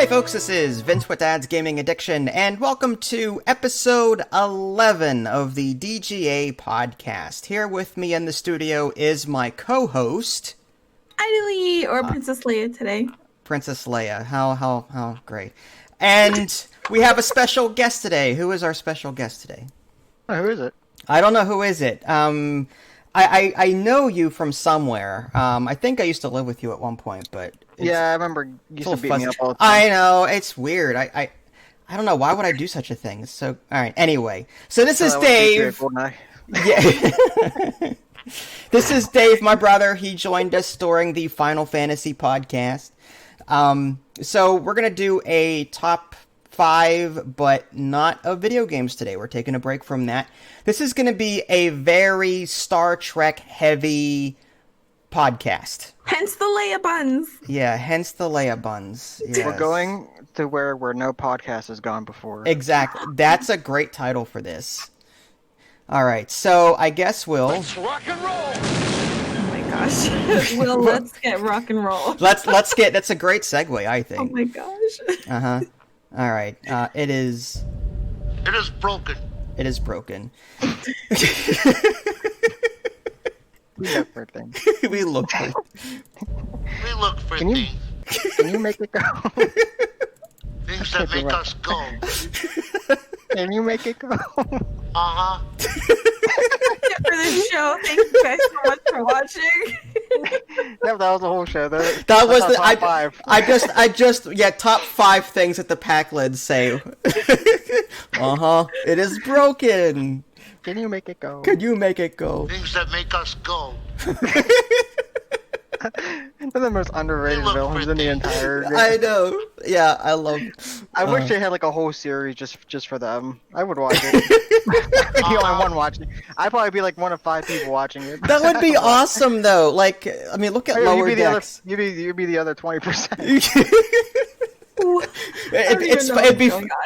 Hey folks, this is Vince with Dad's Gaming Addiction, and welcome to episode 11 of the DGA podcast. Here with me in the studio is my co-host... Idly, or Princess Leia today. Princess Leia. How great. And we have a special guest today. Who is our special guest today? Who is it? I don't know who is it. I know you from somewhere. I think I used to live with you at one point, but... Yeah, I remember you used to beat me up all the time. I know, it's weird. I don't know, why would I do such a thing? So, alright, anyway. So this is Dave. Yeah. This is Dave, my brother. He joined us during the Final Fantasy podcast. So we're going to do a top 5, but not of video games today. We're taking a break from that. This is going to be a very Star Trek heavy podcast. Hence the Leia buns. Yeah, hence the Leia buns. Yes. We're going to where no podcast has gone before. Exactly. That's a great title for this. All right, so I guess Let's rock and roll. Oh my gosh. Let's get rock and roll. Let's get. That's a great segue, I think. Oh my gosh. All right. It is. It is broken. It is broken. We look for things. We look for. We look for things. Can you make it go? Things that make us go. Can you make it go? Uh-huh. For this show, thank you guys so much for watching. That was the whole show. That was the top 5. I just top 5 things that the pack lids say. It is broken. Can you make it go? Could you make it go? Things that make us go. One of the most underrated villains in the entire game. I know. Yeah, I love. I wish they had like a whole series just for them. I would watch it. I'd be the only one watching. I'd probably be like one of 5 people watching it. That would be awesome, though. Like, I mean, look at Lower Decks. You'd be the other 20%.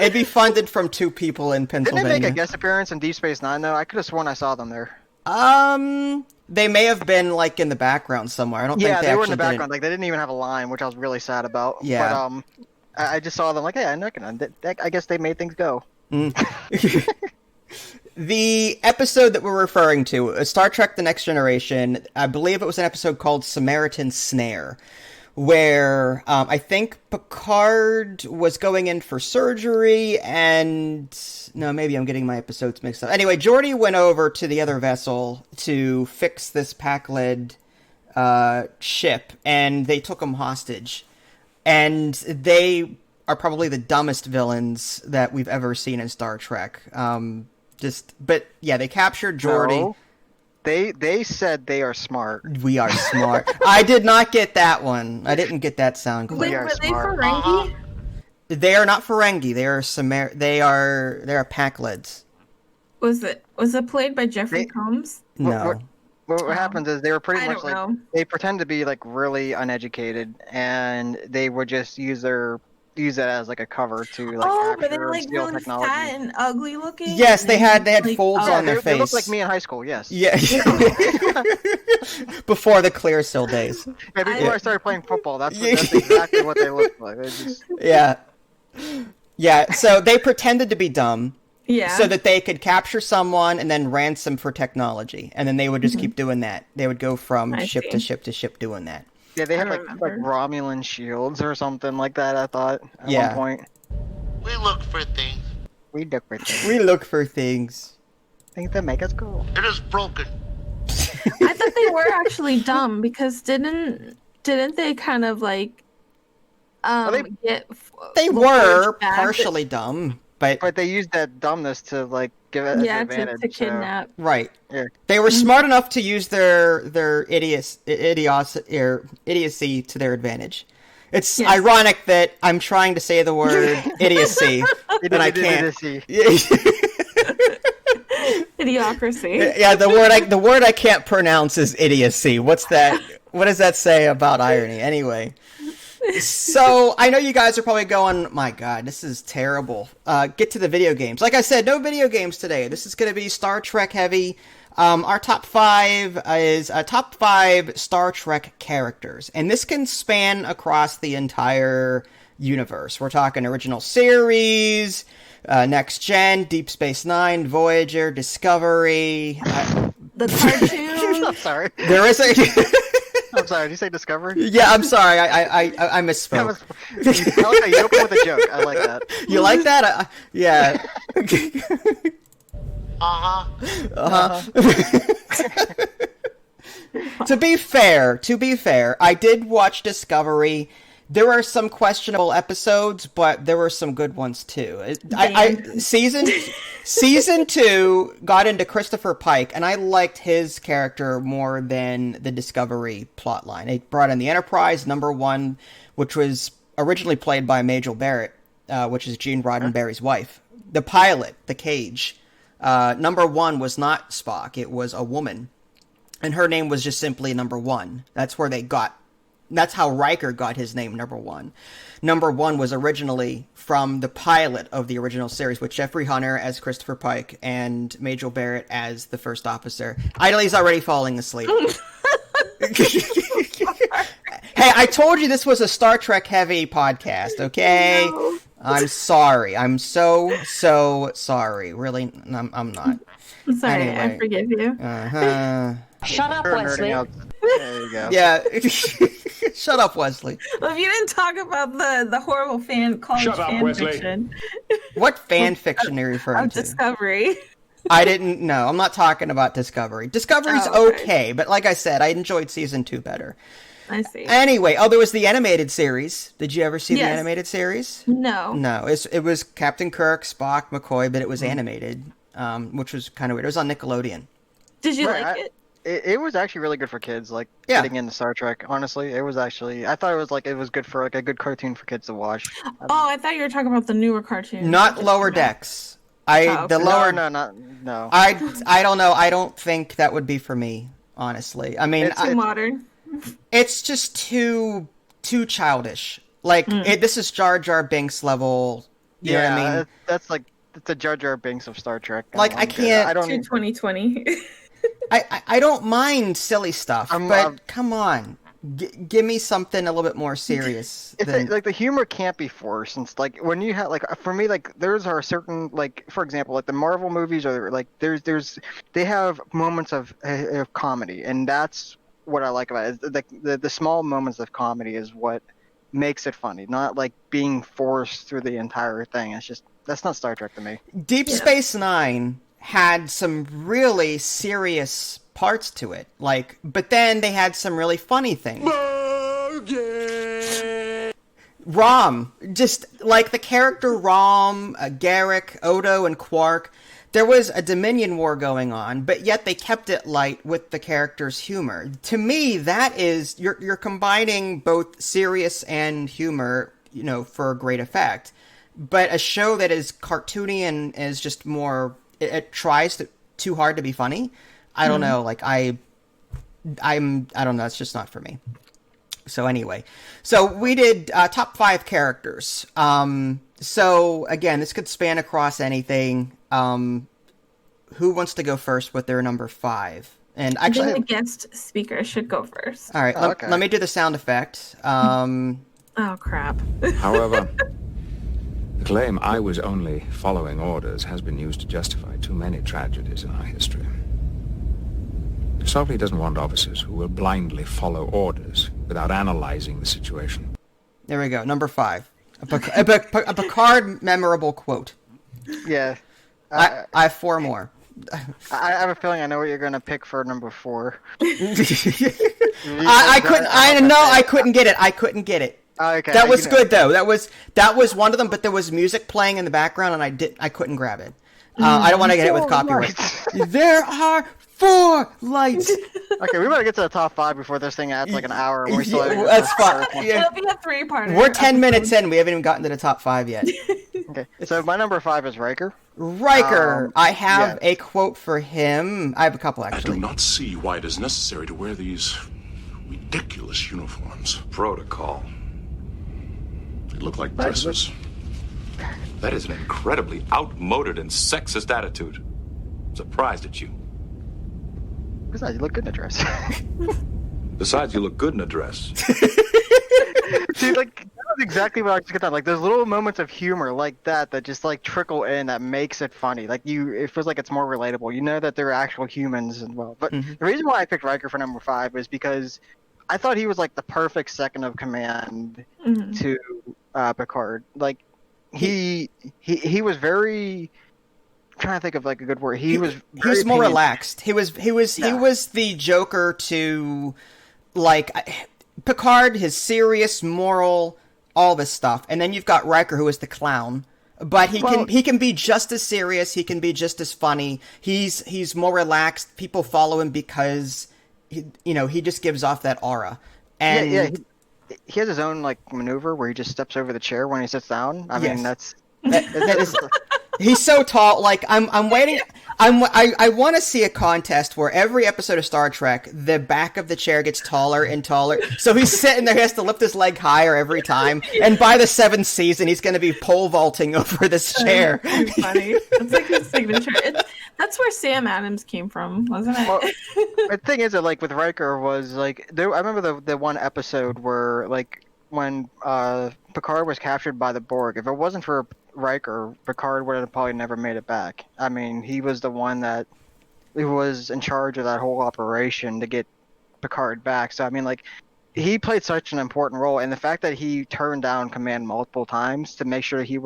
It'd be funded from 2 people in Pennsylvania. Didn't they make a guest appearance in Deep Space Nine though? I could have sworn I saw them there. They may have been like in the background somewhere. I don't think they were in the background. Like they didn't even have a line, which I was really sad about. Yeah. But I just saw them like, hey, I guess they made things go. The episode that we're referring to, Star Trek: The Next Generation, I believe it was an episode called Samaritan Snare, where I think Picard was going in for surgery, and no, maybe I'm getting my episodes mixed up. Anyway, Geordi went over to the other vessel to fix this Pac-Led ship, and they took him hostage. And they are probably the dumbest villains that we've ever seen in Star Trek. But yeah, they captured Geordi. No. They said they are smart. We are smart. I did not get that one. I didn't get that sound clip. Wait, were they Ferengi? They are not Ferengi. They are Pac-Leds. Was it played by Jeffrey Combs? No. What happens is they were pretty much like know. They pretend to be like really uneducated, and they would just use that as like a cover to like but they were capture like steal really technology. fat and ugly looking. Yes, they had like, folds on their They face. looked like me in high school. Yes. Yeah. Before the Clearasil days. Yeah, before I started playing football, that's exactly what they looked like. Yeah. Yeah. So they pretended to be dumb. Yeah. So that they could capture someone and then ransom for technology, and then they would just keep doing that. They would go from ship to ship to ship doing that. Yeah, they had like Romulan shields or something like that. I thought at one point. We look for things. We look for things. We look for things. Things that make us cool. It is broken. I thought they were actually dumb because didn't they kind of like They were partially dumb, but they used that dumbness to like give it an advantage. to kidnap. Right. Yeah. They were smart enough to use their idiocy to their advantage. It's ironic that I'm trying to say the word idiocy, and I can't. Idiocracy. Yeah, the word I can't pronounce is idiocy. What's that? What does that say about irony? Anyway. So, I know you guys are probably going, my god, this is terrible. Get to the video games. Like I said, no video games today. This is going to be Star Trek heavy. Our top 5 is top 5 Star Trek characters. And this can span across the entire universe. We're talking original series, Next Gen, Deep Space Nine, Voyager, Discovery. The cartoon. I'm sorry. There is a. I'm sorry. Did you say Discovery? Yeah, I'm sorry. I misspoke. I like how you open with a joke. I like that. You like that? Yeah. To be fair, I did watch Discovery. There were some questionable episodes, but there were some good ones too. Season 2 got into Christopher Pike, and I liked his character more than the Discovery plotline. They brought in the Enterprise, number 1, which was originally played by Majel Barrett, which is Gene Roddenberry's wife. The pilot, The Cage, number 1 was not Spock, it was a woman. And her name was just simply number 1. That's how Riker got his name, number 1. Number 1 was originally from the pilot of the original series, with Jeffrey Hunter as Christopher Pike and Majel Barrett as the first officer. Idly's already falling asleep. Hey, I told you this was a Star Trek heavy podcast, okay? No. I'm sorry. I'm so sorry. Really, I'm not. I'm sorry, anyway. I forgive you. Shut up, Wesley. There you go. Yeah. Shut up, Wesley. Well, if you didn't talk about the horrible college fan fiction. What fan fiction are you referring to? Discovery. I didn't know. I'm not talking about Discovery. Discovery's okay, but like I said, I enjoyed season 2 better. I see. Anyway, there was the animated series. Did you ever see the animated series? No. No, it was Captain Kirk, Spock, McCoy, but it was animated, which was kind of weird. It was on Nickelodeon. Did you like it? It was actually really good for kids, getting into Star Trek. Honestly, I thought it was good for a good cartoon for kids to watch. Oh, I thought you were talking about the newer cartoon. Not Lower Decks. No. I don't know. I don't think that would be for me, honestly. I mean, it's too modern. It's just too childish. This is Jar Jar Binks level. You know what I mean? That's the Jar Jar Binks of Star Trek. I can't. I don't. 2020. I don't mind silly stuff, but come on, give me something a little bit more serious. The humor can't be forced. It's when you have for me there's are certain for example the Marvel movies are they have moments of comedy, and that's what I like about it. The small moments of comedy is what makes it funny, not being forced through the entire thing. That's not Star Trek to me. Deep Space Nine had some really serious parts to it, but then they had some really funny things. Rom, just the character Rom, Garrick, Odo, and Quark, there was a Dominion war going on, but yet they kept it light with the character's humor. To me, that is, you're combining both serious and humor, for a great effect. But a show that is cartoony and is just more, it tries too hard to be funny. I don't know. I don't know. It's just not for me. So anyway, we did top 5 characters. So again, this could span across anything. Who wants to go first with their number 5? And actually, the guest speaker should go first. All right. Let me do the sound effect. Oh crap. However, the claim I was only following orders has been used to justify too many tragedies in our history. Starfleet doesn't want officers who will blindly follow orders without analyzing the situation. There we go. Number 5. A Picard memorable quote. Yeah. I have 4 more. I have a feeling I know what you're gonna pick for number 4. I couldn't get it. Okay. That was good though. That was one of them, but there was music playing in the background, and I couldn't grab it. I don't want to get it with copyright. There are 4 lights. Okay, we better get to the top 5 before this thing adds an hour. And that's fine. It'll be a 3-parter. We're 10 minutes in. We haven't even gotten to the top 5 yet. Okay, so my number 5 is Riker. I have a quote for him. I have a couple, actually. I do not see why it is necessary to wear these ridiculous uniforms. Protocol. They look like dresses. That is an incredibly outmoded and sexist attitude. I'm surprised at you. Besides, you look good in a dress. Besides, you look good in a dress. See, That's exactly what I was getting at. Like there's little moments of humor like that just like trickle in that makes it funny. Like it feels like it's more relatable. You know that they're actual humans as well. But the reason why I picked Riker for number 5 is because I thought he was like the perfect second of command to Picard. Like he was very. I'm trying to think of like a good word. He was more relaxed. He was the Joker to like Picard, his serious, moral, all this stuff, and then you've got Riker, who is the clown. But he can be just as serious. He can be just as funny. He's more relaxed. People follow him because he just gives off that aura. And he has his own like maneuver where he just steps over the chair when he sits down. I mean that is. He's so tall. Like I'm waiting. I want to see a contest where every episode of Star Trek, the back of the chair gets taller and taller. So he's sitting there, he has to lift his leg higher every time. And by the 7th season, he's going to be pole vaulting over this chair. That's funny. It's like his signature. That's where Sam Adams came from, wasn't it? Well, the thing is that like with Riker was like I remember the one episode where like when Picard was captured by the Borg. If it wasn't for Riker, Picard would have probably never made it back. I mean, he was the one that was in charge of that whole operation to get Picard back. So I mean, like, he played such an important role, and the fact that he turned down command multiple times to make sure he'd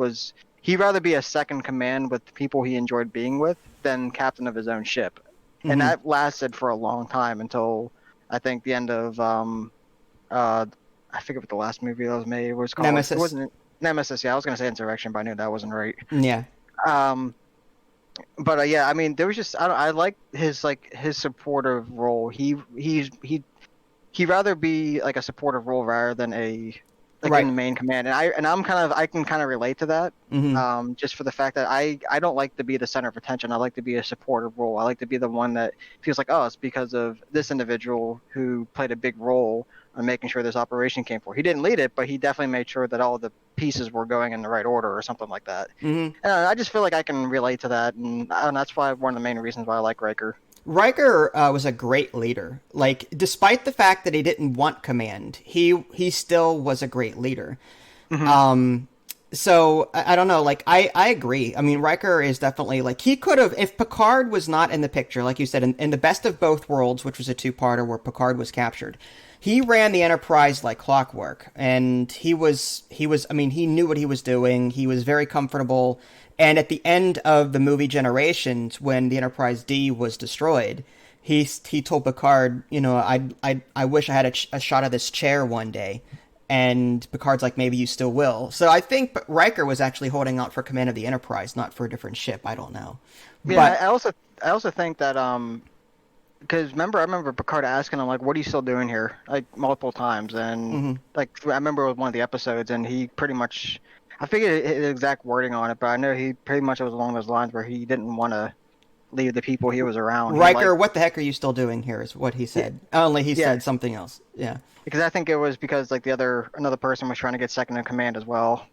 rather be a second command with the people he enjoyed being with than captain of his own ship. And that lasted for a long time until I think the end of I forget what the last movie that was made was called. Nemesis. It wasn't Nemesis. Yeah, I was gonna say Insurrection, but I knew that wasn't right. Yeah. But yeah, I mean, there was just I like his supportive role. He'd rather be like a supportive role rather than in the main command. And I can kind of relate to that. Just for the fact that I don't like to be the center of attention. I like to be a supportive role. I like to be the one that feels like, oh, it's because of this individual who played a big role on making sure this operation came forward. He didn't lead it, but he definitely made sure that all the pieces were going in the right order or something like that. And I just feel like I can relate to that, and that's why one of the main reasons why I like Riker. Riker was a great leader. Like, despite the fact that he didn't want command, he still was a great leader. So I don't know. Like, I agree. I mean, Riker is definitely like, he could have, if Picard was not in the picture, like you said, in the Best of Both Worlds, which was a 2-parter where Picard was captured, he ran the Enterprise like clockwork, and he was. I mean, he knew what he was doing. He was very comfortable. And at the end of the movie Generations, when the Enterprise D was destroyed, he told Picard, I wish I had a shot of this chair one day. And Picard's like, maybe you still will. So I think Riker was actually holding out for command of the Enterprise, not for a different ship. I don't know. Yeah, but I also think that because I remember Picard asking him like, "What are you still doing here?" Like multiple times, and like I remember it was one of the episodes, and he pretty much, I forget the exact wording on it, but I know he pretty much was along those lines where he didn't want to leave the people he was around. Riker, what the heck are you still doing here? Is what he said. Only he said something else. Yeah. Because I think it was because like another person was trying to get second in command as well.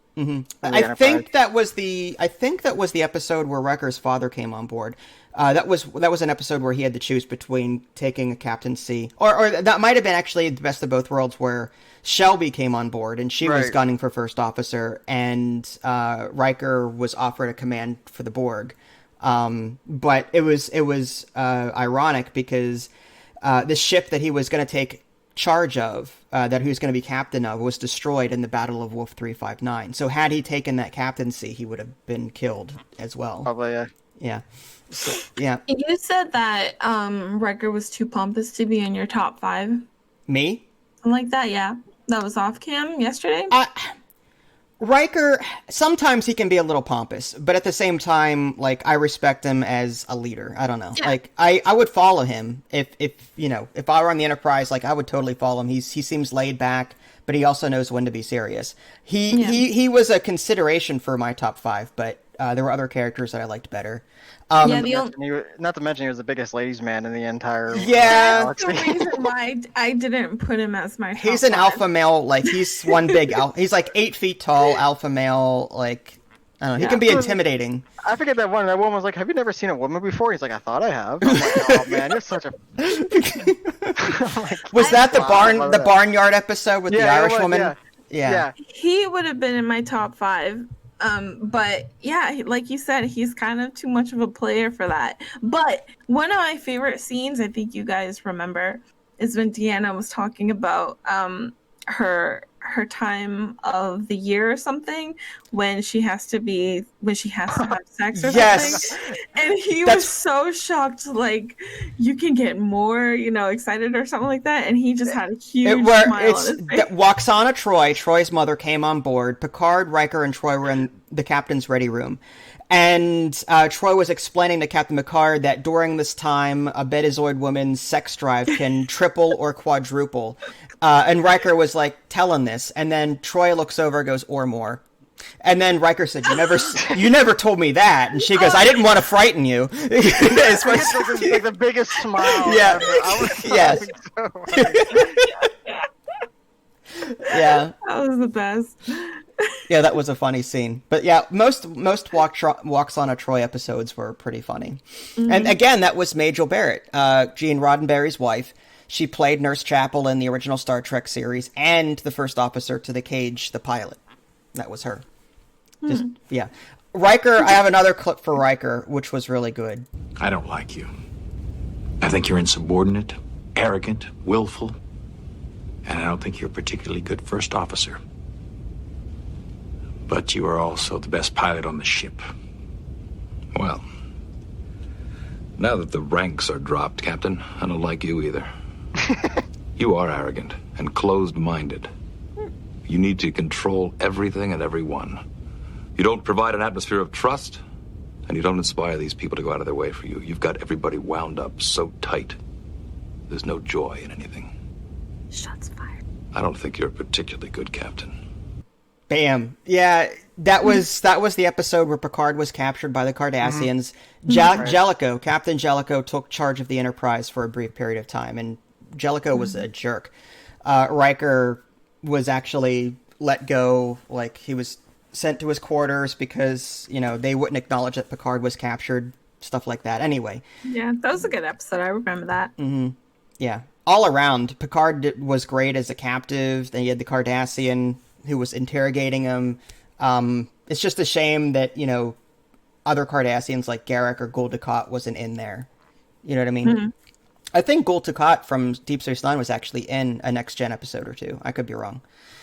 I think that was the episode where Riker's father came on board. That was an episode where he had to choose between taking a captaincy, or that might have been actually the Best of Both Worlds, where Shelby came on board and she was gunning for first officer, and Riker was offered a command for the Borg. But it was ironic because the ship that he was going to take charge of, that he was going to be captain of, was destroyed in the Battle of Wolf 359. So had he taken that captaincy, he would have been killed as well. Probably, yeah. Yeah. So, yeah. You said that Riker was too pompous to be in your top 5. Me? Something like that, yeah. That was off cam yesterday. Riker, sometimes he can be a little pompous, but at the same time, like, I respect him as a leader. I don't know. Yeah. Like, I would follow him if I were on the Enterprise, like, I would totally follow him. He seems laid back, but he also knows when to be serious. He was a consideration for my top 5, but there were other characters that I liked better. Not to mention he was the biggest ladies' man in the entire That's the reason why I didn't put him as my top He's an 5. alpha male, like, he's one big he's like 8 feet tall, alpha male, like, I don't know, he can be intimidating. I forget that woman was like, "Have you never seen a woman before?" He's like, "I thought I have." I'm like, "Oh man, you're such a." Was that the barnyard episode with the Irish woman? Yeah. Yeah. He would have been in my top 5. But yeah, like you said, he's kind of too much of a player for that. But one of my favorite scenes, I think you guys remember, is when Deanna was talking about her time of the year or something when she has to have sex or Yes. something. And he was so shocked, like, you can get more, excited or something like that. And he just had a huge smile on his face. Waxana Troy's mother came on board. Picard, Riker, and Troy were in the captain's ready room. And Troy was explaining to Captain Picard that during this time, a Betazoid woman's sex drive can triple or quadruple. And Riker was like telling this, and then Troy looks over and goes, or more. And then Riker said, you never told me that. And she goes, I didn't want to frighten you. It's like the biggest smile. Yeah. Yes. Yeah. That was the best. Yeah, that was a funny scene. But yeah, most Walks on a Troy episodes were pretty funny. Mm-hmm. And again, that was Majel Barrett, Gene Roddenberry's wife. She played Nurse Chapel in the original Star Trek series and the first officer to the Cage, the pilot. That was her. Yeah. Riker, I have another clip for Riker, which was really good. I don't like you. I think you're insubordinate, arrogant, willful, and I don't think you're a particularly good first officer. But you are also the best pilot on the ship. Well, now that the ranks are dropped, Captain, I don't like you either. You are arrogant and closed-minded. You need to control everything and everyone. You don't provide an atmosphere of trust, and you don't inspire these people to go out of their way for you. You've got everybody wound up so tight. There's no joy in anything. Shots fired. I don't think you're a particularly good captain. Bam. Yeah, that was the episode where Picard was captured by the Cardassians. Jellicoe, Captain Jellicoe, took charge of the Enterprise for a brief period of time, and Jellicoe was a jerk. Riker was actually let go, like he was sent to his quarters because, they wouldn't acknowledge that Picard was captured, stuff like that. Anyway. Yeah, that was a good episode. I remember that. Mm-hmm. Yeah. All around, Picard was great as a captive. Then you had the Cardassian who was interrogating him. It's just a shame that, other Cardassians like Garrick or Gul Dukat wasn't in there. You know what I mean? Mm-hmm. I think Gul Dukat from Deep Space Nine was actually in a Next Gen episode or two. I could be wrong.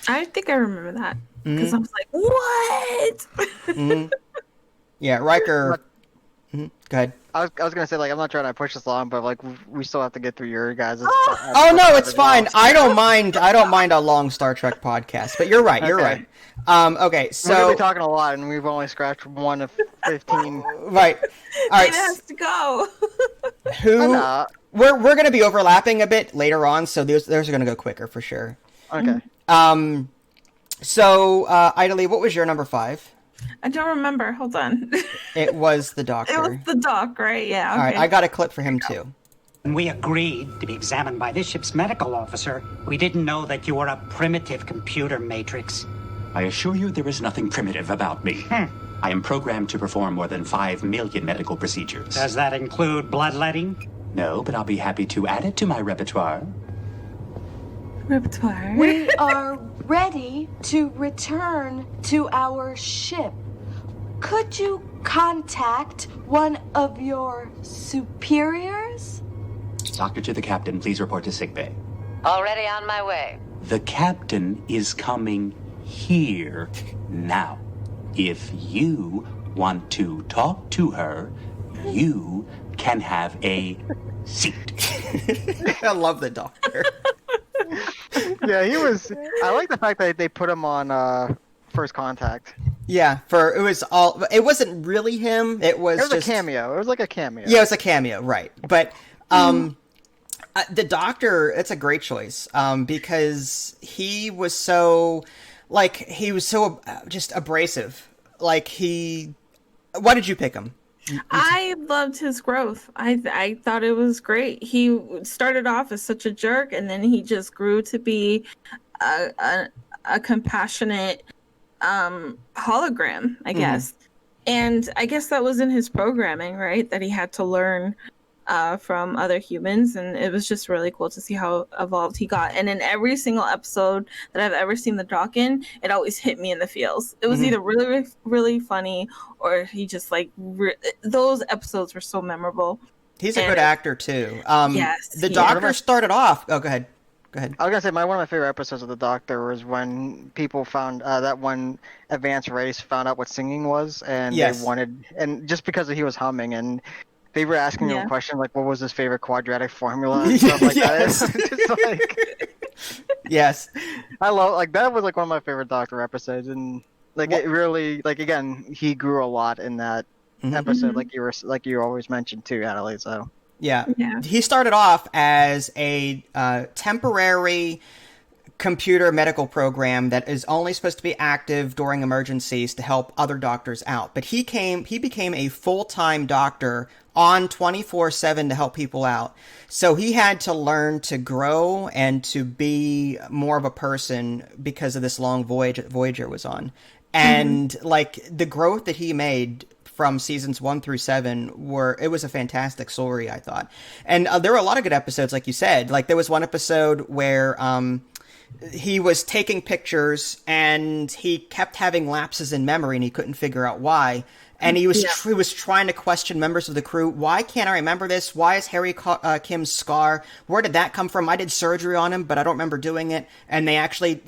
I think I remember that because I was like, "What?" Mm-hmm. Yeah, Riker. Go ahead. I was gonna say, like, I'm not trying to push this along, but like we still have to get through your guys'. Oh no, it's fine. I don't mind a long Star Trek podcast. But you're right. You're right. Okay, so we're gonna be talking a lot, and we've only scratched 1 of 15. Right. All right. It has to go. We're going to be overlapping a bit later on, so those are going to go quicker for sure. Okay. So, Idly, what was your number 5? I don't remember. Hold on. It was the Doctor. It was the Doc, right? Yeah. Okay. All right, I got a clip for him too. When we agreed to be examined by this ship's medical officer, we didn't know that you were a primitive computer matrix. I assure you there is nothing primitive about me. I am programmed to perform more than 5 million medical procedures. Does that include bloodletting? No, but I'll be happy to add it to my repertoire. We are ready to return to our ship. Could you contact one of your superiors? Doctor to the captain, please report to sickbay. Already on my way. The captain is coming here now. If you want to talk to her, you can have a seat. I love the Doctor. Yeah, I like the fact that they put him on First Contact. Yeah, it wasn't really him. It was a cameo. It was like a cameo. Yeah, it was a cameo, right. But the Doctor, it's a great choice because he was so just abrasive. Why did you pick him? I loved his growth. I thought it was great. He started off as such a jerk, and then he just grew to be a compassionate hologram, I guess. And I guess that was in his programming, right? That he had to learn from other humans, and it was just really cool to see how evolved he got. And in every single episode that I've ever seen the Doc in, it always hit me in the feels. It was either really, really funny, or he just like those episodes were so memorable. He's a good actor too. Yes, the Doctor started off. Oh, go ahead. Go ahead. I was gonna say one of my favorite episodes of the Doctor was when people found that one advanced race found out what singing was, and they wanted, and just because he was humming, and they were asking him a question like, "What was his favorite quadratic formula?" and stuff like that. Just like, yes, I love that was like one of my favorite Doctor episodes, and like it really again he grew a lot in that episode, like you always mentioned too, Natalie. So. Yeah. He started off as a temporary computer medical program that is only supposed to be active during emergencies to help other doctors out. But he became a full-time doctor on 24/7 to help people out. So he had to learn to grow and to be more of a person because of this long voyage that Voyager was on. And like the growth that he made from seasons 1 through 7 it was a fantastic story, I thought. And there were a lot of good episodes, like you said. Like there was one episode where he was taking pictures and he kept having lapses in memory and he couldn't figure out why. And he was trying to question members of the crew. Why can't I remember this? Why is Harry Kim's scar? Where did that come from? I did surgery on him, but I don't remember doing it. And they actually,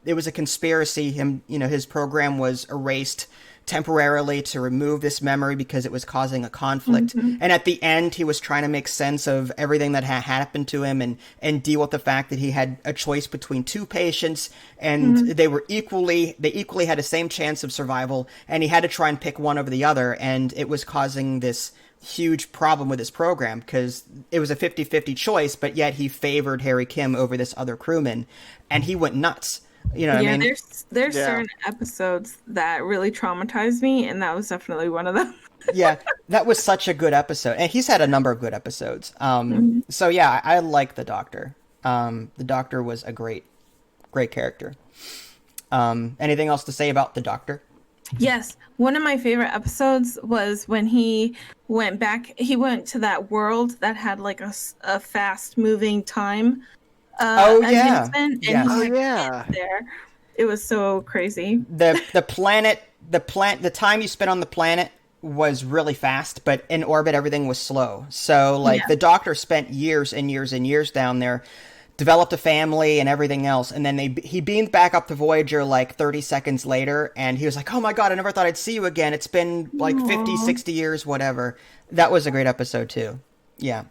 it was a conspiracy. His program was erased temporarily to remove this memory because it was causing a conflict. And at the end, he was trying to make sense of everything that had happened to him and deal with the fact that he had a choice between two patients and they equally had the same chance of survival, and he had to try and pick one over the other, and it was causing this huge problem with his program because it was a 50-50 choice, but yet he favored Harry Kim over this other crewman, and he went nuts. You know what I mean? There's certain episodes that really traumatized me, and that was definitely one of them. Yeah, that was such a good episode, and he's had a number of good episodes. So yeah, I like the Doctor. The Doctor was a great character. Anything else to say about the Doctor? Yes, one of my favorite episodes was when he went back. He went to that world that had like a fast moving time. Advancement, and there. It was so crazy. The time you spent on the planet was really fast, but in orbit everything was slow. So the Doctor spent years and years and years down there, developed a family and everything else, and then he beamed back up to Voyager like 30 seconds later, and he was like, "Oh my god, I never thought I'd see you again. It's been like 50, 60 years, whatever." That was a great episode too. Yeah.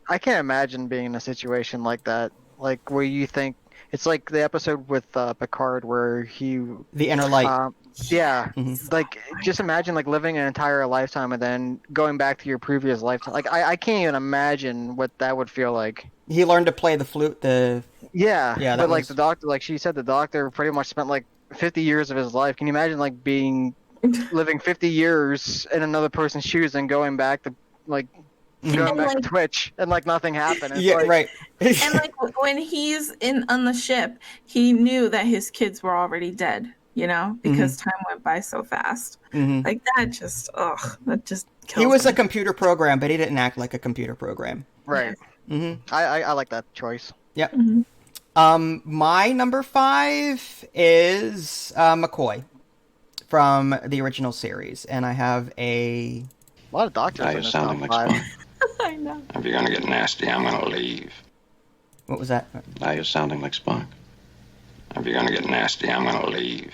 I can't imagine being in a situation like that. Like where you think it's like the episode with Picard where the inner light. Like just imagine like living an entire lifetime and then going back to your previous lifetime. Like I can't even imagine what that would feel like. He learned to play the flute. But like the Doctor, like she said, the Doctor pretty much spent like 50 years of his life. Can you imagine like living 50 years in another person's shoes and going back to like. Going back to Twitch and like nothing happened. It's right. And like when he's on the ship, he knew that his kids were already dead, because time went by so fast. Like that just kills He was me. a computer program, but he didn't act like a computer program. Right. I like that choice. Yep. My number 5 is McCoy from the original series, and I have a lot of doctors. Now you're sounding like Spock. I know. If you're gonna get nasty, I'm gonna leave. What was that? Now you're sounding like Spock. If you're gonna get nasty, I'm gonna leave.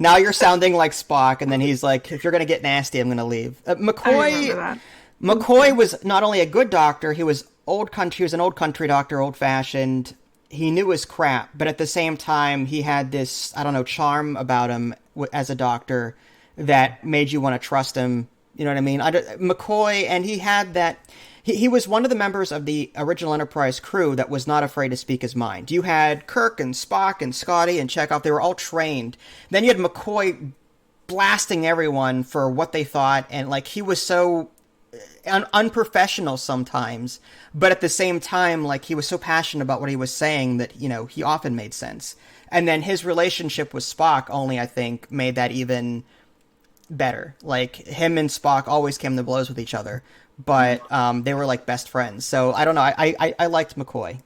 Now you're sounding like Spock, and then he's like, "If you're gonna get nasty, I'm gonna leave." McCoy was not only a good doctor; he was old country. He was an old country doctor, old fashioned. He knew his crap, but at the same time, he had this charm about him as a doctor that made you want to trust him. You know what I mean? McCoy, and he had that. He was one of the members of the original Enterprise crew that was not afraid to speak his mind. You had Kirk and Spock and Scotty and Chekhov. They were all trained. Then you had McCoy blasting everyone for what they thought, and like he was so unprofessional sometimes, but at the same time, like he was so passionate about what he was saying that he often made sense. And then his relationship with Spock only, I think, made that even better. Like him and Spock always came to blows with each other, but they were like best friends. So I don't know. I liked McCoy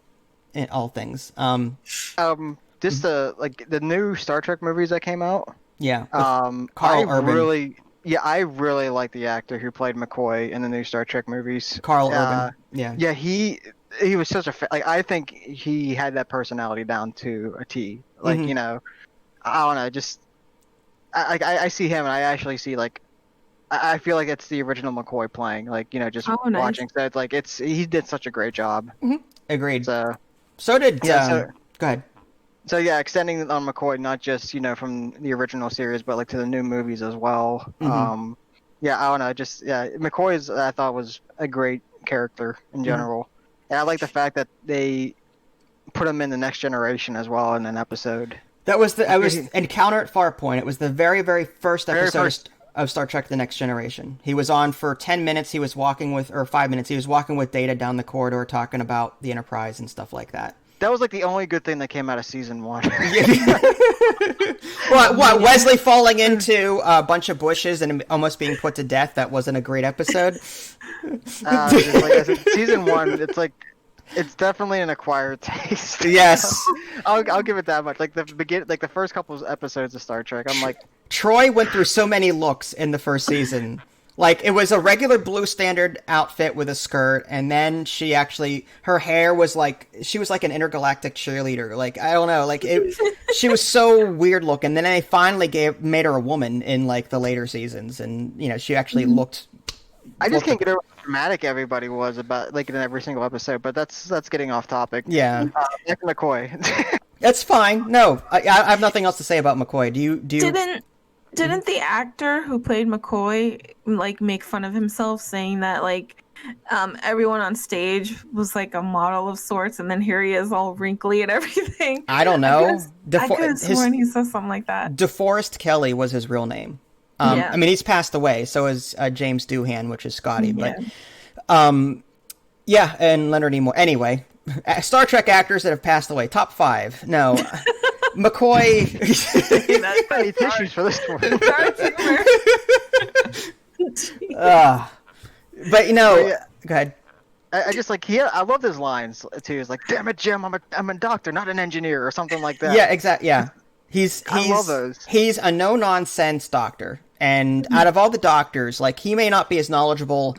in all things. Just the new Star Trek movies that came out. Yeah. Carl Urban. I really like the actor who played McCoy in the new Star Trek movies. Carl Urban. Yeah, he was such a I think he had that personality down to a T. Like, you know, I don't know, just I see him and I actually see like I feel like it's the original McCoy playing, like, you know, just watching. So it's like he did such a great job. Agreed. So did go ahead. So yeah, extending on McCoy, not just, you know, from the original series, but like to the new movies as well. Yeah, I don't know, just McCoy I thought was a great character in general, and I like the fact that they put him in the Next Generation as well in an episode. That was Encounter at Farpoint. It was the very, very first episode of Star Trek: The Next Generation. He was on for 10 minutes. He was walking with, or 5 minutes. He was walking with Data down the corridor, talking about the Enterprise and stuff like that. That was like the only good thing that came out of season 1. What? Wesley falling into a bunch of bushes and almost being put to death? That wasn't a great episode. Like I said, season 1, it's definitely an acquired taste. Yes, I'll give it that much. Like the first couple of episodes of Star Trek, I'm like, Troy went through so many looks in the first season. Like, it was a regular blue standard outfit with a skirt, and then her hair was like, she was like an intergalactic cheerleader. Like, I don't know, like, she was so weird looking. Then they finally made her a woman in, like, the later seasons, and, you know, she actually looked... I just can't get over how dramatic everybody was about, like, in every single episode, but that's getting off topic. Yeah. Nick McCoy. That's fine. No, I have nothing else to say about McCoy. Do you... Didn't the actor who played McCoy like make fun of himself, saying that like everyone on stage was like a model of sorts, and then here he is all wrinkly and everything? I don't know. I could have sworn he said something like that. DeForest Kelly was his real name. I mean, he's passed away. So is James Doohan, which is Scotty. But and Leonard Nimoy. Anyway, Star Trek actors that have passed away. Top 5. No. McCoy. I need tissues for this one. But you know, go ahead. I just like I love his lines too. It's like, "Damn it, Jim, I'm a doctor, not an engineer," or something like that. Yeah, exactly. Yeah, I love those. He's a no nonsense doctor, and out of all the doctors, like, he may not be as knowledgeable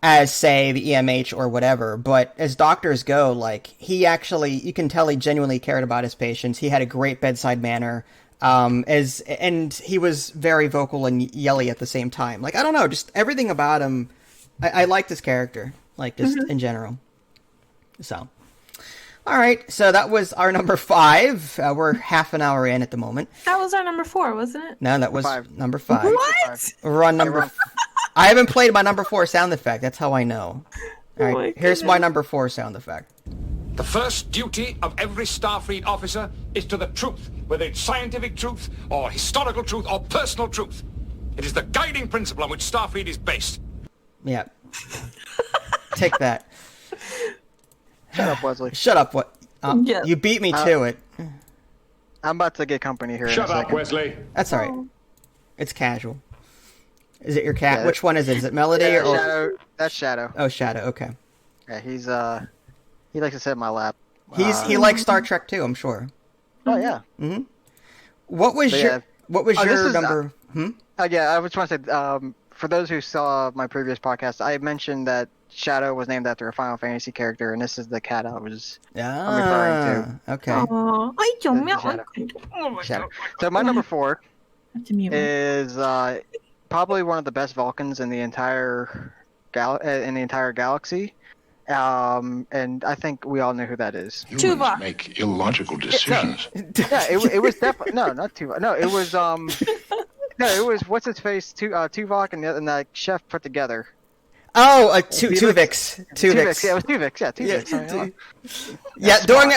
as, say, the EMH or whatever, but as doctors go, like, he actually, you can tell he genuinely cared about his patients. He had a great bedside manner, and he was very vocal and yelly at the same time. Like, I don't know, just everything about him, I liked his character, like, just in general. So, all right, so that was our number 5. We're half an hour in at the moment. That was our number 4, wasn't it? No, that was number 5. What? We're on number... I haven't played my number 4 sound effect. That's how I know. All right, here's my number 4 sound effect. The first duty of every Starfleet officer is to the truth, whether it's scientific truth, or historical truth, or personal truth. It is the guiding principle on which Starfleet is based. Yeah. Take that. Shut up, Wesley. Shut up, what? You beat me to it. I'm about to get company here. Shut up, Wesley. That's all right. It's casual. Is it your cat? Yeah. Which one is it? Is it Melody or Shadow? That's Shadow. Oh, Shadow. Okay. Yeah, he likes to sit in my lap. He likes Star Trek too, I'm sure. Oh yeah. Mm-hmm. What was your number? Yeah, I was trying to say. For those who saw my previous podcast, I mentioned that Shadow was named after a Final Fantasy character, and this is the cat I'm referring to. Okay. Shadow. So my number 4 is probably one of the best Vulcans in the entire galaxy, and I think we all know who that is. Humans make illogical decisions. Yeah, it was definitely not Tuvok. No, it was it was what's his face, Tuvok and that chef put together. Oh, Tuvix. Tuvix. Yeah, it was Tuvix. Yeah, Tuvix. Yeah, during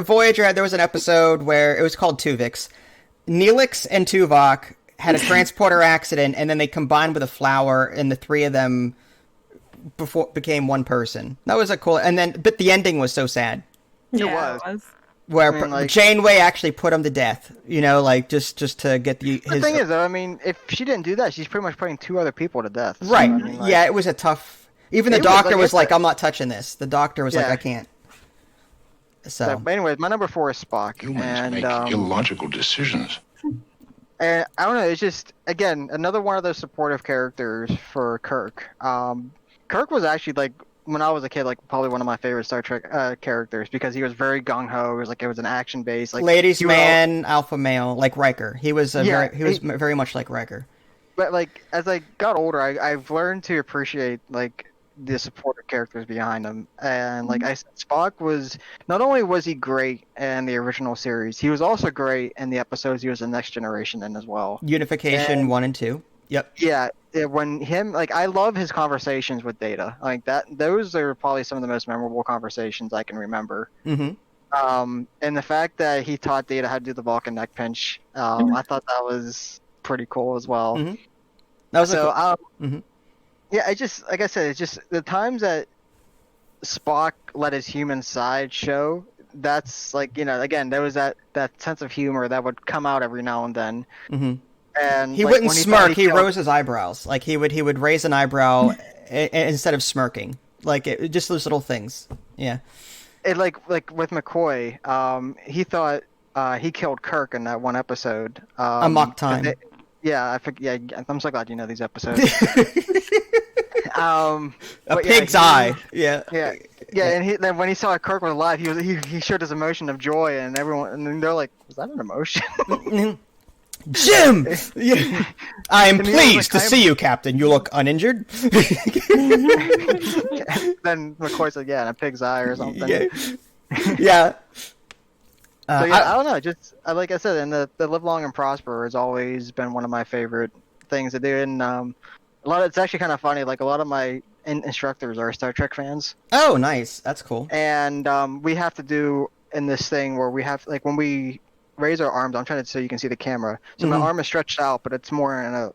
Voyager, there was an episode where it was called Tuvix. Neelix and Tuvok had a transporter accident, and then they combined with a flower, and the 3 of them became one person. That was a cool. And then, but the ending was so sad. It was. where I mean, like, Janeway actually put him to death. You know, like just to get the thing is, though, I mean, if she didn't do that, she's pretty much putting 2 other people to death. So, right. I mean, like, yeah, it was a tough. Even the it doctor was was like, "I'm not touching this." The doctor was like, Yeah. "I can't." So, but anyways, my number 4 is Spock, Humans and make illogical decisions. and I don't know. It's just again another one of those supportive characters for Kirk. Kirk was actually like when I was a kid, like probably one of my favorite Star Trek characters because he was very gung ho. It was like it was an action based, like ladies' man, alpha male, like Riker. He was very much like Riker. But like as I got older, I've learned to appreciate like the supportive characters behind him. And like I said, Spock was not only was he great in the original series, he was also great in the episodes he was in Next Generation in as well. Unification 1 and 2. Yep. Yeah, when him like I love his conversations with Data. Like that, those are probably some of the most memorable conversations I can remember. Mm-hmm. And the fact that he taught Data how to do the Vulcan neck pinch, I thought that was pretty cool as well. Mm-hmm. That was so. Mm-hmm. Yeah, I just like I said, it's just the times that Spock let his human side show. That's like again, there was that sense of humor that would come out every now and then. Mm-hmm. And he like, wouldn't when smirk. He rose his eyebrows. Like he would raise an eyebrow instead of smirking. Like just those little things. Yeah. It like with McCoy, he thought he killed Kirk in that one episode. Amok Time. Yeah, I'm so glad you know these episodes. A pig's eye. Yeah. And then when he saw Kirk was alive, he showed his emotion of joy, and they're like, "Was that an emotion?" Jim, I am pleased to see you, Captain. You look uninjured. Then McCoy said, "Yeah, and a pig's eye or something." Yeah. I don't know. Just like I said, and the live long and prosper has always been one of my favorite things to do. And it's actually kind of funny. Like a lot of my instructors are Star Trek fans. Oh, nice. That's cool. And we have to do in this thing where we have like when we raise our arms. I'm trying to so you can see the camera. So my arm is stretched out, but it's more in a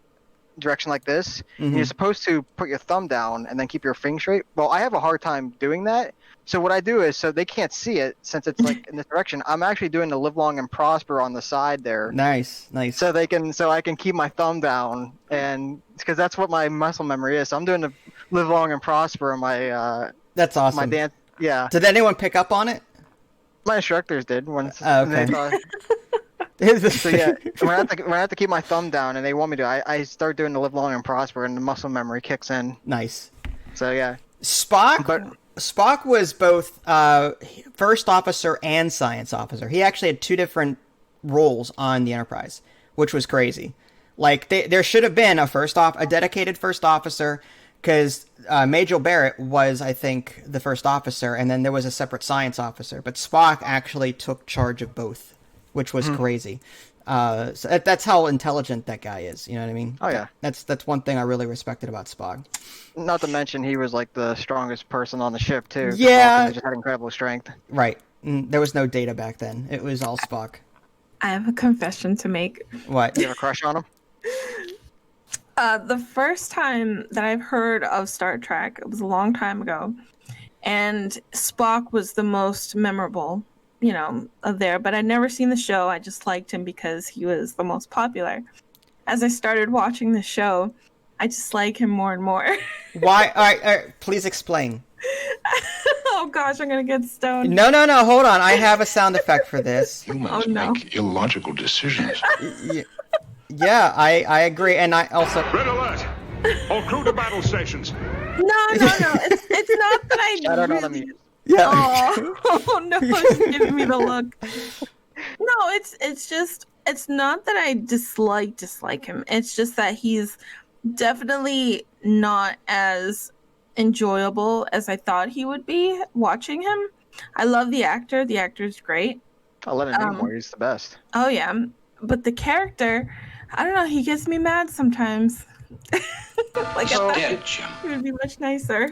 direction like this. And you're supposed to put your thumb down and then keep your finger straight. Well, I have a hard time doing that. So what I do is, so they can't see it since it's like in this direction. I'm actually doing the live long and prosper on the side there. Nice. So I can keep my thumb down, and because that's what my muscle memory is. So I'm doing the live long and prosper on my. That's awesome. My dance. Yeah. Did anyone pick up on it? My instructors did once. Okay. So yeah, when I have to keep my thumb down, and they want me to, I start doing the live long and prosper, and the muscle memory kicks in. Nice. So yeah. Spock was both first officer and science officer. He actually had 2 different roles on the Enterprise, which was crazy. Like there should have been a dedicated first officer, because Majel Barrett was, I think, the first officer, and then there was a separate science officer. But Spock actually took charge of both, which was crazy. So that's how intelligent that guy is. You know what I mean? Oh yeah. That's one thing I really respected about Spock. Not to mention he was like the strongest person on the ship too. Yeah. He just had incredible strength. Right. There was no Data back then. It was all Spock. I have a confession to make. What? You have a crush on him? The first time that I've heard of Star Trek, it was a long time ago, and Spock was the most memorable, of there. But I'd never seen the show. I just liked him because he was the most popular. As I started watching the show, I just like him more and more. Why? All right, please explain. Oh gosh, I'm gonna get stoned. No, hold on. I have a sound effect for this. Humans make illogical decisions. Yeah, I agree, and I also. Red alert! All crew to battle stations. No. It's not that I. I don't know what I mean. Yeah. Oh no, it's giving me the look. No, it's not that I dislike him. It's just that he's definitely not as enjoyable as I thought he would be watching him. I love the actor. The actor's great. I'll let him Nimoy. He's the best. Oh yeah, but the character, I don't know. He gets me mad sometimes. Like I thought he would be much nicer.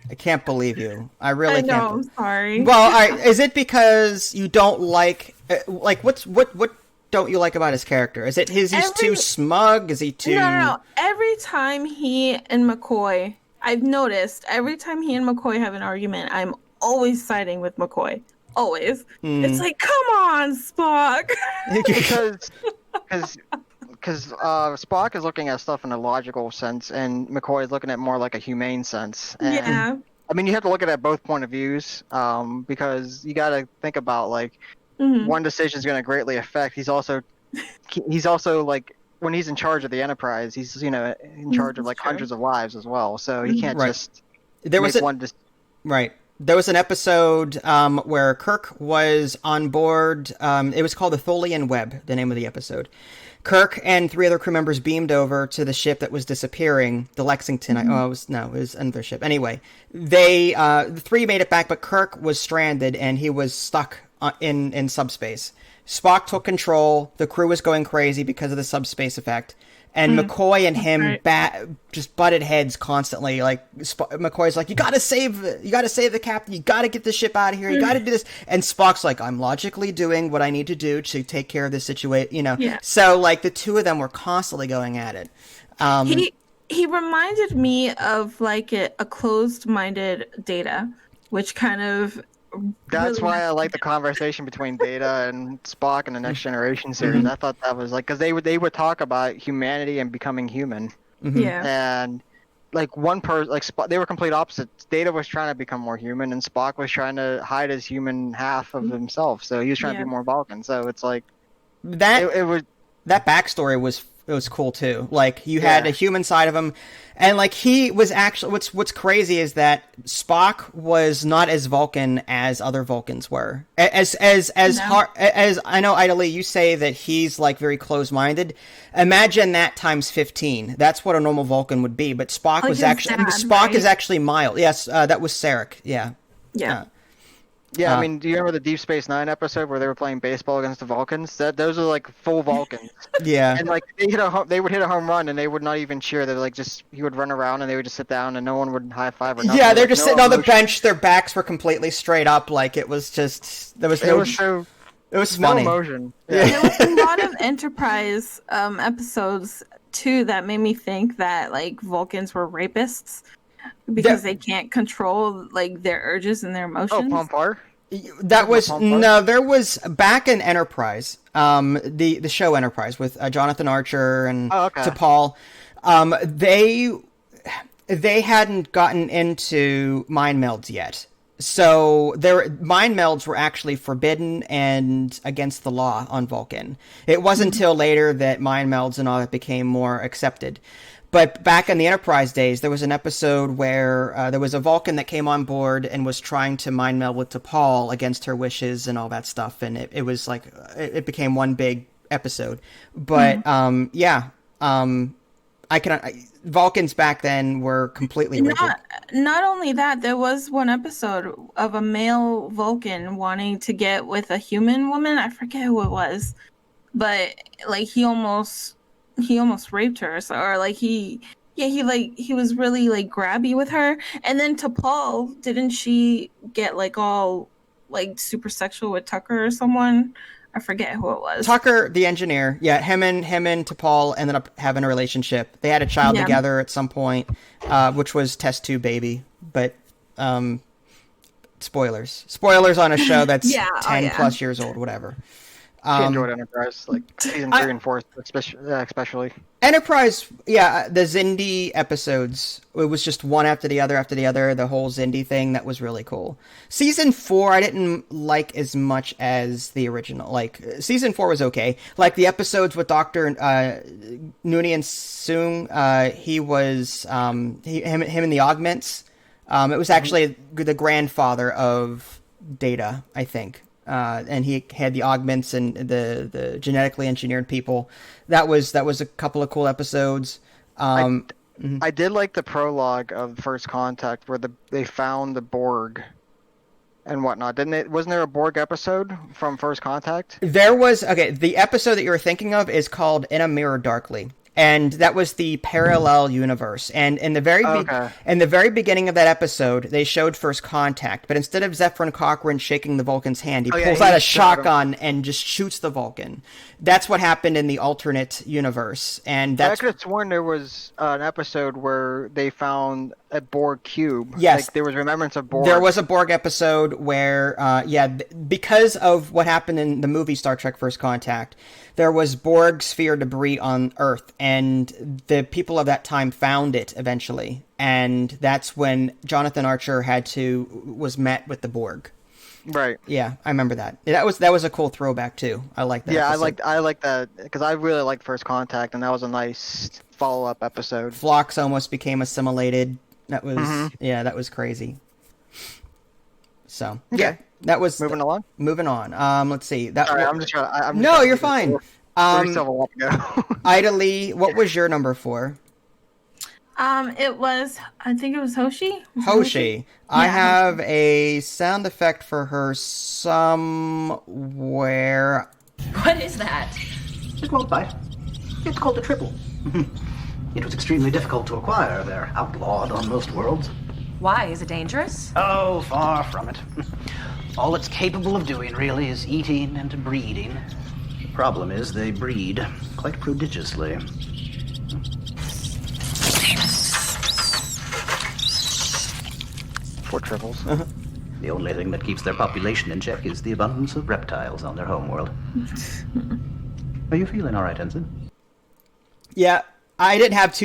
I can't believe you. I really can't. I'm sorry. Well, is it because you don't like what don't you like about his character? Is it he's too smug? Is he too? No. Every time he and McCoy, I've noticed every time he and McCoy have an argument, I'm always siding with McCoy. always. It's like, come on, Spock. because Spock is looking at stuff in a logical sense, and McCoy is looking at more like a humane sense. And, Yeah. I mean, you have to look at it at both point of views, because you got to think about like one decision is going to greatly affect. He's also like when he's in charge of the Enterprise, he's in charge of like hundreds of lives as well. So he can't just make one. Right. There was an episode where Kirk was on board. It was called the Tholian Web, the name of the episode. Kirk and 3 other crew members beamed over to the ship that was disappearing, the Lexington. It was another ship. Anyway, the 3 made it back, but Kirk was stranded and he was stuck in subspace. Spock took control. The crew was going crazy because of the subspace effect. And McCoy and him just butted heads constantly. Like McCoy's like, you gotta save the captain. You gotta get the ship out of here. You gotta do this. And Spock's like, I'm logically doing what I need to do to take care of this situation. Yeah. So like the two of them were constantly going at it. He reminded me of like a closed-minded Data, which kind of. That's why I like the conversation between Data and Spock in the Next Generation series. I thought that was like, because they would talk about humanity and becoming human. Yeah. And like one person, like they were complete opposites. Data was trying to become more human, and Spock was trying to hide his human half of himself. So he was trying to be more Vulcan. So it's like that that backstory was cool too. Like you had a human side of him, and like he was actually what's crazy is that Spock was not as Vulcan as other Vulcans were. As I know, Idly, you say that he's like very close-minded. Imagine that times 15. That's what a normal Vulcan would be. But Spock was actually is actually mild. Yes, that was Sarek. Yeah. Yeah. I mean, do you remember the Deep Space Nine episode where they were playing baseball against the Vulcans? Those are like full Vulcans. Yeah. And like they would hit a home run and they would not even cheer. They like he would run around and they would just sit down and no one would high five or nothing. Yeah, they're just sitting on the bench. Their backs were completely straight up. Like it was just it was funny. No emotion. Yeah. There was a lot of Enterprise episodes too that made me think that like Vulcans were rapists. Because they can't control like their urges and their emotions. Oh, Pompar? There was back in Enterprise, the show Enterprise with Jonathan Archer and T'Pol. They hadn't gotten into mind melds yet. So mind melds were actually forbidden and against the law on Vulcan. It wasn't until later that mind melds and all that became more accepted. But back in the Enterprise days, there was an episode where there was a Vulcan that came on board and was trying to mind meld with T'Pol against her wishes and all that stuff. And it was like, it became one big episode. But, Vulcans back then were completely rigid. Not only that, there was one episode of a male Vulcan wanting to get with a human woman. I forget who it was. But, like, he almost raped her, or like he was really like grabby with her. And then T'Pol, didn't she get like all like super sexual with Tucker or someone? I forget who it was. Tucker, the engineer. Yeah, him and T'Pol ended up having a relationship. They had a child together at some point, which was test tube baby. But spoilers on a show that's 10 plus years old, whatever. She enjoyed Enterprise, like season 3 and 4, especially. Enterprise, the Xindi episodes, it was just one after the other, the whole Xindi thing, that was really cool. Season 4, I didn't like as much as the original. Like, season 4 was okay. Like, the episodes with Dr. Noonien Soong, he was, him in the Augments. It was actually the grandfather of Data, I think. And he had the augments and the genetically engineered people. That was a couple of cool episodes. I did like the prologue of First Contact where they found the Borg and whatnot. Wasn't there a Borg episode from First Contact? There was. Okay, the episode that you were thinking of is called In a Mirror Darkly. and that was the parallel universe. And in the very beginning of that episode, they showed First Contact, but instead of Zephyrin Cochrane shaking the Vulcan's hand, he pulls out a shotgun and just shoots the Vulcan. That's what happened in the alternate universe, and that's. I could have sworn there was an episode where they found a Borg cube. Yes, like there was remembrance of Borg. There was a Borg episode where, because of what happened in the movie Star Trek: First Contact, there was Borg sphere debris on Earth, and the people of that time found it eventually, and that's when Jonathan Archer was met with the Borg. Right. Yeah, I remember that. That was a cool throwback too. I like that. Yeah, episode. I like that because I really liked First Contact, and that was a nice follow-up episode. Phlox almost became assimilated. That was that was crazy. So yeah, that was moving along. Moving on. Let's see. Sorry, I'm just trying. No, you're fine. Still a lot to go. Ida Lee, what was your number 4? It was, I think it was Hoshi. Hoshi. I have a sound effect for her somewhere. What is that? It won't bite. It's called a triple. It was extremely difficult to acquire. They're outlawed on most worlds. Why? Is it dangerous? Oh, far from it. All it's capable of doing, really, is eating and breeding. The problem is they breed quite prodigiously. Poor triples. The only thing that keeps their population in check is the abundance of reptiles on their homeworld. Are you feeling all right, Ensign? Yeah, I didn't have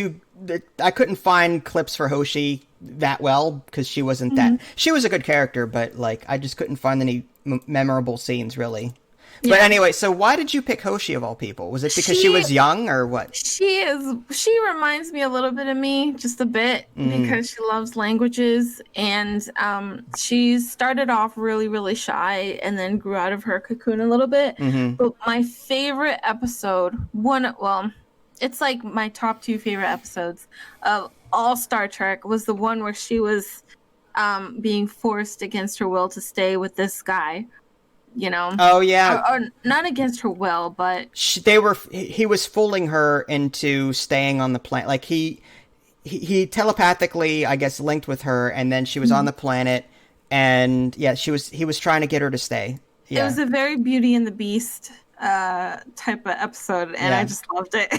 I couldn't find clips for Hoshi that well because she wasn't that. She was a good character, but like I just couldn't find any memorable scenes really. Yeah. But anyway, so why did you pick Hoshi of all people? Was it because she was young or what? She reminds me a little bit of me, just a bit, because she loves languages, and she started off really, really shy and then grew out of her cocoon a little bit. But my favorite episode, it's like my top 2 favorite episodes of all Star Trek, was the one where she was being forced against her will to stay with this guy. You know? Oh yeah. Or not against her will, but he was fooling her into staying on the planet. Like he telepathically, I guess, linked with her, and then she was on the planet, and yeah, he was trying to get her to stay. Yeah. It was a very Beauty and the Beast type of episode, and I just loved it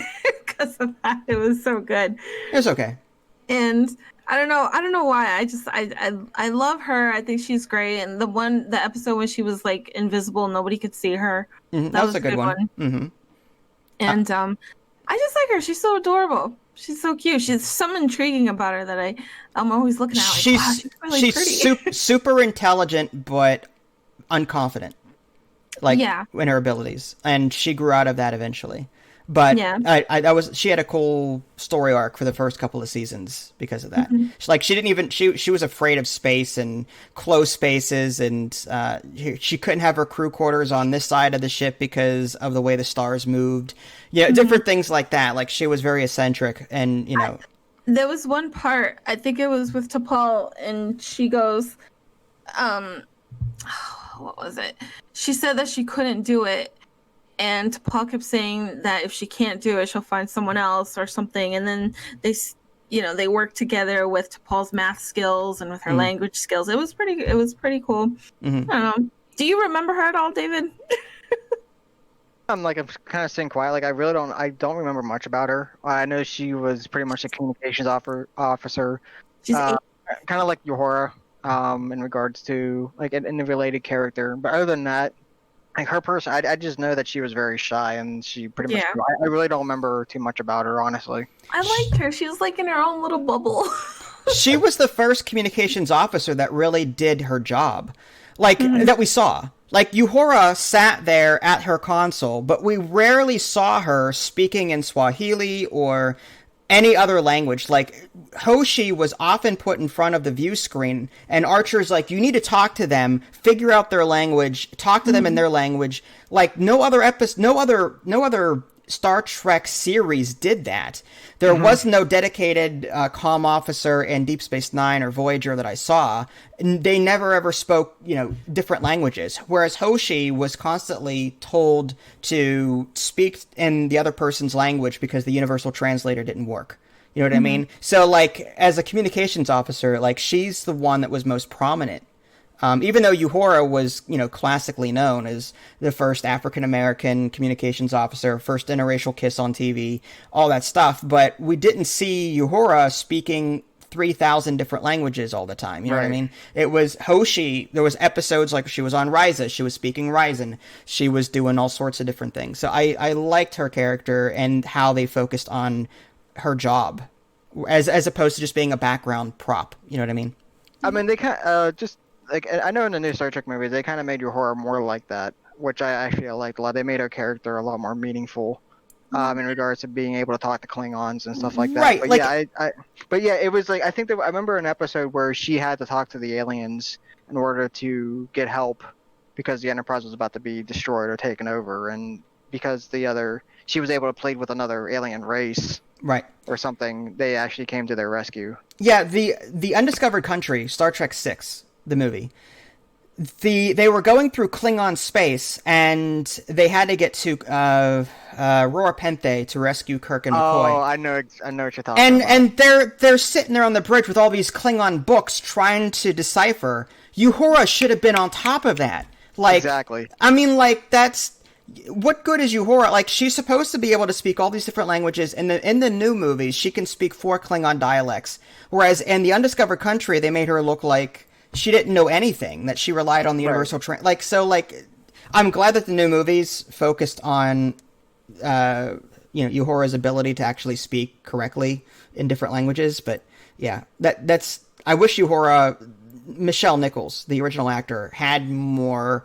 because of that. It was so good. It was okay. And I don't know why. I love her. I think she's great. And the episode when she was like invisible, nobody could see her. That was a good one. And I just like her. She's so adorable. She's so cute. She's something intriguing about her that I'm always looking at. Like, she's really pretty. Super intelligent, but unconfident. Like in her abilities, and she grew out of that eventually. But she had a cool story arc for the first couple of seasons because of that. She was afraid of space and closed spaces, and she couldn't have her crew quarters on this side of the ship because of the way the stars moved. Yeah, different things like that. Like she was very eccentric, and there was one part, I think it was with T'Pol, and she goes, what was it? She said that she couldn't do it. And T'Pol kept saying that if she can't do it, she'll find someone else or something. And then they worked together with T'Pol's math skills and with her language skills. It was pretty cool. I don't know. Do you remember her at all, David? I'm kind of staying quiet. Like I don't remember much about her. I know she was pretty much a communications officer. She's kind of like Uhura, in regards to like in a related character. But other than that, like her person, I just know that she was very shy, and she pretty much. I really don't remember too much about her, honestly. I liked her. She was like in her own little bubble. She was the first communications officer that really did her job, that we saw. Like Uhura sat there at her console, but we rarely saw her speaking in Swahili or any other language. Like Hoshi was often put in front of the view screen, and Archer's like, you need to talk to them, figure out their language, talk to them in their language. Like no other Star Trek series did that. There was no dedicated comm officer in Deep Space Nine or Voyager that I saw. And they never ever spoke, different languages. Whereas Hoshi was constantly told to speak in the other person's language because the universal translator didn't work. You know what I mean? So, like, as a communications officer, like, she's the one that was most prominent. Even though Uhura was, classically known as the first African-American communications officer, first interracial kiss on TV, all that stuff, but we didn't see Uhura speaking 3,000 different languages all the time. You know what I mean? It was Hoshi. There was episodes like she was on Ryza. She was speaking Ryzen. She was doing all sorts of different things. So I liked her character and how they focused on her job as opposed to just being a background prop. You know what I mean? I mean, they kind of like, I know in the new Star Trek movies, they kind of made Uhura more like that, which I actually liked a lot. They made her character a lot more meaningful in regards to being able to talk to Klingons and stuff like that. Right. But it was like, I think that I remember an episode where she had to talk to the aliens in order to get help because the Enterprise was about to be destroyed or taken over, and because she was able to plead with another alien race. Right. Or something, they actually came to their rescue. Yeah, the Undiscovered Country, Star Trek VI, the movie. They were going through Klingon space, and they had to get to Rora Penthe to rescue Kirk and McCoy. Oh, I know what you're talking about. And they're sitting there on the bridge with all these Klingon books trying to decipher. Uhura should have been on top of that. Like, exactly. I mean, like, that's... What good is Uhura? Like, she's supposed to be able to speak all these different languages. In the new movies, she can speak 4 Klingon dialects. Whereas in the Undiscovered Country, they made her look like she didn't know anything, that she relied on the universal I'm glad that the new movies focused on Uhura's ability to actually speak correctly in different languages. But yeah, that's I wish Michelle Nichols, the original actor, had more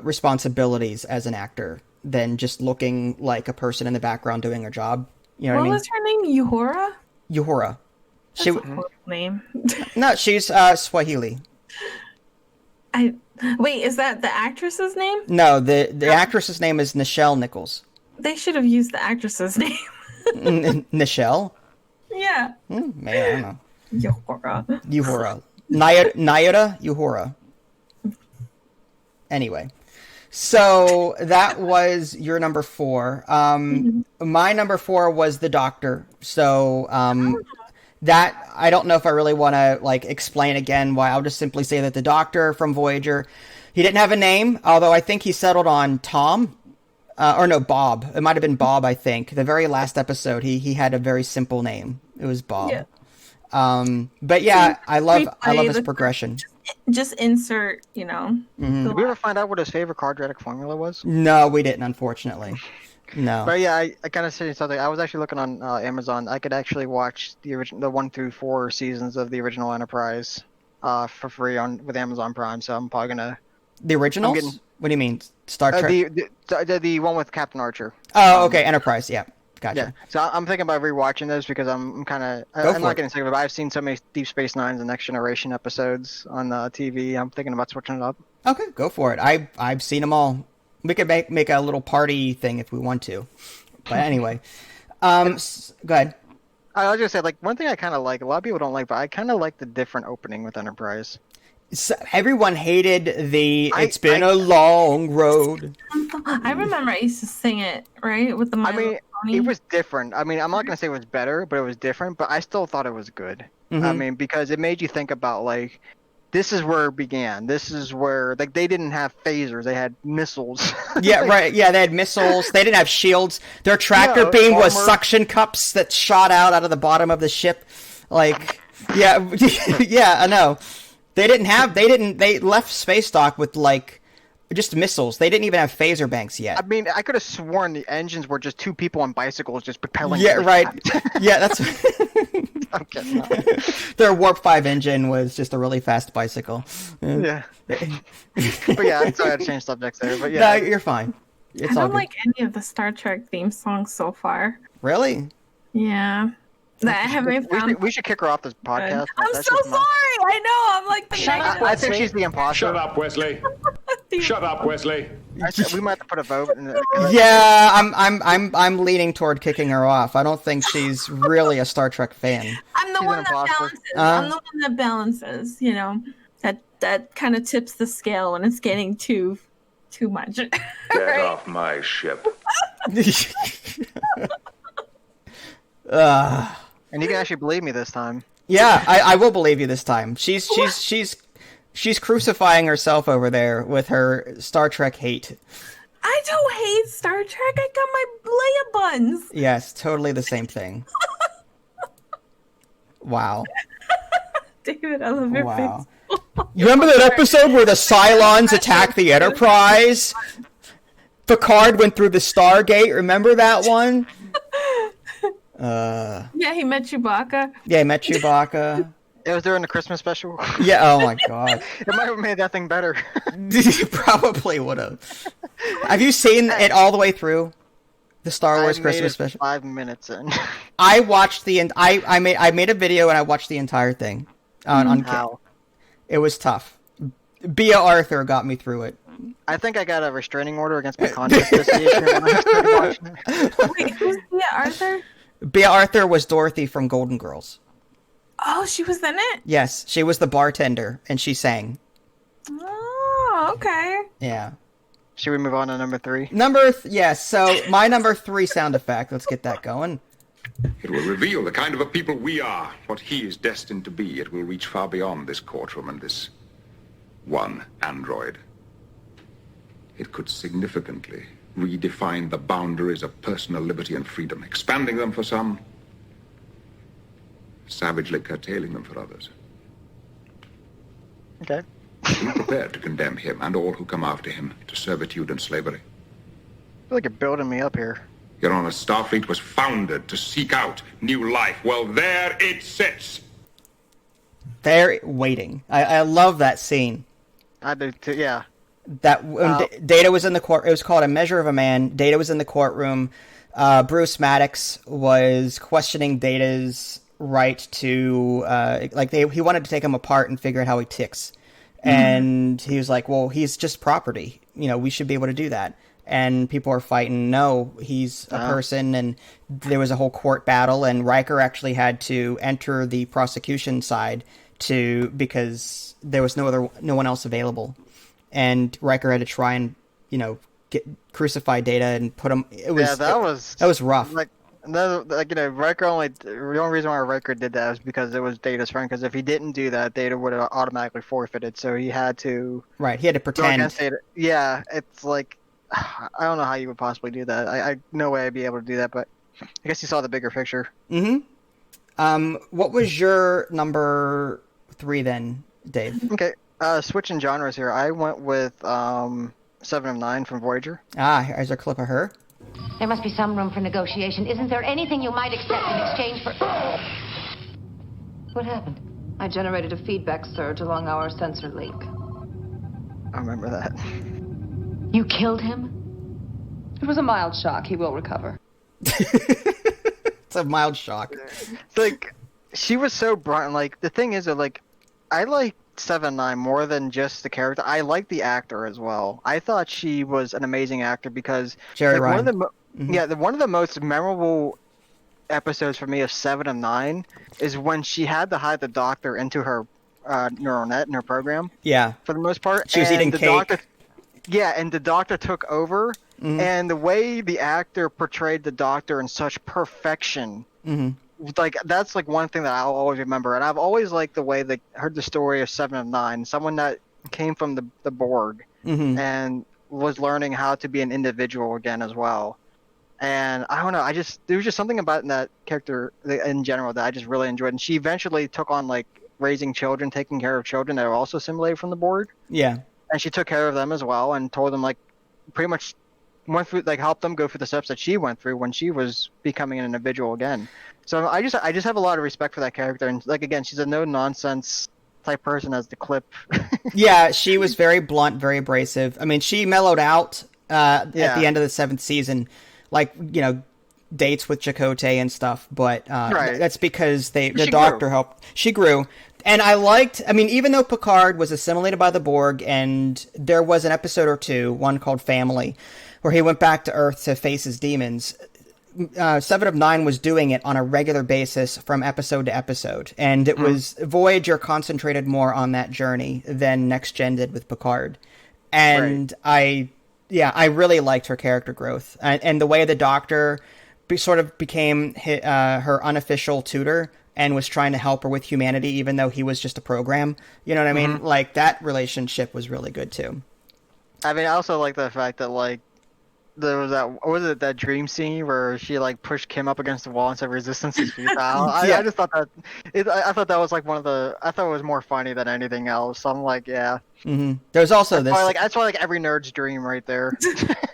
responsibilities as an actor than just looking like a person in the background doing her job. You know what I mean? What was her name? Uhura? Uhura. That's a horrible name. No, she's Swahili. Wait, is that the actress's name? No, the actress's name is Nichelle Nichols. They should have used the actress's name. Nichelle? Yeah. Man, I don't know. Uhura. Nayara Uhura. Anyway, so that was your number 4. My number 4 was the Doctor. So that I don't know if I really want to explain again why. I'll just simply say that the Doctor from Voyager, he didn't have a name, although I think he settled on Tom. Or no, Bob. It might have been Bob, I think. The very last episode, he had a very simple name. It was Bob. Yeah. But yeah, I love his progression. Just insert, Mm-hmm. Did we ever find out what his favorite quadratic formula was? No, we didn't, unfortunately. No. But yeah, I kind of said something. I was actually looking on Amazon. I could actually watch the 1 through 4 seasons of the original Enterprise for free with Amazon Prime. So I'm probably gonna. The originals? What do you mean? Star Trek? The one with Captain Archer. Oh, okay, Enterprise. Yeah. Gotcha. Yeah, so I'm thinking about rewatching those because I'm not getting sick of it. But I've seen so many Deep Space Nines and Next Generation episodes on TV. I'm thinking about switching it up. Okay, go for it. I've seen them all. We could make a little party thing if we want to. But anyway, go ahead. I was just say one thing I kind of like. A lot of people don't like, but I kind of like the different opening with Enterprise. So everyone hated it's been a long road. I remember I used to sing it, right? With the My Little Pony. It was different. I mean, I'm not going to say it was better, but it was different. But I still thought it was good. Mm-hmm. I mean, because it made you think about, this is where it began. This is where, they didn't have phasers. They had missiles. Yeah, right. Yeah, they had missiles. They didn't have shields. Their tractor beam was suction cups that shot out of the bottom of the ship. Yeah, yeah, I know. They left space dock with just missiles. They didn't even have phaser banks yet. I mean, I could have sworn the engines were just 2 people on bicycles just propelling. Yeah, right. Yeah, that's. I'm kidding. Their Warp 5 engine was just a really fast bicycle. Yeah. But yeah, I'm sorry I had to change subjects there. But yeah, no, you're fine. I don't like any of the Star Trek theme songs so far. Really? Yeah. I haven't found. We should kick her off this podcast. I'm so sorry. I know. I'm like the I think she's the imposter. Shut up, Wesley. Shut up, Wesley. We might have to put a vote. Yeah, I'm leaning toward kicking her off. I don't think she's really a Star Trek fan. I'm the one that balances. I'm the one that balances. You know, that kind of tips the scale when it's getting too much. Get off my ship. And you can actually believe me this time. Yeah, I will believe you this time. She's crucifying herself over there with her Star Trek hate. I don't hate Star Trek. I got my Leia buns. Yes, totally the same thing. Wow. David, I love your face. You remember that episode where the Cylons attacked the Enterprise? Picard went through the Stargate. Remember that one? Yeah, he met Chewbacca. Yeah, he met Chewbacca. It was during the Christmas special. Yeah, oh my god. It might have made that thing better. You probably would have. Have you seen it all the way through? The Star Wars Christmas special? 5 minutes in. I watched I made a video and I watched the entire thing. On How? It was tough. Bea Arthur got me through it. I think I got a restraining order against my conscience association when I started watching it. Wait, who's Bea Arthur? Bea Arthur was Dorothy from Golden Girls. Oh, she was in it? Yes, she was the bartender, and she sang. Oh, okay. Yeah. Should we move on to number 3? Yes, so my number 3 sound effect. Let's get that going. It will reveal the kind of a people we are, what he is destined to be. It will reach far beyond this courtroom and this one android. It could significantly redefine the boundaries of personal liberty and freedom, expanding them for some, savagely curtailing them for others. Okay. Are you prepared to condemn him and all who come after him to servitude and slavery? I feel like you're building me up here. Your Honor, Starfleet was founded to seek out new life. Well, there it sits. They're waiting. I love that scene. I do too, yeah. That when Data was in the court, it was called A Measure of a Man. Data was in the courtroom. Bruce Maddox was questioning Data's right to, he wanted to take him apart and figure out how he ticks. And he was like, well, he's just property. You know, we should be able to do that. And people are fighting, no, he's a person, and there was a whole court battle, and Riker actually had to enter the prosecution side because there was no one else available. And Riker had to try and, crucify Data and put him. That was rough. Riker the only reason why Riker did that was because it was Data's friend. Because if he didn't do that, Data would have automatically forfeited. So he had to. Right, he had to pretend. Yeah, it's like I don't know how you would possibly do that. I no way I'd be able to do that. But I guess you saw the bigger picture. Mm-hmm. What was your number 3 then, Dave? Okay. Switching genres here. I went with 7 of 9 from Voyager. Here's a clip of her. There must be some room for negotiation. Isn't there anything you might accept in exchange for... What happened? I generated a feedback surge along our sensor link. I remember that. You killed him? It was a mild shock. He will recover. It's a mild shock. It's like, she was so bright. Like, the thing is that, like, I like 7-9 more than just the character. I like the actor as well. I thought she was an amazing actor because Jerry Ryan. One of the most memorable episodes for me of 7 of 9 is when she had to hide the doctor into her neural net in her program. Yeah. For the most part. She was eating cake. And the doctor took over, and the way the actor portrayed the doctor in such perfection. Like, that's like one thing that I'll always remember. And I've always liked the way they heard the story of 7 of 9, someone that came from the Borg and was learning how to be an individual again as well. And I don't know, there was just something about that character in general that I just really enjoyed. And she eventually took on, like, raising children, taking care of children that are also assimilated from the Borg. Yeah. And she took care of them as well and told them, like, pretty much went through, like, helped them go through the steps that she went through when she was becoming an individual again. So I just have a lot of respect for that character. And, like, again, she's a no-nonsense type person as the clip. Yeah, she was very blunt, very abrasive. I mean, she mellowed out at the end of the 7th season, like, dates with Chakotay and stuff. But that's because the doctor helped. She grew. And I liked, I mean, even though Picard was assimilated by the Borg, and there was an episode or two, one called Family, where he went back to Earth to face his demons, Seven of Nine was doing it on a regular basis from episode to episode. And it was, Voyager concentrated more on that journey than Next Gen did with Picard. And I really liked her character growth. And the way the Doctor sort of became her unofficial tutor and was trying to help her with humanity, even though he was just a program. You know what I mean? Like, that relationship was really good, too. I mean, I also like the fact that, like, there was that, what was it, that dream scene where she, like, pushed Kim up against the wall and said resistance is futile. I just thought that, I thought that was, like, one of the, I thought it was more funny than anything else. So I'm like, yeah. There's also that's that's why, like, every nerd's dream right there.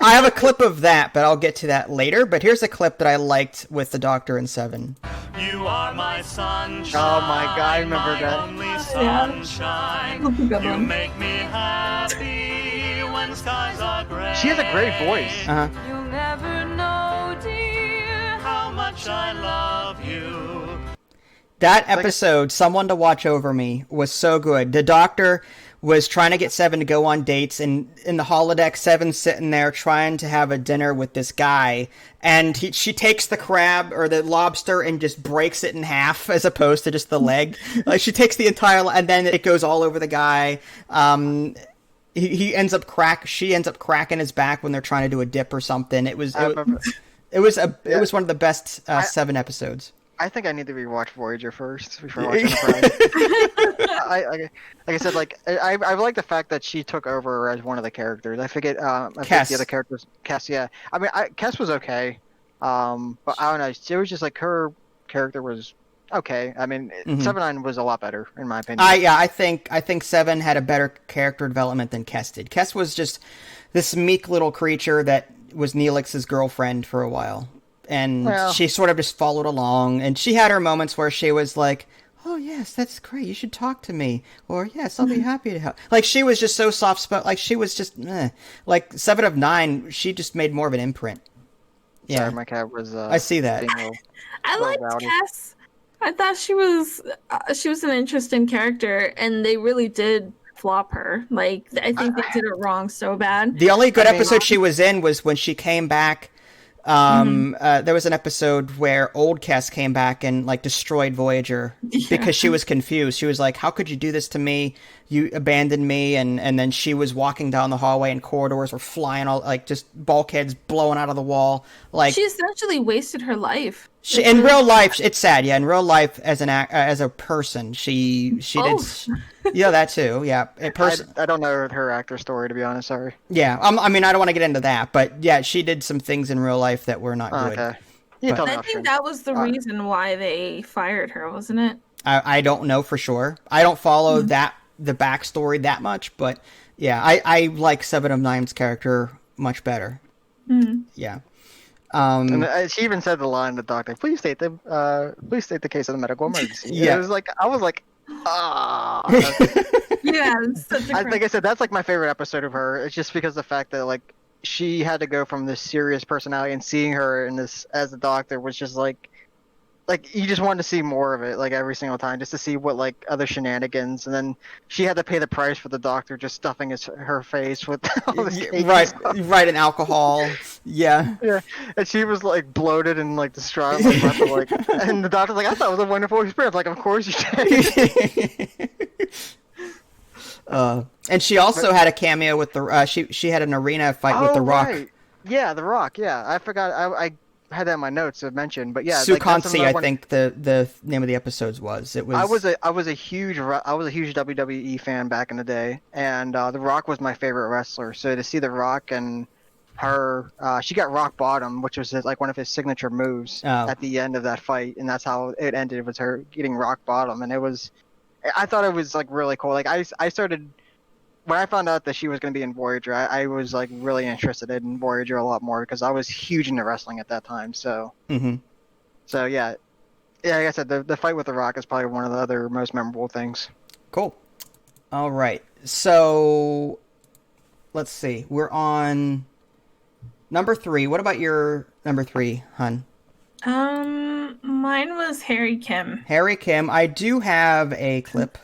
I have a clip of that, but I'll get to that later. But here's a clip that I liked with the Doctor in Seven. You are my sunshine. Oh my god, I remember that. Only sunshine. You make me happy when skies are gray. She has a great voice. You'll never know, dear, how much I love you. That episode, Someone to Watch Over Me, was so good. The Doctor was trying to get Seven to go on dates, and in the holodeck, Seven's sitting there trying to have a dinner with this guy, and she takes the crab or the lobster and just breaks it in half as opposed to just the leg. Like, she takes the entire, and then it goes all over the guy. She ends up cracking his back when they're trying to do a dip or something. It was one of the best Seven episodes. I think I need to rewatch Voyager first before watching Enterprise. Like I said, like I like the fact that she took over as one of the characters. I forget. I think the other characters. Kes, yeah. I mean, Kes was okay, but I don't know. It was just like her character was okay. I mean, 7-9 was a lot better in my opinion. I think Seven had a better character development than Kes did. Kes was just this meek little creature that was Neelix's girlfriend for a while. And she sort of just followed along, and she had her moments where she was like, "Oh yes, that's great. You should talk to me," or "Yes, I'll be happy to help." Like, she was just so soft spoken. Like, she was just like 7 of 9. She just made more of an imprint. Yeah, sorry, my cat was. I see that. I liked Cass. I thought she was an interesting character, and they really did flop her. Like, I think they did it wrong so bad. The only good episode she was in was when she came back. There was an episode where old Cass came back and like destroyed Voyager because she was confused. She was like, "How could you do this to me? You abandoned me." And then she was walking down the hallway and corridors were flying all like just bulkheads blowing out of the wall. Like, she essentially wasted her life. In real life, it's sad. Yeah, in real life, as a person, she did. Yeah, that too. Yeah, I don't know her actor story, to be honest. Sorry. Yeah, I mean, I don't want to get into that, but yeah, she did some things in real life that were not good. Okay. I think that was the reason why they fired her, wasn't it? I don't know for sure. I don't follow the backstory that much, but yeah, I like 7 of 9's character much better. Yeah. And she even said the line to the Doctor, please state the case of the medical emergency. Yeah. It was like, I was like, ah. Yeah, such a like I said, that's like my favorite episode of her. It's just because of the fact that like she had to go from this serious personality, and seeing her in this as the Doctor was just like you just wanted to see more of it, like every single time, just to see what like other shenanigans. And then she had to pay the price for the Doctor just stuffing her face with all this cake right, and alcohol. Yeah. And she was like bloated and like distraught, like, and the Doctor's like, I thought it was a wonderful experience. Like, of course you did. And she also had a cameo with the she had an arena fight with the Rock. Right. Yeah, the Rock. Yeah, I forgot. I had that in my notes to mention, but yeah, Sukansi, I think the name of the episodes was. It was. I was a huge WWE fan back in the day, and the Rock was my favorite wrestler. So to see the Rock and her, she got rock bottom, which was like one of his signature moves at the end of that fight, and that's how it ended, was her getting rock bottom. And I thought it was like really cool. Like I started. When I found out that she was going to be in Voyager, I was like really interested in Voyager a lot more because I was huge into wrestling at that time. So, so yeah, like I said, the fight with the Rock is probably one of the other most memorable things. Cool. All right, so let's see. We're on number 3. What about your number 3, hun? Mine was Harry Kim. Harry Kim. I do have a clip.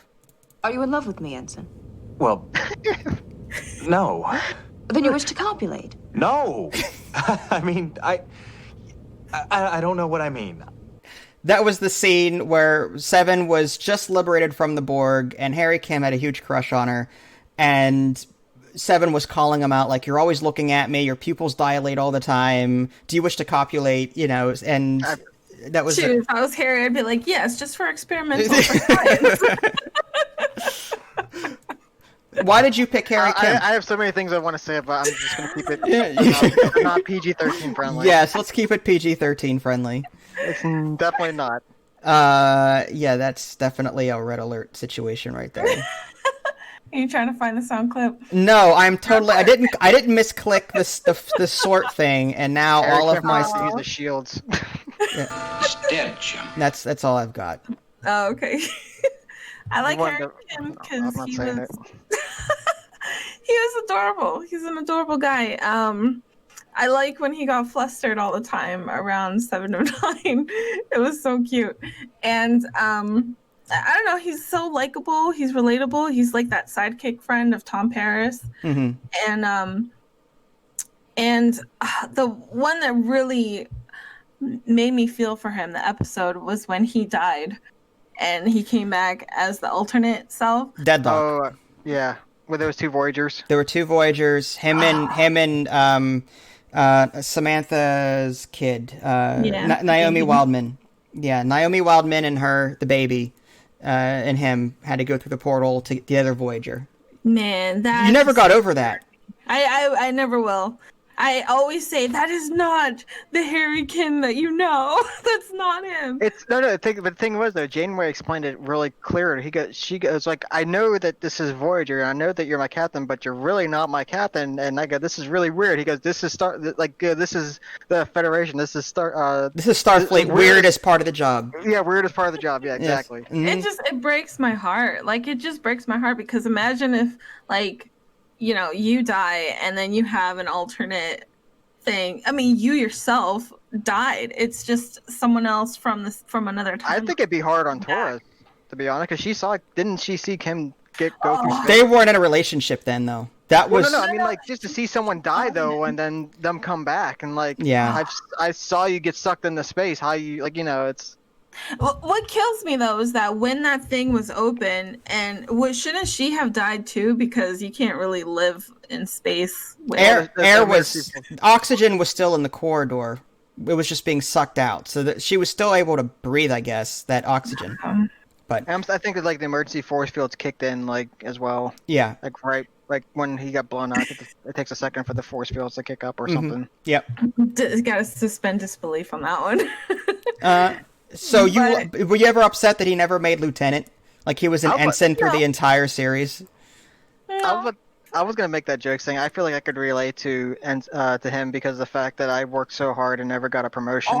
Are you in love with me, Ensign? Well, no. Then you wish to copulate? No. I mean, I don't know what I mean. That was the scene where Seven was just liberated from the Borg, and Harry Kim had a huge crush on her, and Seven was calling him out, like, you're always looking at me, your pupils dilate all the time, do you wish to copulate, you know, and that was... If I was Harry, I'd be like, yes, just for experimental for science. Why did you pick Harry Kim? I have so many things I want to say, but I'm just going to keep it not PG-13 friendly. Yes, let's keep it PG-13 friendly. It's definitely not. Yeah, that's definitely a red alert situation right there. Are you trying to find the sound clip? No, I'm totally. I didn't misclick the sort thing, and now Eric all of my use the shields. He's dead, Jim. That's all I've got. Oh, okay. I like Harry Kim I'm because not he saying was he was adorable. He's an adorable guy. I like when he got flustered all the time around 7 of 9. It was so cute. And I don't know, he's so likable, he's relatable, he's like that sidekick friend of Tom Paris. Mm-hmm. And the one that really made me feel for him, the episode, was when he died and he came back as the alternate self. Deadlock. Oh, yeah. Were those two Voyagers? There were two Voyagers. Him and Samantha's kid, Naomi Wildman. Yeah, Naomi Wildman and her, the baby, and him had to go through the portal to the other Voyager. Man, that you never got over that. I never will. I always say that is not the Harry Kim that you know. That's not him. It's no. But the thing was though, Janeway explained it really clear. She goes like, I know that this is Voyager, and I know that you're my captain, but you're really not my captain. And I go, this is really weird. He goes, this is this is the Federation. This is Starfleet. Weird as part of the job. Yeah, weird as part of the job. Yeah, exactly. Yes. Mm-hmm. It breaks my heart. Like, it just breaks my heart because imagine if, like, you know, you die and then you have an alternate thing. I mean, you yourself died. It's just someone else from another time. I think it'd be hard on Torres, to be honest, because didn't she see Kim go through space? They weren't in a relationship then, though. That was no. I mean, like, just to see someone die though, and then them come back, and like, yeah, I saw you get sucked into space. How you, like, you know, it's. What kills me though is that when that thing was open, and shouldn't she have died too? Because you can't really live in space. Oxygen was still in the corridor. It was just being sucked out, so that she was still able to breathe. I guess that oxygen. But I think that, like, the emergency force fields kicked in, like, as well. Yeah. Like when he got blown out, it takes a second for the force fields to kick up or something. Yep. Gotta suspend disbelief on that one. So were you ever upset that he never made lieutenant? Like he was an ensign through the entire series? No. I was gonna make that joke saying I feel like I could relate to him because of the fact that I worked so hard and never got a promotion.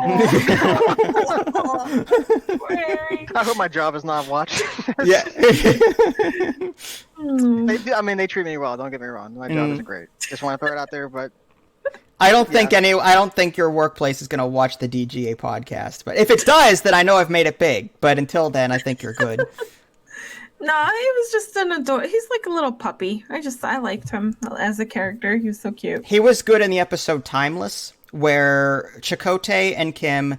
I hope my job is not watching. Yeah. They treat me well. Don't get me wrong. My job is great. Just want to throw it out there, but. I don't think your workplace is going to watch the DGA podcast. But if it does, then I know I've made it big. But until then, I think you're good. No, he was just an adorable. He's like a little puppy. I liked him as a character. He was so cute. He was good in the episode Timeless, where Chakotay and Kim,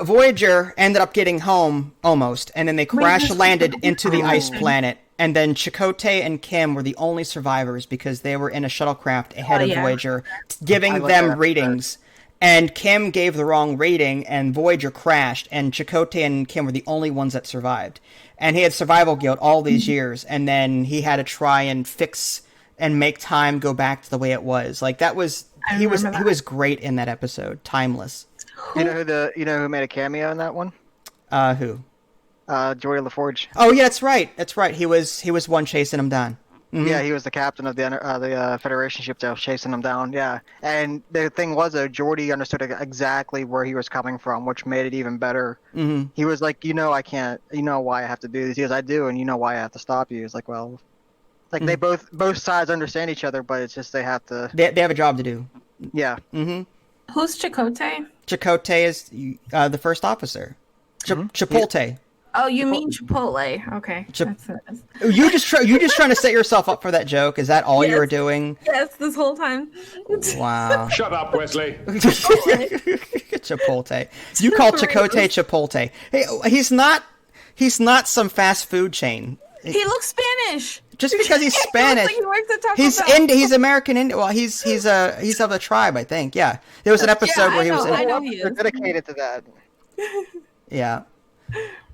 Voyager ended up getting home almost, and then they crash landed into the ice planet. And then Chakotay and Kim were the only survivors because they were in a shuttlecraft ahead of Voyager, giving them readings. And Kim gave the wrong reading, and Voyager crashed, and Chakotay and Kim were the only ones that survived. And he had survival guilt all these years, and then he had to try and fix and make time go back to the way it was. Like, he was great in that episode, Timeless. You know who made a cameo in that one? Who? Geordi LaForge. Oh yeah, that's right. He was one chasing him down. Mm-hmm. Yeah, he was the captain of the Federation ship that was chasing him down. Yeah, and the thing was, though, Geordi understood exactly where he was coming from, which made it even better. Mm-hmm. He was like, I can't. You know why I have to do this? He goes, I do, and you know why I have to stop you. It's like, well, like they both sides understand each other, but it's just they have to. They have a job to do. Yeah. Mm-hmm. Who's Chakotay? Chakotay is the first officer. Chipotle. Oh, you mean Chipotle? Okay. You just trying to set yourself up for that joke? Is that all you were doing? Yes, this whole time. Wow. Shut up, Wesley. Chipotle. You call Chicote Chipotle. Hey, he's not some fast food chain. He looks Spanish. Just because he's Spanish, he works at Taco he's Bell. He's American Indian. Well, he's of the tribe, I think. Yeah, there was an episode where he was. I know he is. They're dedicated to that. Yeah.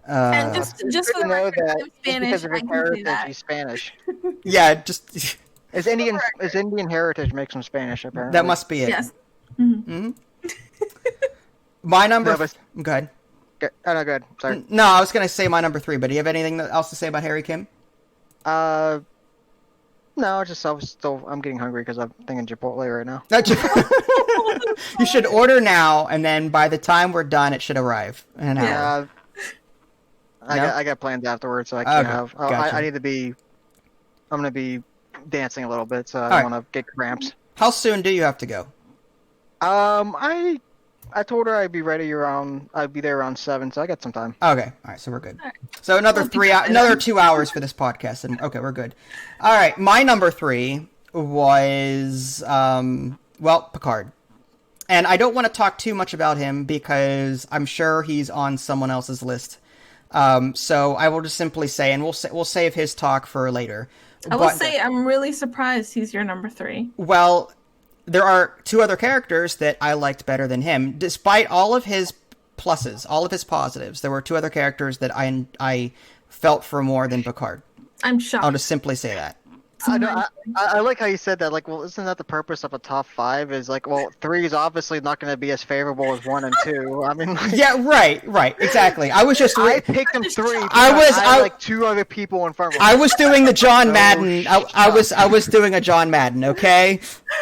And just for the record, that I'm Spanish. because of I his can say heritage, that. he's Spanish. Yeah, just His Indian heritage makes him Spanish, apparently. that must be it. Yes. Mm-hmm. My number. No, but- Go ahead. Oh, no, good. Sorry. No, I was gonna say my number 3, but do you have anything else to say about Harry Kim? No, I'm getting hungry because I'm thinking Chipotle right now. You should order now, and then by the time we're done, it should arrive in an hour. I got plans afterwards, so I can't Okay, have. gotcha. I need to be. I'm gonna be dancing a little bit, so I All don't want to get cramps. How soon do you have to go? I told her I'd be ready around. I'd be there around 7, so I got some time. Okay, all right, so we're good. So another 2 hours for this podcast, and okay, we're good. All right, my number 3 was Picard, and I don't want to talk too much about him because I'm sure he's on someone else's list. So I will just simply say, and we'll save his talk for later. I will say I'm really surprised he's your number 3. Well, there are 2 other characters that I liked better than him. Despite all of his pluses, all of his positives, there were 2 other characters that I felt for more than Picard. I'm shocked. I'll just simply say that. I like how you said that. Like, well, isn't that the purpose of a top 5? Is like, well, 3 is obviously not going to be as favorable as 1 and 2. I mean, like, Yeah, right, exactly. I was just I picked them 3. I had like 2 other people in front of me. I was doing the John Madden. I was doing a John Madden. Okay,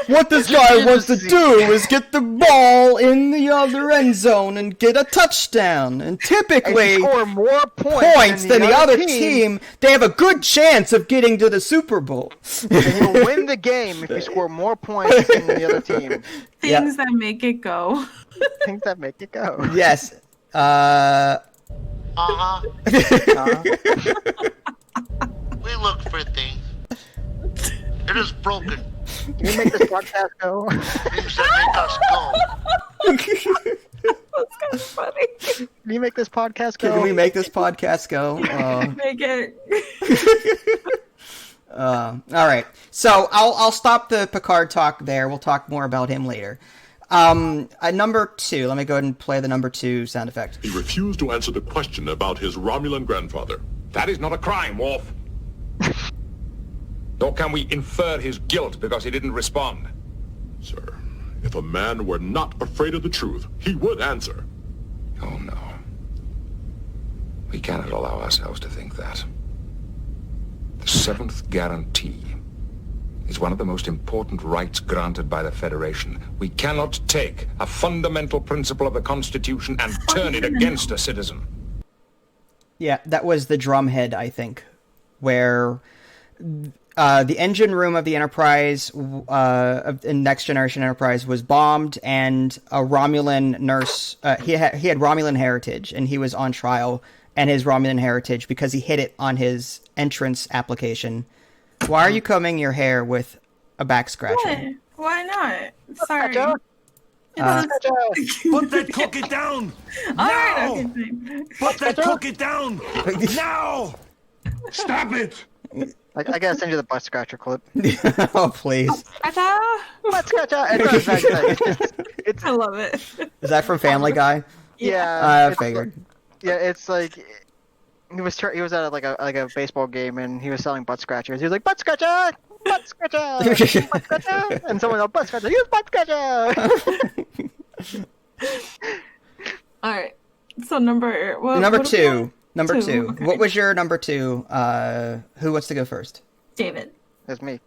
what this guy wants to do is get the ball in the other end zone and get a touchdown. And typically, score more points than the other team, they have a good chance of getting to the Super Bowl. And you'll win the game if you score more points than the other team. Things that make it go. Things that make it go. Yes. We look for things. It is broken. Can you make this podcast go? Things that make us go. That's kind of funny. Can you make this podcast go? Can we make this podcast go? Make it. All right, so I'll stop the Picard talk there. We'll talk more about him later. Number 2. Let me go ahead and play the number 2 sound effect. He refused to answer the question about his Romulan grandfather. That is not a crime, Worf. Nor can we infer his guilt because he didn't respond. Sir, if a man were not afraid of the truth, he would answer. Oh, no. We cannot allow ourselves to think that. The 7th guarantee is one of the most important rights granted by the Federation. We cannot take a fundamental principle of the Constitution and turn it against a citizen. Yeah, that was the drumhead, I think, where the engine room of the Enterprise, of the Next Generation Enterprise, was bombed, and a Romulan nurse, he had Romulan heritage, and he was on trial, and his Romulan heritage, because he hid it on his entrance application. Why are you combing your hair with a back scratcher? Why not? Sorry. Put that cookie down! Now! Put that cookie down! Now! Stop it! I gotta send you the butt scratcher clip. Oh, please. Butt scratcher! I love it. Is that from Family Guy? Yeah. I figured. Yeah, it's like he was at like a baseball game and he was selling butt scratchers. He was like, butt scratcher, butt scratcher, butt scratcher, and someone else, butt scratcher, use butt scratcher. All right. So number 2. Number 2. Okay. What was your number 2? Who wants to go first? David. That's me.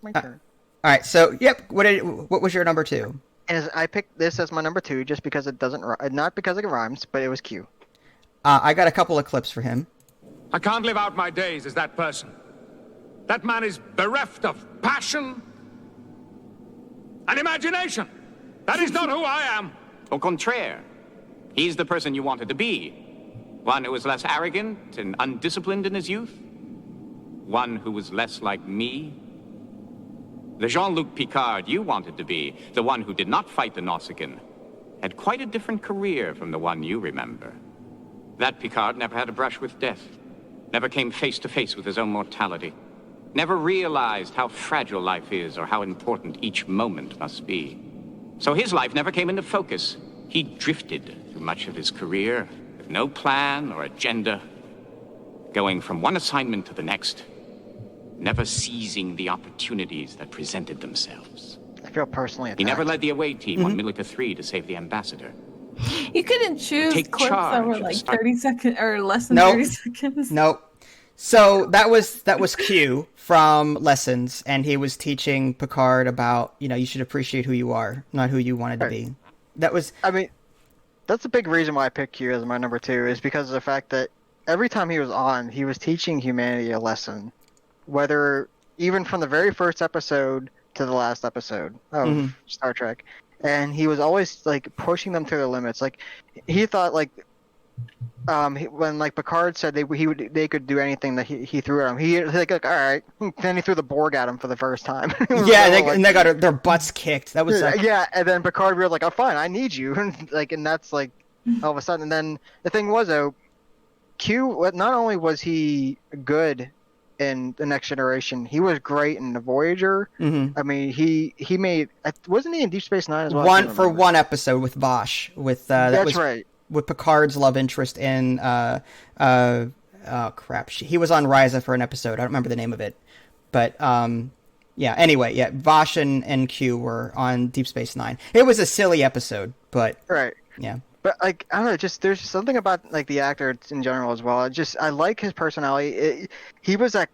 My turn. All right. So, yep. What was your number 2? And I picked this as my number 2 just because it doesn't, not because it rhymes, but it was Q. I got a couple of clips for him. I can't live out my days as that person. That man is bereft of passion and imagination. That is not who I am. Au contraire, he's the person you wanted to be. One who was less arrogant and undisciplined in his youth? One who was less like me? The Jean-Luc Picard you wanted to be, the one who did not fight the Nausicaan, had quite a different career from the one you remember. That Picard never had a brush with death, never came face to face with his own mortality, never realized how fragile life is or how important each moment must be. So his life never came into focus. He drifted through much of his career with no plan or agenda, going from one assignment to the next, never seizing the opportunities that presented themselves. I feel personally attacked. He never led the away team on Milica 3 to save the ambassador. You couldn't choose Take clips that charge were of like Star- 30 seconds or less than Nope. 30 seconds. Nope. So that was Q from Lessons, and he was teaching Picard about, you should appreciate who you are, not who you wanted to be. That was... I mean, that's a big reason why I picked Q as my number 2, is because of the fact that every time he was on, he was teaching humanity a lesson. Whether, even from the very first episode to the last episode of Star Trek. And he was always, like, pushing them to their limits. Like, he thought, like... when like Picard said they could do anything that he threw at him, he like all right. Then he threw the Borg at him for the first time. Yeah, and they got their butts kicked. That was like... yeah. And then Picard was like, "Oh, fine, I need you." And that's like all of a sudden. And then the thing was though, Q. Not only was he good in the Next Generation, he was great in the Voyager. I mean, he made wasn't he in Deep Space Nine as well? One episode with Vosh with that's right. With Picard's love interest in oh crap, he was on Ryza for an episode. I don't remember the name of it, but yeah. Anyway, yeah, Vosh and Q were on Deep Space Nine. It was a silly episode, but right, yeah. But like I don't know, just there's something about like the actor in general as well. I like his personality. He was that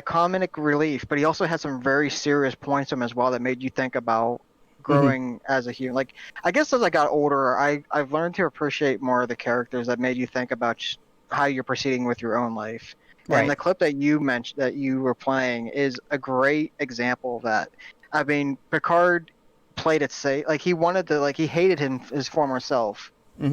comic relief, but he also had some very serious points to him as well that made you think about growing as a human. Like I guess as I got older, I've learned to appreciate more of the characters that made you think about how you're proceeding with your own life. Right. And the clip that you mentioned that you were playing is a great example of that. I mean, Picard played it safe. Like he wanted to, like he hated his former self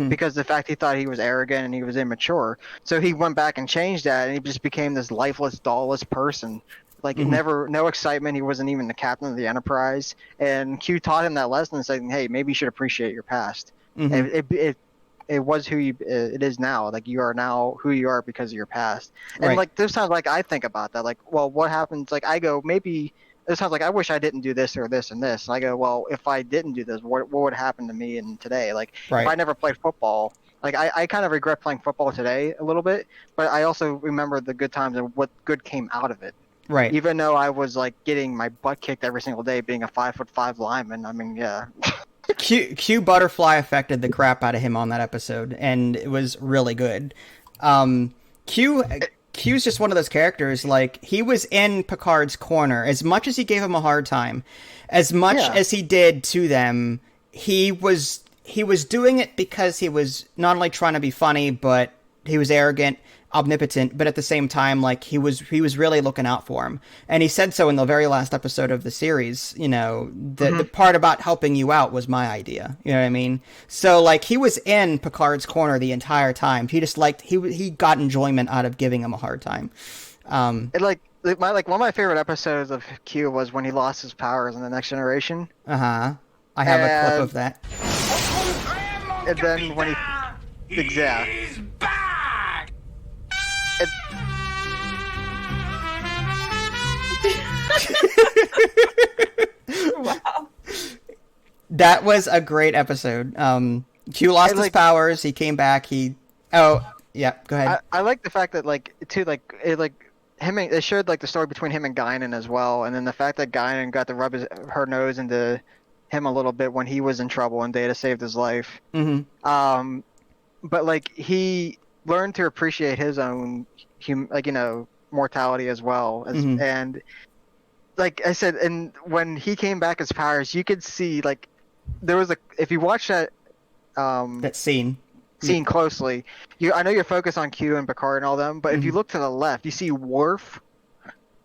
because the fact he thought he was arrogant and he was immature. So he went back and changed that, and he just became this lifeless, dallless person. Like no excitement. He wasn't even the captain of the Enterprise. And Q taught him that lesson, saying, "Hey, maybe you should appreciate your past." It was who it is now. Like you are now who you are because of your past. And like there's times like I think about that. Like, well, what happens? Like I go, maybe there's times like I wish I didn't do this or this and this. And I go, well, if I didn't do this, what would happen to me in today? Like if I never played football. Like I kind of regret playing football today a little bit, but I also remember the good times and what good came out of it. Right. Even though I was like getting my butt kicked every single day, being a 5'5" lineman. I mean, yeah. Q Butterfly affected the crap out of him on that episode, and it was really good. Q's just one of those characters. Like he was in Picard's corner as much as he gave him a hard time, as much as he did to them. He was doing it because he was not only trying to be funny, but he was arrogant, omnipotent, but at the same time, like he was really looking out for him. And he said so in the very last episode of the series, the part about helping you out was my idea. You know what I mean? So like he was in Picard's corner the entire time. He just he got enjoyment out of giving him a hard time. One of my favorite episodes of Q was when he lost his powers in the Next Generation. I have a clip of that. And then when he's back. Wow. That was a great episode. Q lost his powers. He came back. Oh, yeah. Go ahead. I like the fact that they showed like the story between him and Guinan as well, and then the fact that Guinan got to rub her nose into him a little bit when he was in trouble and Data saved his life. But like he learned to appreciate his own mortality as well, and like I said, and when he came back as powers, you could see like there was if you watch that scene closely, I know you're focused on Q and Picard and all them, but if you look to the left, you see Worf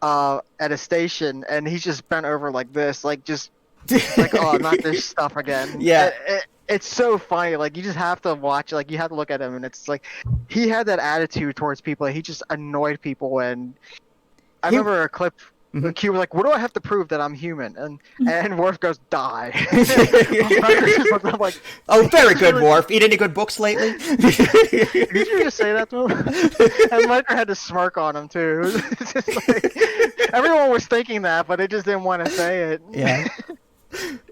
at a station, and he's just bent over like this, like just like, oh, not this stuff again. Yeah. it's so funny. Like you just have to watch. Like you have to look at him, and it's like he had that attitude towards people. He just annoyed people, and I remember a clip. Mhm. Q was like, "What do I have to prove that I'm human?" And Worf goes, "Die." I'm like, Oh, very good, Worf. Eat any good books lately? did you just say that to him? And Riker had to smirk on him too. It was just like, everyone was thinking that, but they just didn't want to say it. Yeah.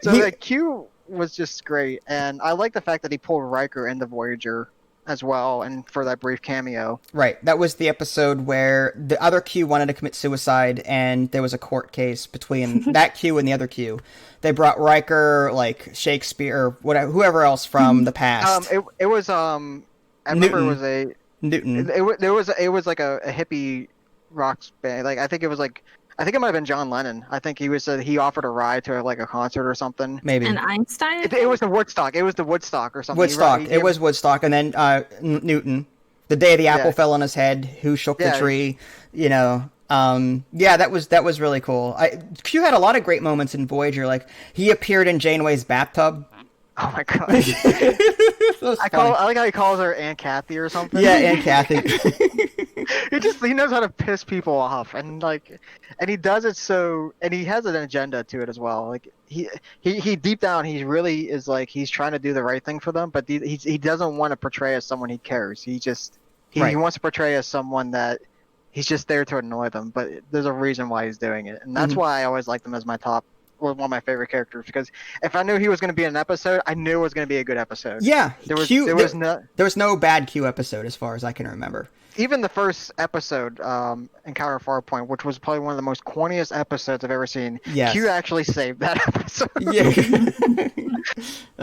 So like, Q was just great, and I like the fact that he pulled Riker into Voyager as well, and for that brief cameo. Right. That was the episode where the other Q wanted to commit suicide, and there was a court case between that Q and the other Q. They brought Riker, like Shakespeare, or whatever, whoever else from the past. It was I remember it was a Newton. It was like a hippie rock band. Like I think it might have been John Lennon. I think he offered a ride to like a concert or something. Maybe. And Einstein? It was the Woodstock. It was the Woodstock or something. Woodstock. It was Woodstock, and then Newton. The day the apple fell on his head, who shook the tree? You know. That was really cool. Q had a lot of great moments in Voyager. Like he appeared in Janeway's bathtub. Oh my god! I like how he calls her Aunt Kathy or something. Yeah, Aunt Kathy. he knows how to piss people off, and he does it so, and he has an agenda to it as well. Like he deep down, he really is like he's trying to do the right thing for them, but he doesn't want to portray as someone he cares. He wants to portray as someone that he's just there to annoy them. But there's a reason why he's doing it, and that's why I always liked him as one of my favorite characters, because if I knew he was going to be in an episode, I knew it was going to be a good episode. Yeah, there was no bad Q episode as far as I can remember. Even the first episode, Encounter at Farpoint, which was probably one of the most corniest episodes I've ever seen. Yes. Q actually saved that episode. Yeah.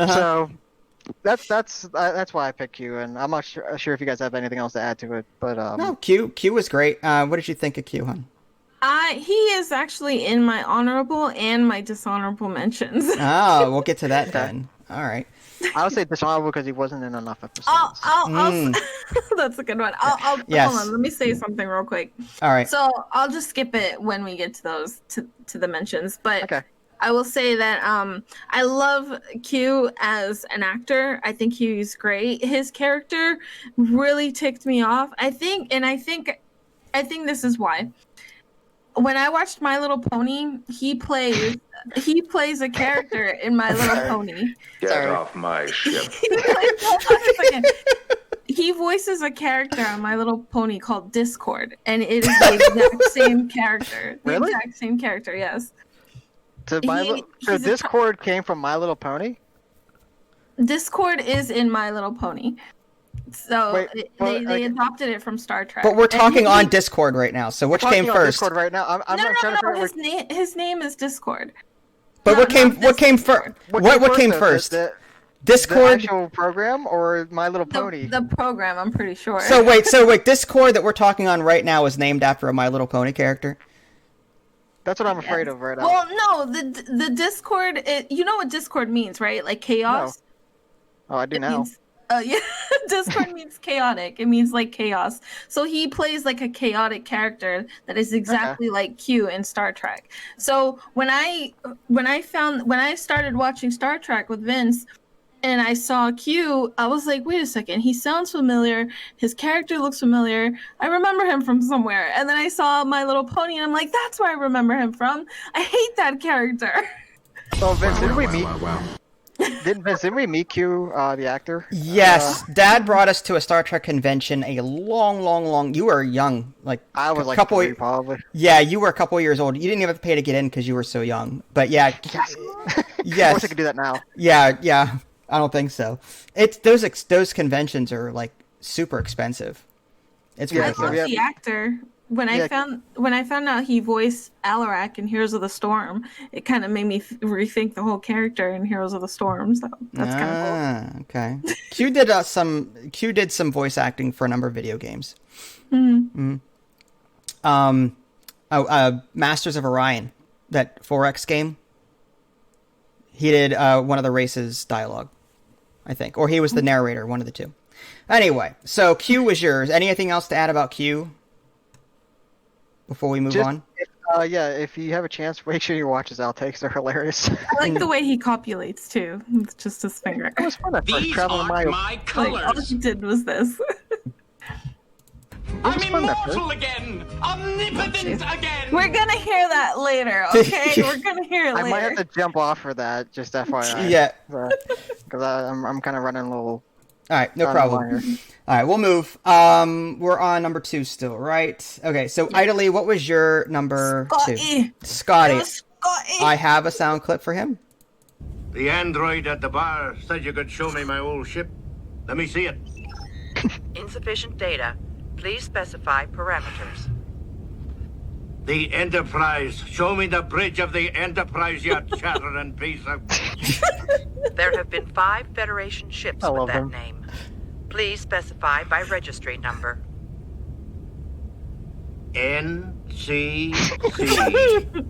So that's why I picked Q, and I'm not sure if you guys have anything else to add to it, but no, Q was great. What did you think of Q, hon? He is actually in my honorable and my dishonorable mentions. Oh, we'll get to that then. All right. I would say dishonorable because he wasn't in enough episodes. That's a good one. Hold on. Let me say something real quick. All right. So I'll just skip it when we get to those to the mentions. But okay. I will say that I love Q as an actor. I think he's great. His character really ticked me off. I think this is why. When I watched My Little Pony, he plays a character in My Little Pony. Get off my ship. He voices a character on My Little Pony called Discord, and it is the exact same character. The Really? exact same character, yes. So Discord came from My Little Pony? Discord is in My Little Pony. So they adopted it from Star Trek. But we're talking on Discord right now, so which came first? Discord right now. I'm trying to figure out his name is Discord. But what came first? What came first? Discord, the actual program, or My Little Pony? The program, I'm pretty sure. So wait, Discord that we're talking on right now is named after a My Little Pony character? That's what I'm afraid of right now. Well, no, the Discord. You know what Discord means, right? Like chaos. No. Oh, I do now. Yeah, Discord means chaotic. It means like chaos. So he plays like a chaotic character that is exactly like Q in Star Trek. So when I started watching Star Trek with Vince, and I saw Q, I was like, wait a second, he sounds familiar. His character looks familiar. I remember him from somewhere. And then I saw My Little Pony, and I'm like, that's where I remember him from. I hate that character. So Vince, didn't we meet Q, the actor? Yes, Dad brought us to a Star Trek convention a long. You were young, like I was like 3, probably. Yeah, you were a couple years old. You didn't even have to pay to get in because you were so young. But yeah, yes. I wish I could do that now. Yeah. I don't think so. It's those conventions are like super expensive. It's I love the actor. When I found out he voiced Alarak in Heroes of the Storm, it kind of made me rethink the whole character in Heroes of the Storm. So that's kind of cool. Okay. Q did some voice acting for a number of video games. Masters of Orion, that 4X game. He did one of the race's dialogue, I think, or he was the narrator, one of the two. Anyway, so Q was yours. Anything else to add about Q before we move on? Yeah, if you have a chance, make sure you watch his outtakes. They're hilarious. I like the way he copulates too. It's just his finger. It was fun at first. These Traveling aren't my my Like all colors. he did was this. I'm immortal again! Omnipotent again! We're gonna hear that later, okay? We're gonna hear it I later. might have to jump off for that, just FYI. Yeah. Because I'm kind of running a little. All right, no down the line problem. here. All right, we'll move. We're on number 2 still, right? Okay, so Idly, what was your number 2? Scotty. I have a sound clip for him. The android at the bar said you could show me my old ship. Let me see it. Insufficient data. Please specify parameters. The Enterprise. Show me the bridge of the Enterprise, you chattering piece of... There have been 5 Federation ships with that name. Please specify by registry number. NCC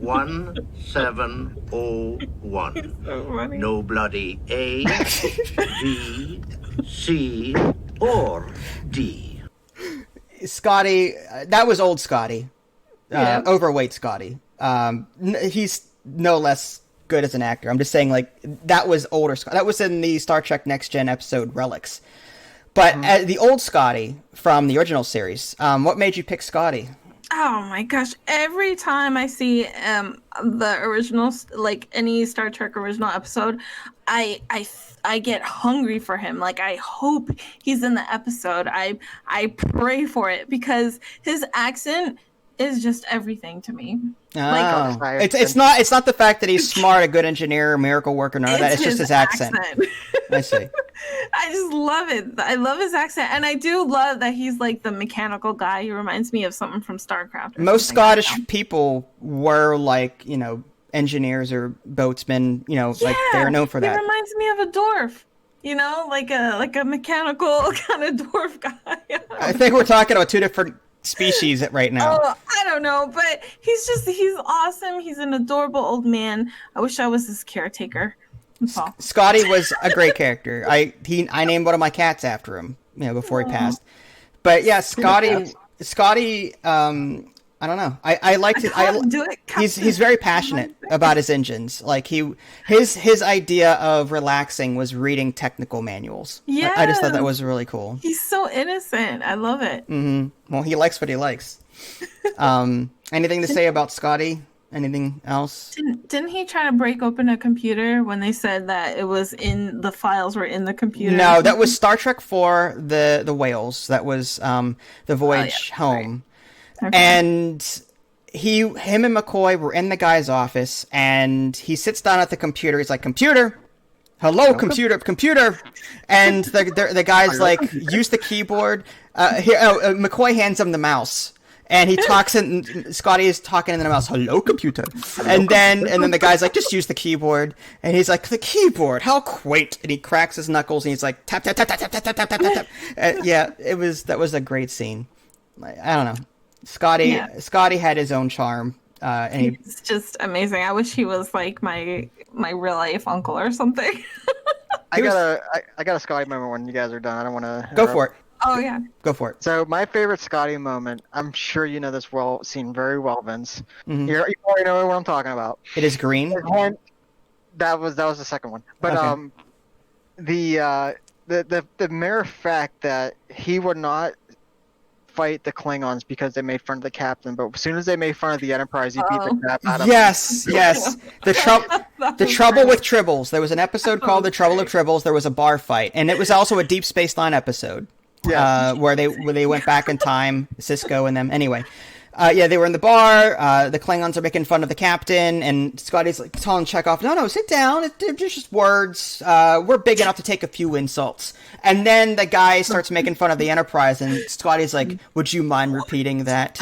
1701. No bloody A, B, C, or D. Scotty, that was old Scotty. Yeah. Overweight Scotty. He's no less good as an actor. I'm just saying, like, that was older Scotty. That was in the Star Trek Next Gen episode Relics. But the old Scotty from the original series, what made you pick Scotty? Oh my gosh! Every time I see the original, like any Star Trek original episode, I get hungry for him. Like I hope he's in the episode. I pray for it because his accent is just everything to me. Oh. It's not the fact that he's smart, a good engineer, a miracle worker, none of that. It's just his accent. I see. I just love it. I love his accent, and I do love that he's like the mechanical guy. He reminds me of something from StarCraft. Most Scottish people were like, engineers or boatsmen. Like they're known for that. He reminds me of a dwarf. Like a mechanical kind of dwarf guy. I think we're talking about 2 different species right now. Oh, I don't know, but he's awesome. He's an adorable old man. I wish I was his caretaker. Scotty was a great character. I named one of my cats after him, before he passed. But yeah, Scotty, I don't know. I liked it. He's very passionate about his engines. Like his idea of relaxing was reading technical manuals. Yeah, I just thought that was really cool. He's so innocent. I love it. Mm-hmm. Well, he likes what he likes. Anything to say about Scotty? Anything else? Didn't he try to break open a computer when they said that the files were in the computer? No, that was Star Trek 4, the whales. That was the voyage home. Right. Okay. And him and McCoy were in the guy's office, and he sits down at the computer. He's like, "Computer, hello, computer." And the guy's like, "Use the keyboard." McCoy hands him the mouse. And he talks, and Scotty is talking in the mouse. "Hello, computer." And then the guy's like, "Just use the keyboard." And he's like, "The keyboard, how quaint!" And he cracks his knuckles, and he's like, "Tap tap tap tap tap tap tap tap tap." Yeah, that was a great scene. I don't know, Scotty had his own charm, and he's just amazing. I wish he was like my real life uncle or something. I got a Scotty moment when you guys are done. I don't want to go for it. Oh yeah, go for it. So my favorite Scotty moment, I'm sure you know this scene very well, Vince. Mm-hmm. You already know what I'm talking about. It is green. That was the second one. But the mere fact that he would not fight the Klingons because they made fun of the captain, but as soon as they made fun of the Enterprise, he beat the crap out of them. Yes. The Trouble with Tribbles. There was an episode called The Trouble with Tribbles. There was a bar fight, and it was also a Deep Space Nine episode. Yes. Where they went back in time, Cisco and them. Anyway, they were in the bar. The Klingons are making fun of the captain, and Scotty's like telling Chekhov, "No, sit down. It's just words. We're big enough to take a few insults." And then the guy starts making fun of the Enterprise, and Scotty's like, "Would you mind repeating that?"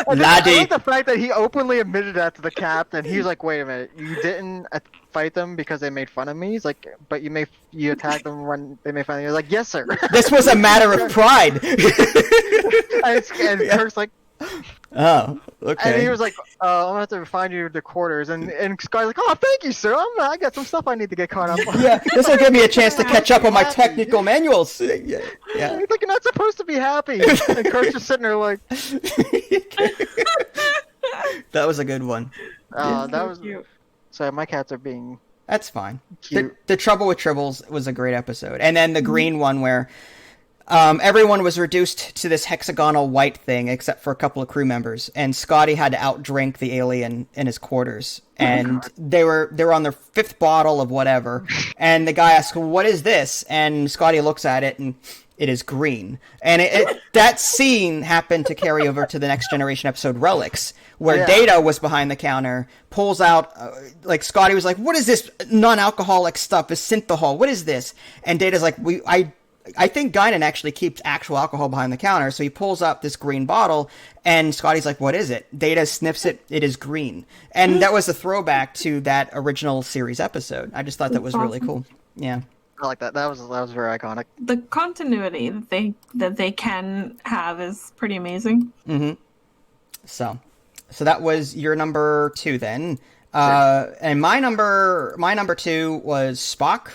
Laddie. I like the fact that he openly admitted that to the captain. He's like, "Wait a minute, you didn't fight them because they made fun of me?" He's like, "But you attacked them when they made fun of you." He's like, "Yes, sir." This was a matter of pride. and Kirk's like, "Oh, okay." And he was like, "I'm gonna have to find you the quarters." And Sky's like, "Oh, thank you, sir. I got some stuff I need to get caught up on." Yeah, this will give me a chance to catch up on my technical manuals. Yeah. He's like, "You're not supposed to be happy." And Kirk's just sitting there like. That was a good one. That so was. cute. Sorry, my cats are being. That's fine. Cute. The Trouble with Tribbles was a great episode. And then the green one where everyone was reduced to this hexagonal white thing except for a couple of crew members. And Scotty had to outdrink the alien in his quarters. And they were on their 5th bottle of whatever. And the guy asked, well, what is this? And Scotty looks at it and it is green. And that scene happened to carry over to the Next Generation episode Relics, where Data was behind the counter, pulls out, like Scotty was like, what is this non-alcoholic stuff? Is synthahol? What is this? And Data's like, I think Guinan actually keeps actual alcohol behind the counter, so he pulls up this green bottle, and Scotty's like, what is it? Data sniffs it, it is green. And that was a throwback to that original series episode. I just thought that was really cool. Yeah. I like that. That was very iconic. The continuity that they can have is pretty amazing. Mm-hmm. So that was your number 2 then. And my number 2 was Spock.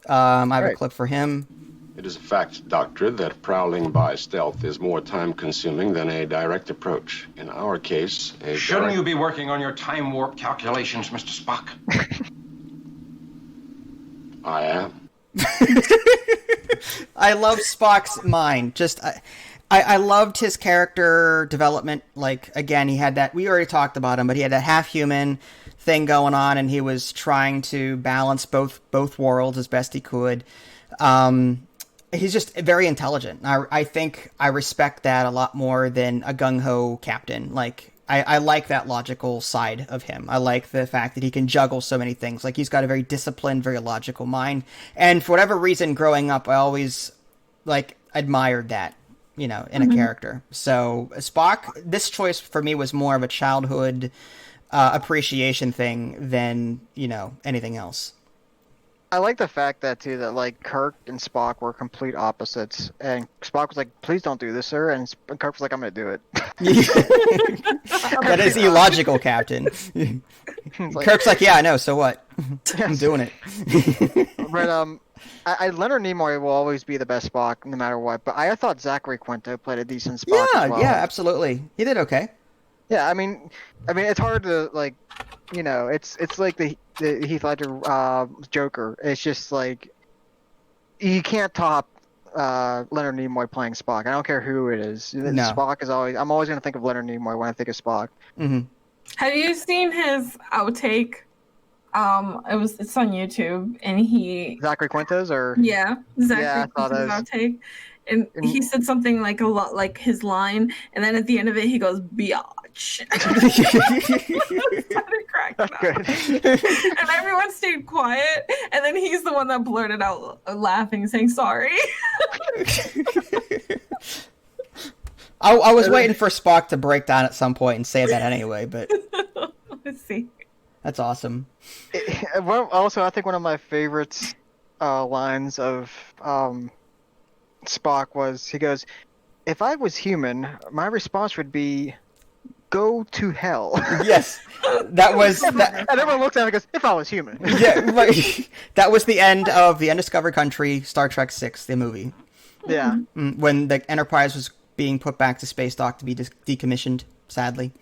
I have a clip for him. It is a fact, Doctor, that prowling by stealth is more time-consuming than a direct approach. In our case, Shouldn't you be working on your time warp calculations, Mr. Spock? I am. I love Spock's mind. Just, I loved his character development. Like, again, he had that, we already talked about him, but he had that half-human thing going on, and he was trying to balance both worlds as best he could. He's just very intelligent. I think I respect that a lot more than a gung-ho captain. Like, I like that logical side of him. I like the fact that he can juggle so many things. Like, he's got a very disciplined, very logical mind. And for whatever reason, growing up, I always, like, admired that, you know, in a character. So, Spock, this choice for me was more of a childhood appreciation thing than, you know, anything else. I like the fact that too that like Kirk and Spock were complete opposites, and Spock was like, "Please don't do this, sir," and Kirk was like, "I'm gonna do it." That is illogical, Captain. Kirk's like, "Yeah, I know. So what? I'm doing it." But Leonard Nimoy will always be the best Spock, no matter what. But I thought Zachary Quinto played a decent Spock. Yeah, as well. yeah, absolutely. He did okay. Yeah, I mean, it's hard to like, you know, it's like the Heath Ledger Joker. It's just like you can't top Leonard Nimoy playing Spock. I don't care who it is. No. Spock is always. I'm always gonna think of Leonard Nimoy when I think of Spock. Mm-hmm. Have you seen his outtake? It's on YouTube, and Zachary Quinto's or Zachary Quinto's outtake, and he said something like a lot like his line, and then at the end of it he goes biatch. Started cracking up. And everyone stayed quiet, and then he's the one that blurted out laughing, saying sorry. I was waiting for Spock to break down at some point and say that anyway, but Let's see. That's awesome. Also, I think one of my favorites lines of Spock was, he goes, "If I was human, my response would be, go to hell." Yes, that was... And everyone looks at him and goes, "If I was human." Yeah, right. That was the end of The Undiscovered Country, Star Trek VI, the movie. Yeah. When the Enterprise was being put back to space dock to be decommissioned, sadly.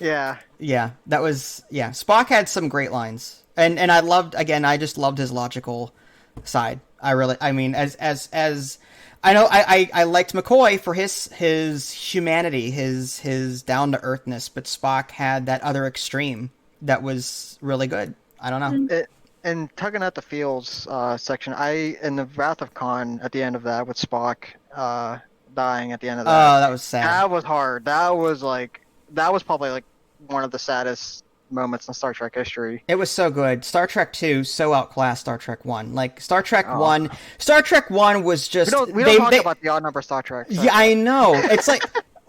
Yeah. Yeah, that was... Yeah, Spock had some great lines. And I loved... Again, I just loved his logical side. I mean, as I know I liked McCoy for his humanity, his down to earthness, but Spock had that other extreme that was really good. I don't know. And tugging at the feels section, in the Wrath of Khan at the end of that with Spock dying at the end of that. Oh, that was sad. That was hard. That was probably like one of the saddest moments in Star Trek history. It was so good. Star Trek 2 so outclassed Star Trek 1. Like Star Trek 1 was just we don't talk about the odd number Star Trek. Yeah, I know. It's like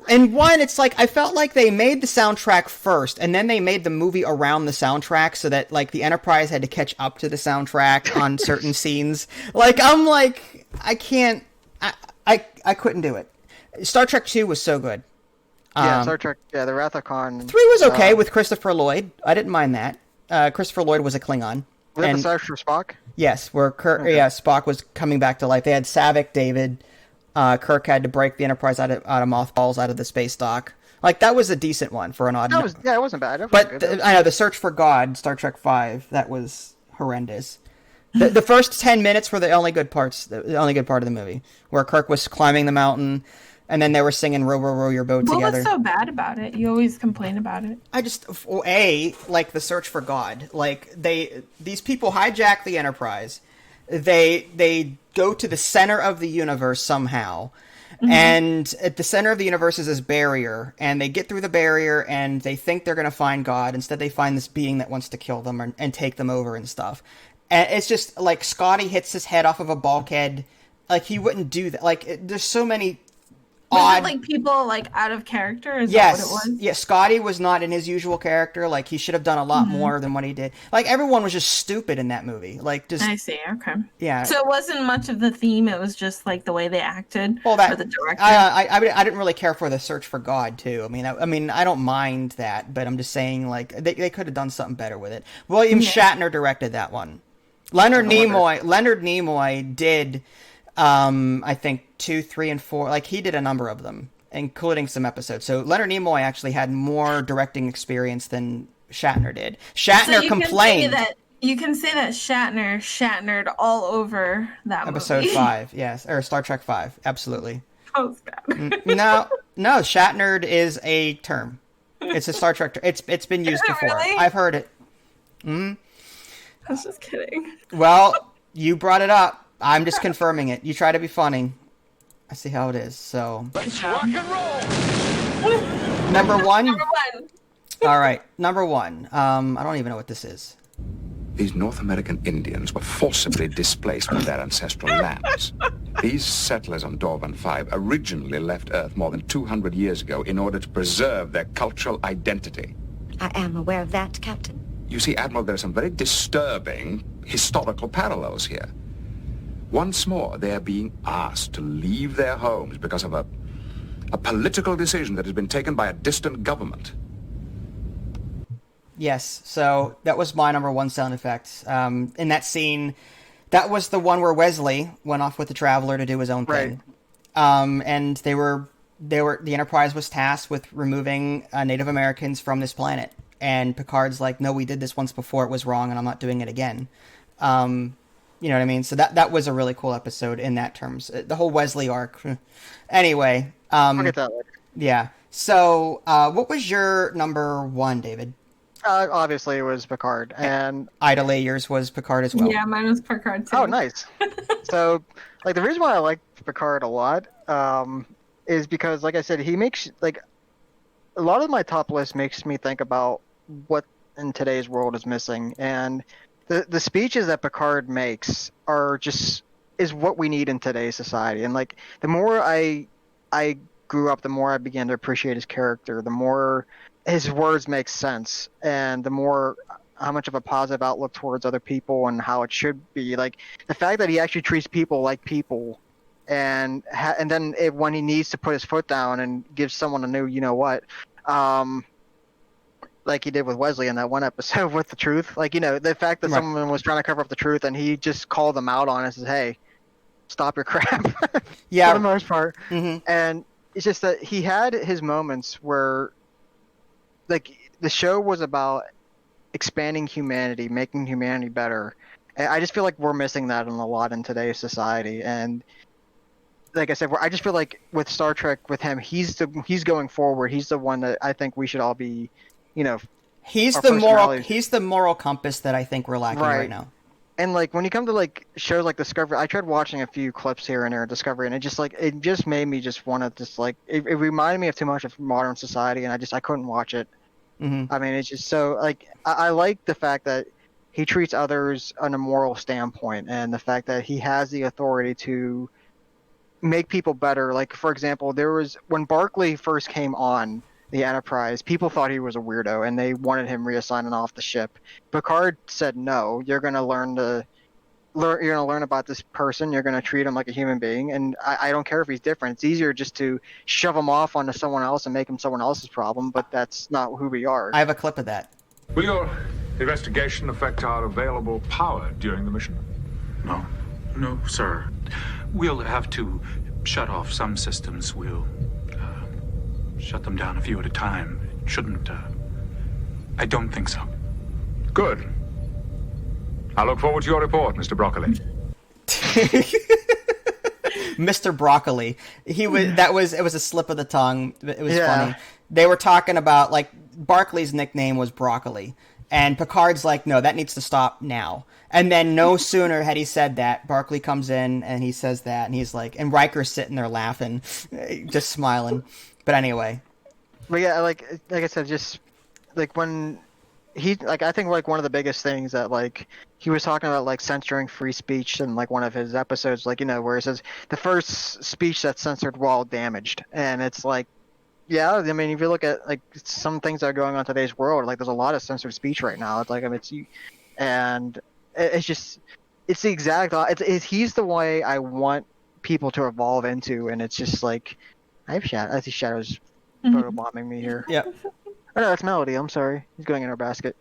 in 1 it's like I felt like they made the soundtrack first and then they made the movie around the soundtrack so that like the Enterprise had to catch up to the soundtrack on certain scenes. Like I'm like I can't I couldn't do it. Star Trek 2 was so good. Yeah, Star Trek. Yeah, the Wrath of Khan. 3 was okay with Christopher Lloyd. I didn't mind that. Christopher Lloyd was a Klingon. Was that the search for Spock? Yes, where Spock was coming back to life. They had Savick, David. Kirk had to break the Enterprise out of mothballs out of the space dock. Like, that was a decent one for an odd. It wasn't bad. But I know the Search for God, Star Trek V, that was horrendous. The first 10 minutes were the only good parts, the only good part of the movie, where Kirk was climbing the mountain, and then they were singing "Row, row, row your boat" together. What was so bad about it? You always complain about it. I just like the Search for God. Like, these people hijack the Enterprise. They go to the center of the universe somehow. And at the center of the universe is this barrier, and they get through the barrier, and they think they're going to find God. Instead, they find this being that wants to kill them and take them over and stuff. And it's just, like, Scotty hits his head off of a bulkhead. Like, he wouldn't do that. Like, there's so many odd... Was it, like, people, like, out of character? Is yes. that what it was? Yeah, Scotty was not in his usual character. Like, he should have done a lot more than what he did. Like, everyone was just stupid in that movie. Like, just... I see, okay. Yeah. So it wasn't much of the theme, it was just, like, the way they acted? Well, that... Or the director? I didn't really care for the Search for God, too. I mean, I don't mind that, but I'm just saying, like, they could have done something better with it. William Shatner directed that one. Leonard Nimoy did, I think, 2, 3, and 4. Like, he did a number of them, including some episodes. So Leonard Nimoy actually had more directing experience than Shatner did. Shatner complained. You can say that Shatnered all over that Episode movie. 5, yes. Or Star Trek 5, absolutely. That was bad. No, Shatnered is a term. It's a Star Trek term. It's been used before. Really? I've heard it. I was just kidding. Well, you brought it up. I'm just confirming it. You try to be funny. I see how it is, so... Let's rock and roll! Number one? Number one. All right, number one. I don't even know what this is. These North American Indians were forcibly displaced from their ancestral lands. These settlers on Dorvan 5 originally left Earth more than 200 years ago in order to preserve their cultural identity. I am aware of that, Captain. You see, Admiral, there are some very disturbing historical parallels here. Once more, they are being asked to leave their homes because of a political decision that has been taken by a distant government. Yes, so that was my number one sound effect. In that scene, that was the one where Wesley went off with the Traveler to do his own thing. And the Enterprise was tasked with removing Native Americans from this planet. And Picard's like, no, we did this once before, it was wrong, and I'm not doing it again. You know what I mean? So that was a really cool episode in that terms. The whole Wesley arc. Anyway. I'll get that later. Yeah. So, what was your number one, David? Obviously, it was Picard. And Idly, yours was Picard as well. Yeah, mine was Picard too. Oh, nice. So, like, the reason why I like Picard a lot is because, like I said, he makes, like, a lot of my top list makes me think about what in today's world is missing. And the speeches that Picard makes is what we need in today's society. And, like, the more I grew up, the more I began to appreciate his character, the more his words make sense, and the more how much of a positive outlook towards other people and how it should be. Like, the fact that he actually treats people like people, and then when he needs to put his foot down and give someone a new, you know what, like he did with Wesley in that one episode with the truth. Like, you know, the fact that someone was trying to cover up the truth and he just called them out on it and says, hey, stop your crap. Yeah. For the most part. Mm-hmm. And it's just that he had his moments where, like, the show was about expanding humanity, making humanity better. And I just feel like we're missing that a lot in today's society. And like I said, I just feel like with Star Trek, with him, he's going forward. He's the one that I think we should all be, you know. He's the moral compass that I think we're lacking right now. And like when you come to like shows like Discovery, I tried watching a few clips here and there of Discovery, and it just made me just want to just like it reminded me of too much of modern society, and I couldn't watch it. Mm-hmm. I mean, it's just so like I like the fact that he treats others on a moral standpoint, and the fact that he has the authority to make people better. Like, for example, there was when Barclay first came on the Enterprise, people thought he was a weirdo and they wanted him reassigned off the ship. Picard said, no, you're going to learn about this person. You're going to treat him like a human being. And I don't care if he's different. It's easier just to shove him off onto someone else and make him someone else's problem. But that's not who we are. I have a clip of that. Will your investigation affect our available power during the mission? No, sir. We'll have to shut off some systems. We'll shut them down a few at a time. It shouldn't, I don't think so. Good. I look forward to your report, Mr. Broccoli. Mr. Broccoli. It was a slip of the tongue. It was funny. They were talking about, like, Barclay's nickname was Broccoli. And Picard's like, no, that needs to stop now. And then no sooner had he said that, Barclay comes in and he says that, and he's like, and Riker's sitting there laughing, just smiling. But anyway. But yeah, like I said, just like when he, like, I think like one of the biggest things that, like, he was talking about, like, censoring free speech in, like, one of his episodes, like, you know, where he says the first speech that's censored while damaged. And it's like, yeah, I mean, if you look at, like, some things that are going on in today's world, like, there's a lot of censored speech right now. It's like, I mean, it's just, it's the exact, he's the way I want people to evolve into, and it's just like, I see Shadow's photobombing me here. Yeah. Oh no, that's Melody. I'm sorry. He's going in our basket.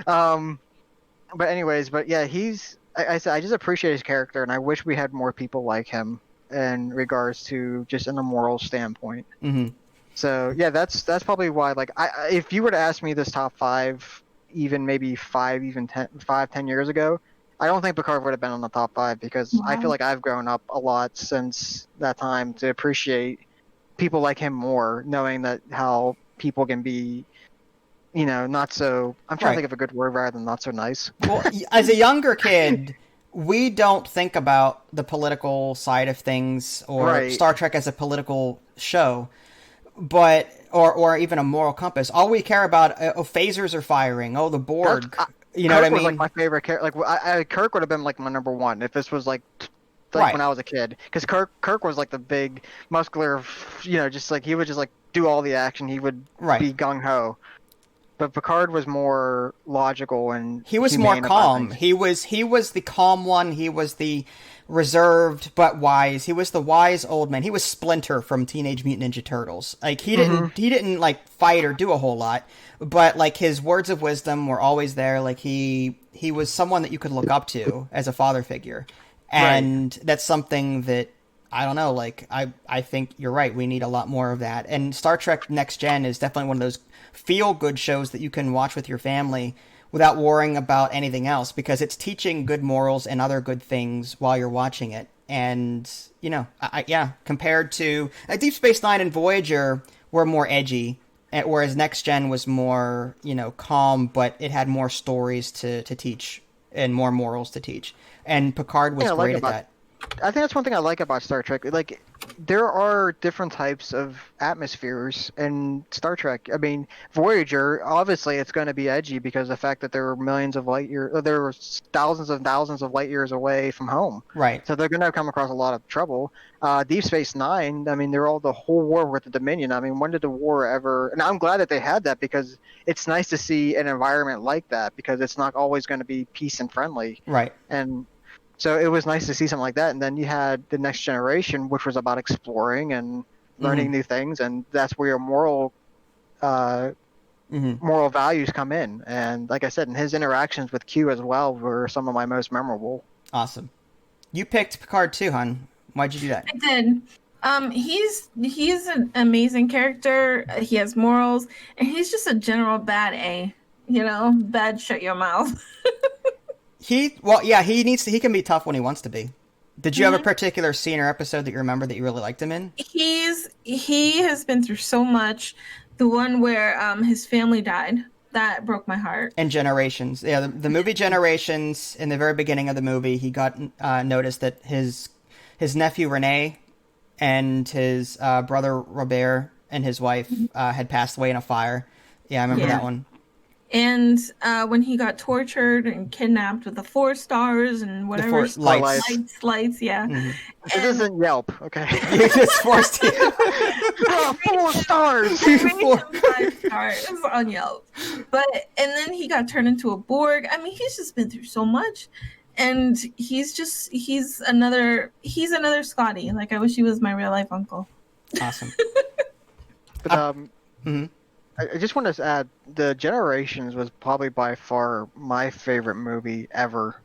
But anyways, yeah, I just appreciate his character, and I wish we had more people like him in regards to just in a moral standpoint. Mm-hmm. So yeah, that's probably why. Like, if you were to ask me this top 5, even maybe 10 years ago, I don't think Picard would have been on the top 5 because I feel like I've grown up a lot since that time to appreciate people like him more, knowing that how people can be, you know, not so. I'm trying to think of a good word rather than not so nice. Well, as a younger kid, we don't think about the political side of things or Star Trek as a political show, but or even a moral compass. All we care about, phasers are firing. Oh, the Borg. You know Kirk what I mean? was like my favorite character. Like, Kirk would have been like my number one if this was like when I was a kid. Because Kirk was like the big muscular, you know, just like he would just like do all the action. He would be gung ho. But Picard was more logical and he was more calm. He was the calm one. He was the reserved but wise. He was the wise old man. He was Splinter from Teenage Mutant Ninja Turtles. Like he didn't like fight or do a whole lot, but like his words of wisdom were always there. Like he was someone that you could look up to as a father figure, and that's something that I don't know. Like I think you're right. We need a lot more of that. And Star Trek Next Gen is definitely one of those feel-good shows that you can watch with your family without worrying about anything else, because it's teaching good morals and other good things while you're watching it. And, you know, compared to Deep Space Nine and Voyager were more edgy, whereas Next Gen was more, you know, calm, but it had more stories to teach and more morals to teach. And Picard was great at that. I think that's one thing I like about Star Trek. Like, there are different types of atmospheres in Star Trek. I mean, Voyager, obviously, it's going to be edgy because of the fact that there were millions of light years, there were thousands and thousands of light years away from home. Right. So they're going to come across a lot of trouble. Deep Space Nine, I mean, they're all the whole war with the Dominion. I mean, when did the war ever? And I'm glad that they had that because it's nice to see an environment like that because it's not always going to be peace and friendly. Right. And so it was nice to see something like that. And then you had The Next Generation, which was about exploring and learning new things. And that's where your moral values come in. And like I said, and his interactions with Q as well were some of my most memorable. Awesome. You picked Picard too, hon. Why'd you do that? I did. He's an amazing character. He has morals, and he's just a general bad A. You know, bad shut your mouth. He can be tough when he wants to be. Did you have a particular scene or episode that you remember that you really liked him in? He has been through so much. The one where his family died, that broke my heart. And Generations. Yeah, the movie Generations, in the very beginning of the movie, he got noticed that his nephew Rene and his brother Robert and his wife had passed away in a fire. Yeah, I remember that one. And when he got tortured and kidnapped with the 4 stars and whatever lights, yeah. Mm-hmm. It isn't Yelp, okay? You just forced it. 4 stars. 5 stars on Yelp. And then he got turned into a Borg. I mean, he's just been through so much, and he's another Scotty. Like, I wish he was my real life uncle. Awesome. But, I just want to add, the Generations was probably by far my favorite movie ever.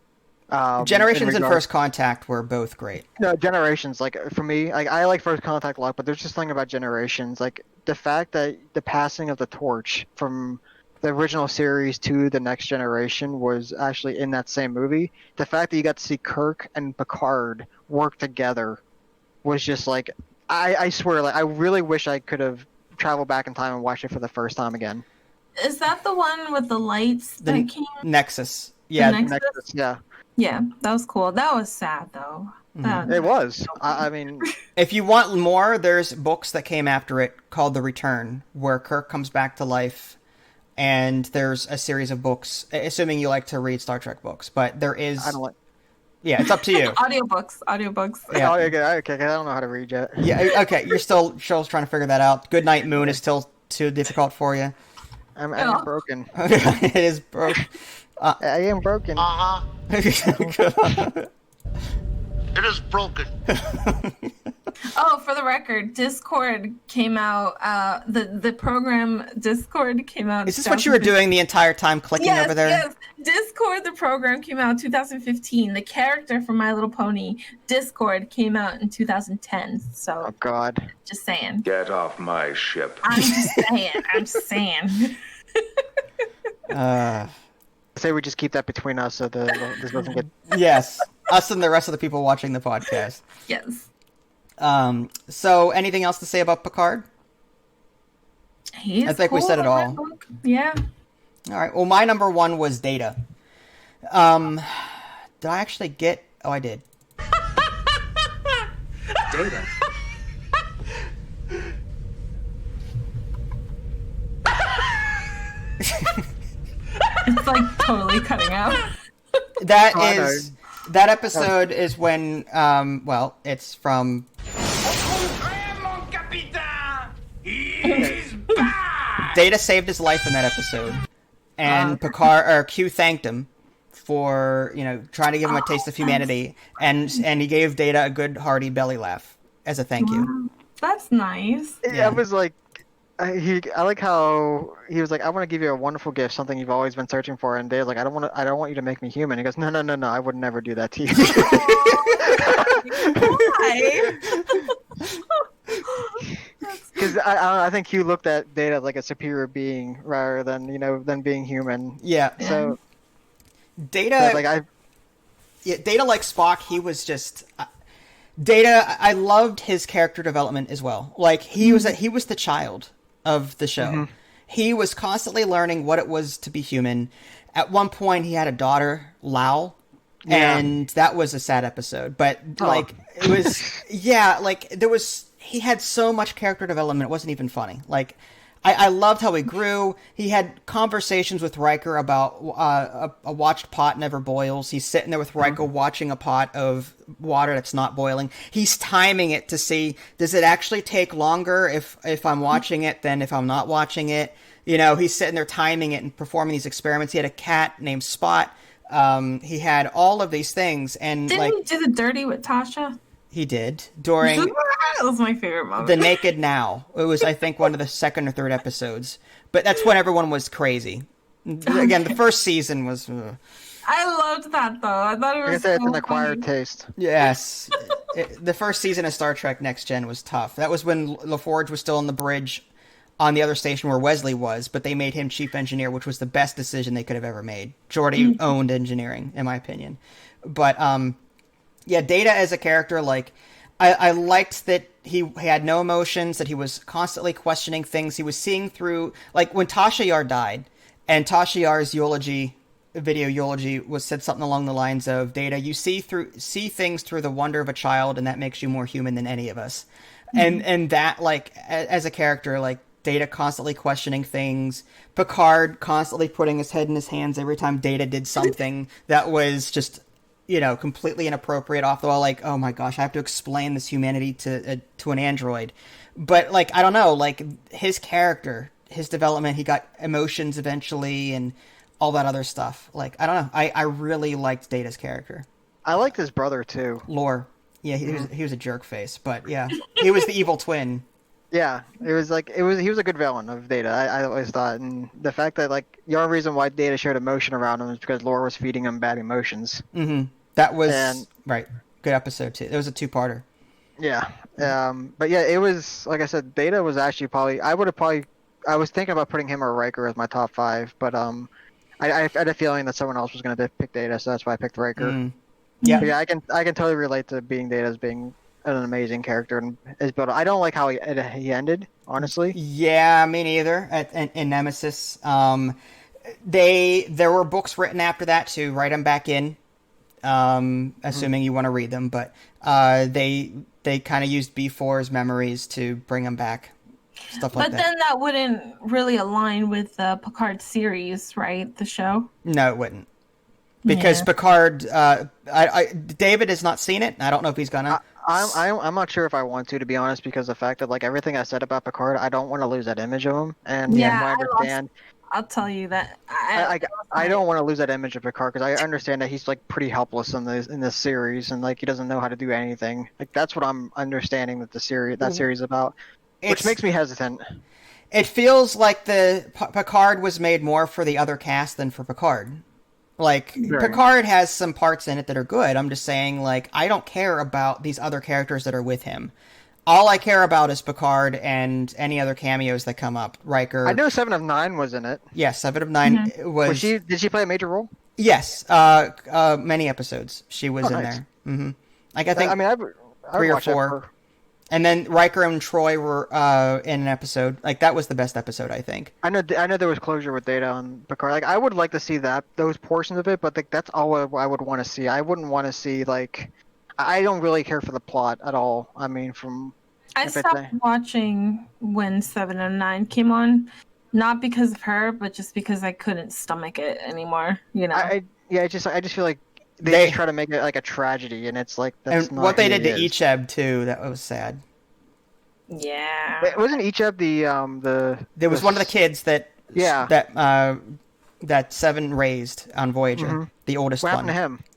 Generations in and regard- First Contact were both great. No, Generations, like for me, like I like First Contact a lot, but there's just something about Generations, like the fact that the passing of the torch from the original series to the Next Generation was actually in that same movie. The fact that you got to see Kirk and Picard work together was just like, I swear, like I really wish I could have traveled back in time and watched it for the first time again. Is that the one with the lights that came? Nexus. Yeah. Nexus? Yeah. Yeah, that was cool. That was sad though. It was. I mean, if you want more, there's books that came after it called The Return, where Kirk comes back to life, and there's a series of books. Assuming you like to read Star Trek books, but there is. I don't like. Yeah, it's up to you. Audiobooks. Yeah. Oh, okay, I don't know how to read yet. Yeah. Okay. You're still trying to figure that out. Goodnight Moon is still too difficult for you. I'm broken. It is broken. I am broken. It is broken. Oh, for the record, Discord came out. The program Discord came out. Is this what you were doing the entire time, clicking over there? Yes. Discord, the program came out in 2015. The character from My Little Pony, Discord, came out in 2010. So, oh God, just saying. Get off my ship. I'm just saying. Say we just keep that between us so this doesn't get. Yes, us and the rest of the people watching the podcast. Yes. So, anything else to say about Picard? I think we said it all. Yeah. All right. Well, my number one was Data. Did I actually get? Oh, I did. Data. It's like totally cutting out. That episode is when well, it's from Data saved his life in that episode. And Picard or Q thanked him for, trying to give him a taste of humanity, and he gave Data a good hearty belly laugh as a thank you. That's nice. I was like, I like how he was like, I want to give you a wonderful gift, something you've always been searching for. And Dave's like, I don't want you to make me human. He goes, no, I would never do that to you. Why? Because I think Q looked at Data like a superior being rather than than being human. Yeah. So Data, Data like Spock, he was just. Data, I loved his character development as well. Like he was the child of the show. Mm-hmm. He was constantly learning what it was to be human. At one point, he had a daughter, Lau, and that was a sad episode. But it was, he had so much character development. It wasn't even funny. Like I loved how he grew. He had conversations with Riker about a watched pot never boils. He's sitting there with Riker watching a pot of water that's not boiling. He's timing it to see, does it actually take longer if I'm watching it than if I'm not watching it? He's sitting there timing it and performing these experiments. He had a cat named Spot. He had all of these things. And Didn't he do the dirty with Tasha? He did during that was my favorite moment. The Naked Now. It was, I think, one of the second or third episodes, but that's when everyone was crazy. Again, the first season was. I loved that though. I thought it was. I guess it's an acquired taste. Yes, the first season of Star Trek Next Gen was tough. That was when LaForge was still on the bridge, on the other station where Wesley was, but they made him chief engineer, which was the best decision they could have ever made. Geordi owned engineering, in my opinion, but yeah, Data as a character, like, I liked that he had no emotions, that he was constantly questioning things. He was seeing through, like, when Tasha Yar died, and Tasha Yar's video eulogy said something along the lines of, Data, you see things through the wonder of a child, and that makes you more human than any of us. Mm-hmm. And that, like, as a character, like, Data constantly questioning things, Picard constantly putting his head in his hands every time Data did something that was just... completely inappropriate, off the wall, like, oh my gosh, I have to explain this humanity to an android. But, like, I don't know, like, his character, his development, he got emotions eventually and all that other stuff. Like, I don't know, I really liked Data's character. I liked his brother, too. Lore. Yeah, he was a jerk face, but yeah, he was the evil twin. Yeah, he was a good villain of Data. I always thought, and the fact that, like, the only reason why Data showed emotion around him is because Laura was feeding him bad emotions. Mm-hmm. That was right. Good episode too. It was a two-parter. Yeah. But yeah, it was like I said. Data was actually probably. I was thinking about putting him or Riker as my top 5, but I had a feeling that someone else was going to pick Data, so that's why I picked Riker. Yeah. But yeah, I can totally relate to being Data as being an amazing character and his build. I don't like how he ended, honestly. Yeah, me neither. In Nemesis, there were books written after that to write him back in, assuming you want to read them. But they kind of used B4's memories to bring him back, stuff like But that. then that wouldn't really align with the Picard series, right? The show. No, it wouldn't. Because Picard, David has not seen it. I don't know if he's gonna. I'm not sure if I want to be honest, because the fact that like everything I said about Picard, I don't want to lose that image of him. And I understand. I'll tell you that. I don't want to lose that image of Picard because I understand that he's like pretty helpless in this series and like he doesn't know how to do anything. Like that's what I'm understanding that that series is about, which makes me hesitant. It feels like the Picard was made more for the other cast than for Picard. Like, Picard has some parts in it that are good. I'm just saying, like, I don't care about these other characters that are with him. All I care about is Picard and any other cameos that come up. Riker. I know 7 of 9 was in it. Yes, 7 of 9 was... Did she play a major role? Yes. Many episodes. She was in there. Mm-hmm. Like, I think I 3 or 4. And then Riker and Troy were in an episode. Like, that was the best episode, I think. I know there was closure with Data on Picard. Like, I would like to see those portions of it, but like that's all I would want to see. I wouldn't want to see, like... I don't really care for the plot at all. I mean, I stopped watching when 7 of 9 came on. Not because of her, but just because I couldn't stomach it anymore, you know? I just feel like they just try to make it like a tragedy, and it's like that's and not what they who did to Icheb too, that was sad. Yeah. Wasn't Icheb the There was one of the kids that that 7 raised on Voyager, the oldest what one. What happened to him?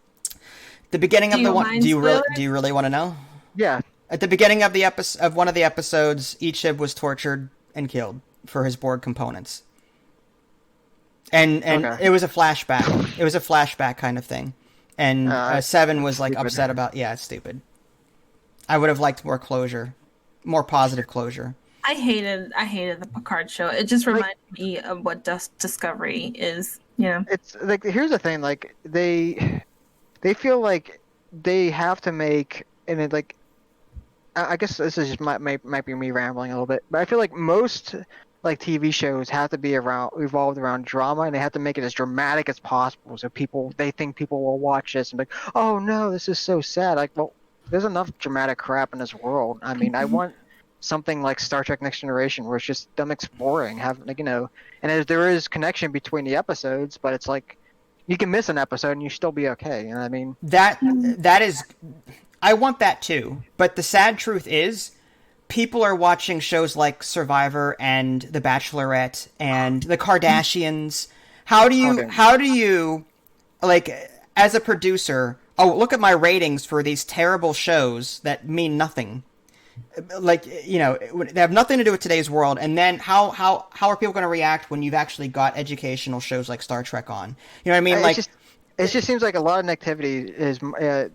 The beginning of the one. Do you really want to know? Yeah. At the beginning of one of the episodes, Icheb was tortured and killed for his Borg components. And it was a flashback. It was a flashback kind of thing. And 7 was like upset about. Yeah, it's stupid. I would have liked more closure, more positive closure. I hated the Picard show. It just reminded me of what Discovery is. You know. It's like here's the thing. Like they feel like they have to make, and it like, I guess this is just might be me rambling a little bit, but I feel like most like TV shows have to be revolved around drama, and they have to make it as dramatic as possible, so they think people will watch this and be like, oh no, this is so sad. Like, well, there's enough dramatic crap in this world. I mean, I want something like Star Trek Next Generation, where it's just them exploring, and there is connection between the episodes, but it's like, you can miss an episode and you still be okay. You know what I mean? That is, I want that too. But the sad truth is, people are watching shows like Survivor and The Bachelorette and The Kardashians. How do you, like, as a producer, look at my ratings for these terrible shows that mean nothing. Like, you know, they have nothing to do with today's world. And then how are people going to react when you've actually got educational shows like Star Trek on? You know what I mean? It just seems like a lot of negativity is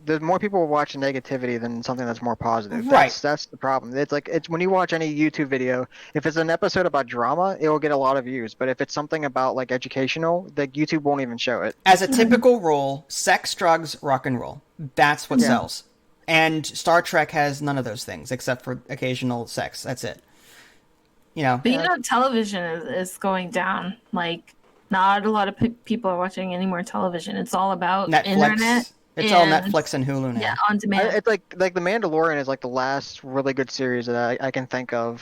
there's more people watching negativity than something that's more positive. Right. That's the problem. It's when you watch any YouTube video, if it's an episode about drama, it will get a lot of views. But if it's something about like educational, like YouTube won't even show it. As a typical rule, sex, drugs, rock and roll. That's what sells. And Star Trek has none of those things except for occasional sex. That's it. You know. But you know, television is going down. Like, not a lot of people are watching any more television. It's all about Netflix. internet. It's all Netflix and Hulu now. Yeah, on demand. It's like The Mandalorian is like the last really good series that I can think of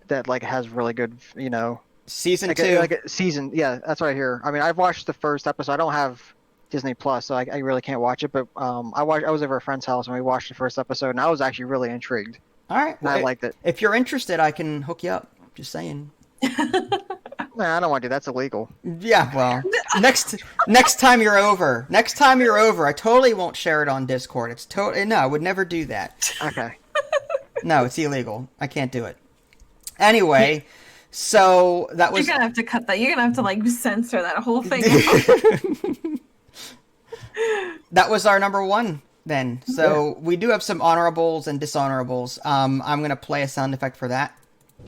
that like has really good, you know, season like 2. Like a season. Yeah, that's what I hear. I mean, I've watched the first episode. I don't have Disney Plus, so I really can't watch it. But I was over a friend's house and we watched the first episode, and I was actually really intrigued. All right, well, I liked it. If you're interested, I can hook you up. Just saying. Nah, I don't want to do that. That's illegal. Yeah, well, next time you're over, I totally won't share it on Discord. It's no, I would never do that. Okay. No, it's illegal. I can't do it. Anyway, so that was. You're gonna have to cut that. You're gonna have to like censor that whole thing. That was our number one then. So we do have some honorables and dishonorables. I'm going to play a sound effect for that.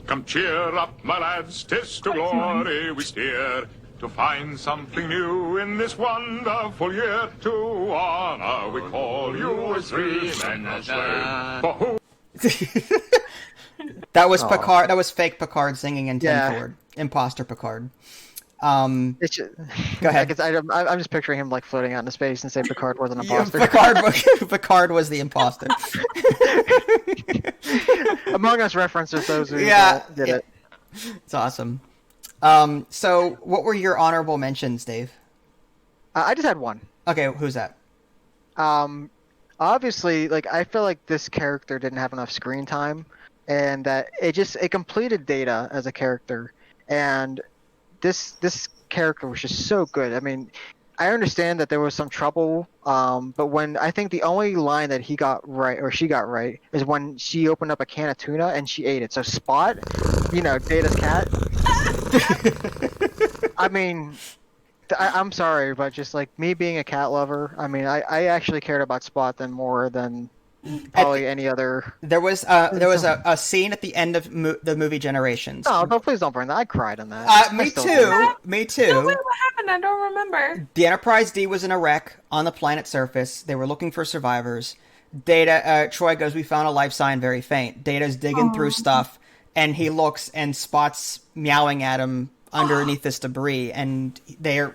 Come cheer up, my lads, 'tis to glory we steer, to find something new in this wonderful year. To honor we call you as 3 men will swim. For who? That was Picard. That was fake Picard singing in Ten Forward. Imposter Picard. Go ahead. I'm just picturing him like floating out into space and say Picard was an imposter. Picard was the imposter. Among Us references those who did it. It's awesome. So what were your honorable mentions, Dave? I just had one. Okay, who's that? Obviously, like I feel like this character didn't have enough screen time, and that it completed Data as a character, and this character was just so good. I mean, I understand that there was some trouble, but when I think the only line that he got right or she got right is when she opened up a can of tuna and she ate it. So Spot, Data's cat. I mean, I'm sorry, but just like me being a cat lover, I mean, I actually cared about Spot more than probably any other. There was a scene at the end of the movie Generations. Oh, no, please don't bring that. I cried on that. Me too. Me too. No, wait, what happened? I don't remember. The Enterprise D was in a wreck on the planet's surface. They were looking for survivors. Data, Troy goes, "We found a life sign very faint." Data's digging through stuff, and he looks, and Spot's meowing at him underneath this debris, and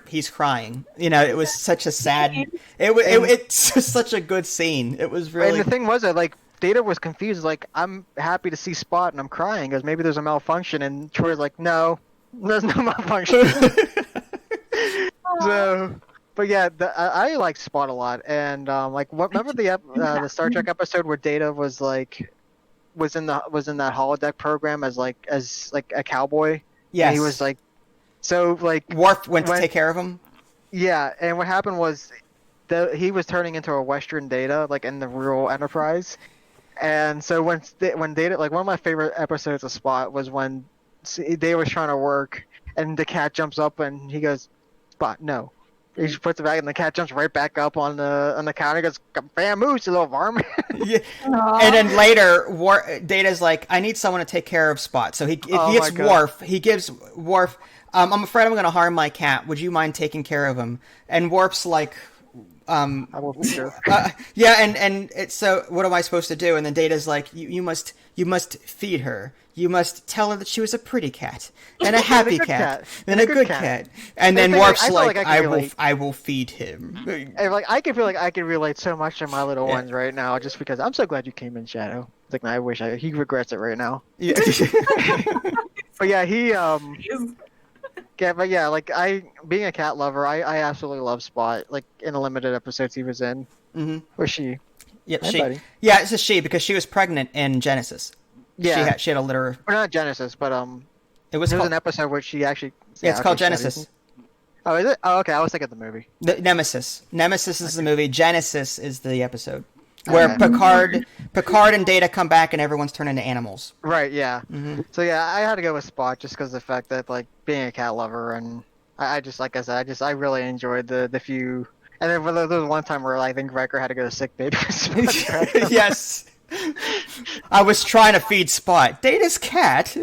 he's crying. It was such a sad. It's just such a good scene. It was really. And the thing was that like Data was confused. Like, I'm happy to see Spot, and I'm crying because maybe there's a malfunction. And Troy's like, no, there's no malfunction. So, but yeah, I like Spot a lot. And remember the Star Trek episode where Data was in that holodeck program as a cowboy. Yes. And he was like, so like Worf went to take care of him. Yeah, and what happened was he was turning into a Western Data, like in the real Enterprise. And so when Data, like one of my favorite episodes of Spot was when Data was trying to work, and the cat jumps up and he goes, "Spot, no." He just puts it back, and the cat jumps right back up on the counter. He goes, "Bam, moose, you little varmint." Yeah. And then later, Data's like, "I need someone to take care of Spot." So he gets Worf. He gives Worf, "I'm afraid I'm going to harm my cat. Would you mind taking care of him?" And Worf's like, I will be sure. Yeah, and it's so. What am I supposed to do? And then Data's like, you must feed her. You must tell her that she was a pretty cat and a happy cat and a good cat. And then Worf's like, I will feed him. And I can feel like I can relate so much to my little ones right now, just because I'm so glad you came in, Shadow. It's like, I wish he regrets it right now. Yeah. But yeah, being a cat lover, I absolutely love Spot. Like in the limited episodes he was in, or she. Yeah, Hi, buddy. Yeah, it's a she because she was pregnant in Genesis. Yeah, she had a litter. Or not Genesis, but it was an episode where she actually. Yeah, it's called Genesis. Oh, is it? Oh, okay. I was thinking of the movie. Nemesis. Nemesis is the movie. Genesis is the episode where Picard and Data come back and everyone's turned into animals. Right. Yeah. Mm-hmm. So yeah, I had to go with Spot just because of the fact that like being a cat lover, and I just like I said, I really enjoyed the few. And then there was one time where I think Riker had to go to sick bay. Yes. I was trying to feed Spot. Data's cat.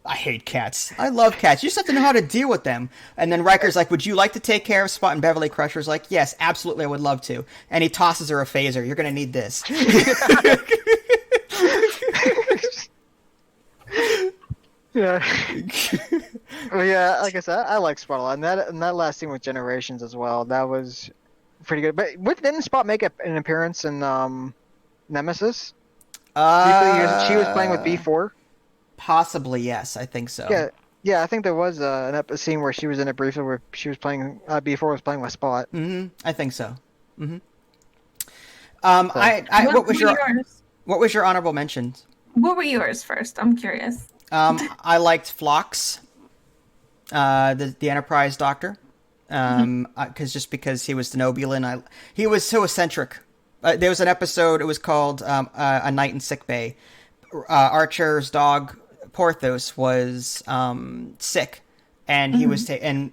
I hate cats. I love cats. You just have to know how to deal with them. And then Riker's like, "Would you like to take care of Spot?" And Beverly Crusher's like, "Yes, absolutely, I would love to." And he tosses her a phaser. "You're going to need this." Yeah. Well, yeah, like I said, I like Spot a lot. And that last scene with Generations as well, that was pretty good. But didn't Spot make an appearance in Nemesis? She was playing with B4? Possibly, yes. I think so. Yeah, I think there was a scene where she was in it briefly where she was playing, B4 was playing with Spot. Mm-hmm. I think so. Mm-hmm. What was your honorable mentions? What were yours first? I'm curious. I liked Phlox, the Enterprise doctor, because he was Denobulan. He was so eccentric. There was an episode. It was called "A Night in Sick Bay." Archer's dog Porthos was sick, and he was and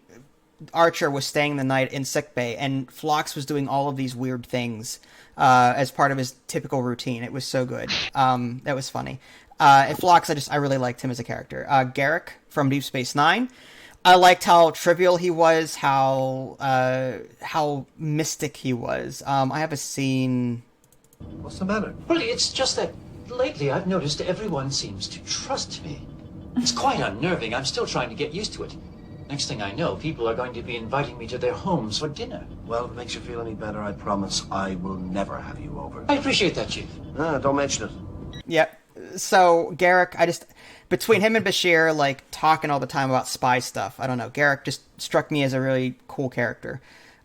Archer was staying the night in sickbay, and Phlox was doing all of these weird things as part of his typical routine. It was so good. That was funny. And Phlox, I really liked him as a character. Garrick from Deep Space Nine. I liked how trivial he was, how mystic he was. I have a scene. What's the matter? Well, it's just that lately I've noticed everyone seems to trust me. It's quite unnerving. I'm still trying to get used to it. Next thing I know, people are going to be inviting me to their homes for dinner. Well, if it makes you feel any better, I promise I will never have you over. I appreciate that, Chief. Don't mention it. Yep. So Garrick, between him and Bashir, like talking all the time about spy stuff, I don't know. Garrick just struck me as a really cool character.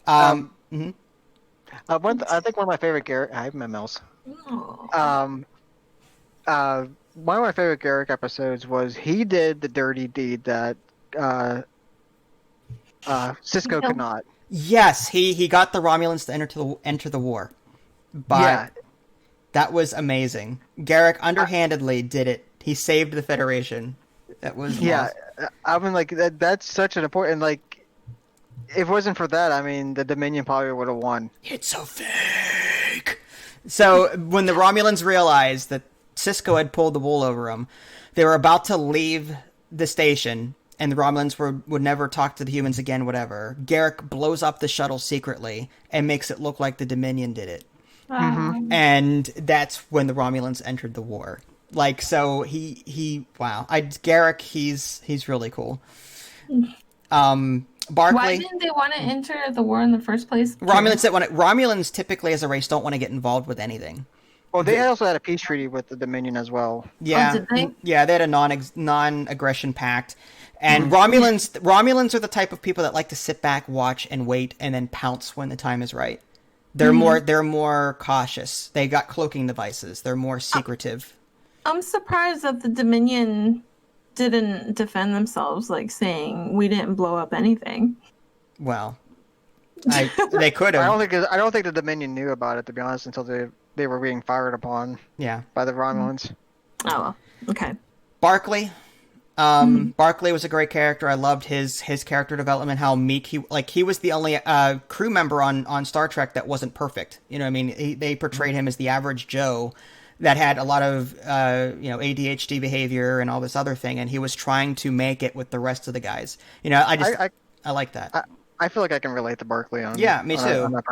I think one of my favorite Garrick. I have my mouse. One of my favorite Garrick episodes was he did the dirty deed that Cisco could not. Yes, he got the Romulans to enter the war, but that was amazing. Garrick underhandedly did it. He saved the Federation. That was awesome. I mean, like that's such an important like. If it wasn't for that, I mean, the Dominion probably would have won. It's so fake. So when the Romulans realized that Cisco had pulled the wool over them, they were about to leave the station, and the Romulans would never talk to the humans again, whatever. Garrick blows up the shuttle secretly and makes it look like the Dominion did it. And that's when the Romulans entered the war. Like, so wow. Garrick, he's really cool. Barclay. Why didn't they want to enter the war in the first place? Romulans typically as a race don't want to get involved with anything. Well, they also had a peace treaty with the Dominion as well. Yeah, did they? Yeah, they had a non-aggression pact. And Romulans are the type of people that like to sit back, watch, and wait, and then pounce when the time is right. They're more cautious. They got cloaking devices. They're more secretive. I'm surprised that the Dominion didn't defend themselves, like saying we didn't blow up anything. Well, they could have. I don't think the Dominion knew about it, to be honest, until they were being fired upon. Yeah. By the Romulans. Oh well. Okay. Barclay. Barclay was a great character. I loved his character development, how meek he was the only crew member on Star Trek that wasn't perfect. You know what I mean? They portrayed him as the average Joe that had a lot of ADHD behavior and all this other thing, and he was trying to make it with the rest of the guys. You know, I like that. I feel like I can relate to Barclay on. Yeah, me too. On that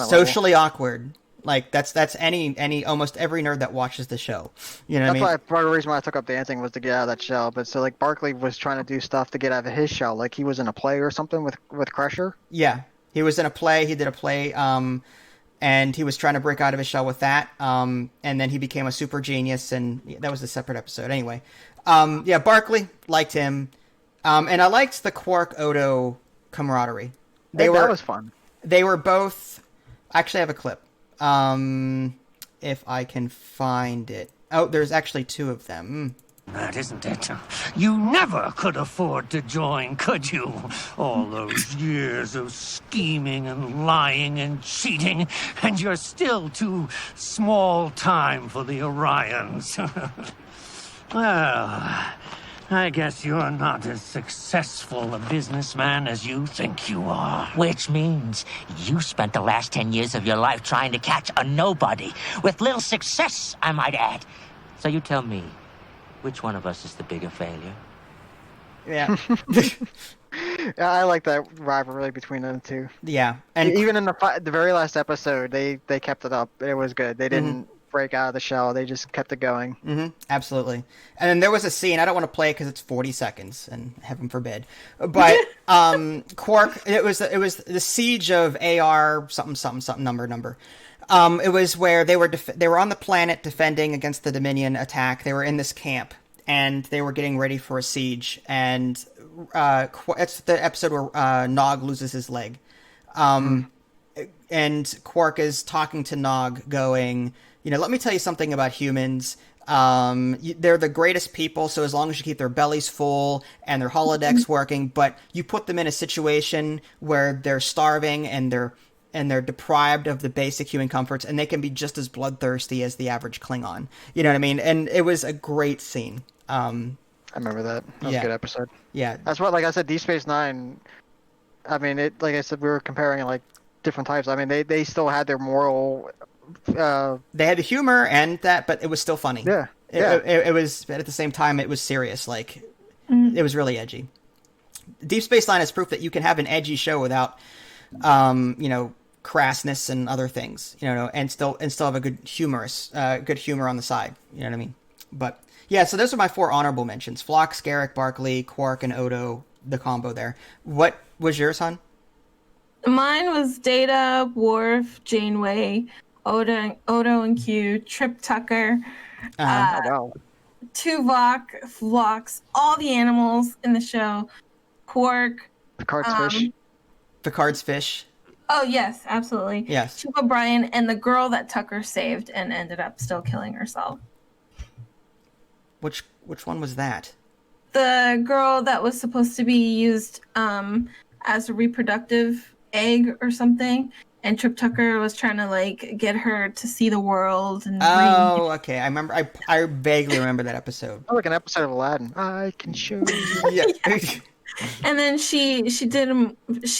Socially awkward. Like that's any almost every nerd that watches the show. You know what I mean? That's why part of the reason why I took up dancing was to get out of that shell. But so like Barclay was trying to do stuff to get out of his shell. Like he was in a play or something with Crusher. Yeah, he was in a play. He did a play. And he was trying to break out of his shell with that. And then he became a super genius, and that was a separate episode. Anyway, Barclay, liked him. And I liked the Quark-Odo camaraderie. That was fun. They were both... Actually, I have a clip. If I can find it. Oh, there's actually two of them. That isn't it. You never could afford to join, could you? All those years of scheming and lying and cheating, and you're still too small time for the Orions. Well, I guess you're not as successful a businessman as you think you are. Which means you spent the last 10 years of your life trying to catch a nobody, with little success, I might add. So you tell me, which one of us is the bigger failure? Yeah. Yeah, I like that rivalry between them two. Yeah, and even in the very last episode, they kept it up. It was good. They didn't break out of the shell. They just kept it going. Absolutely. And then there was a scene. I don't want to play it because it's 40 seconds, and heaven forbid. But Quark. It was the siege of AR something number. It was where they were on the planet defending against the Dominion attack. They were in this camp, and they were getting ready for a siege. And it's the episode where Nog loses his leg. And Quark is talking to Nog, going, let me tell you something about humans. They're the greatest people, so as long as you keep their bellies full and their holodecks working, but you put them in a situation where they're starving and they're deprived of the basic human comforts, and they can be just as bloodthirsty as the average Klingon. You know what I mean? And it was a great scene. I remember that. That was a good episode. Yeah. That's what, like I said, Deep Space Nine, I mean, like I said, we were comparing like different types. I mean, they still had their moral. They had the humor and that, but it was still funny. Yeah, It was, but at the same time, it was serious. Like, it was really edgy. Deep Space Nine is proof that you can have an edgy show without, crassness and other things, and still have a good humor on the side. You know what I mean? But yeah, so those are my 4 honorable mentions: Phlox, Garrick, Barkley, Quark, and Odo. The combo there. What was yours, hon? Mine was Data, Worf, Janeway, Odo and Q, Trip Tucker, Tuvok, Phlox, all the animals in the show, Quark, Picard's fish. Picard's fish. Oh yes, absolutely. Yes. Chief O'Brien and the girl that Tucker saved and ended up still killing herself. Which one was that? The girl that was supposed to be used as a reproductive egg or something, and Trip Tucker was trying to like get her to see the world and Okay. I remember. I vaguely remember that episode. Oh, like an episode of Aladdin. I can show you. Yeah. And then she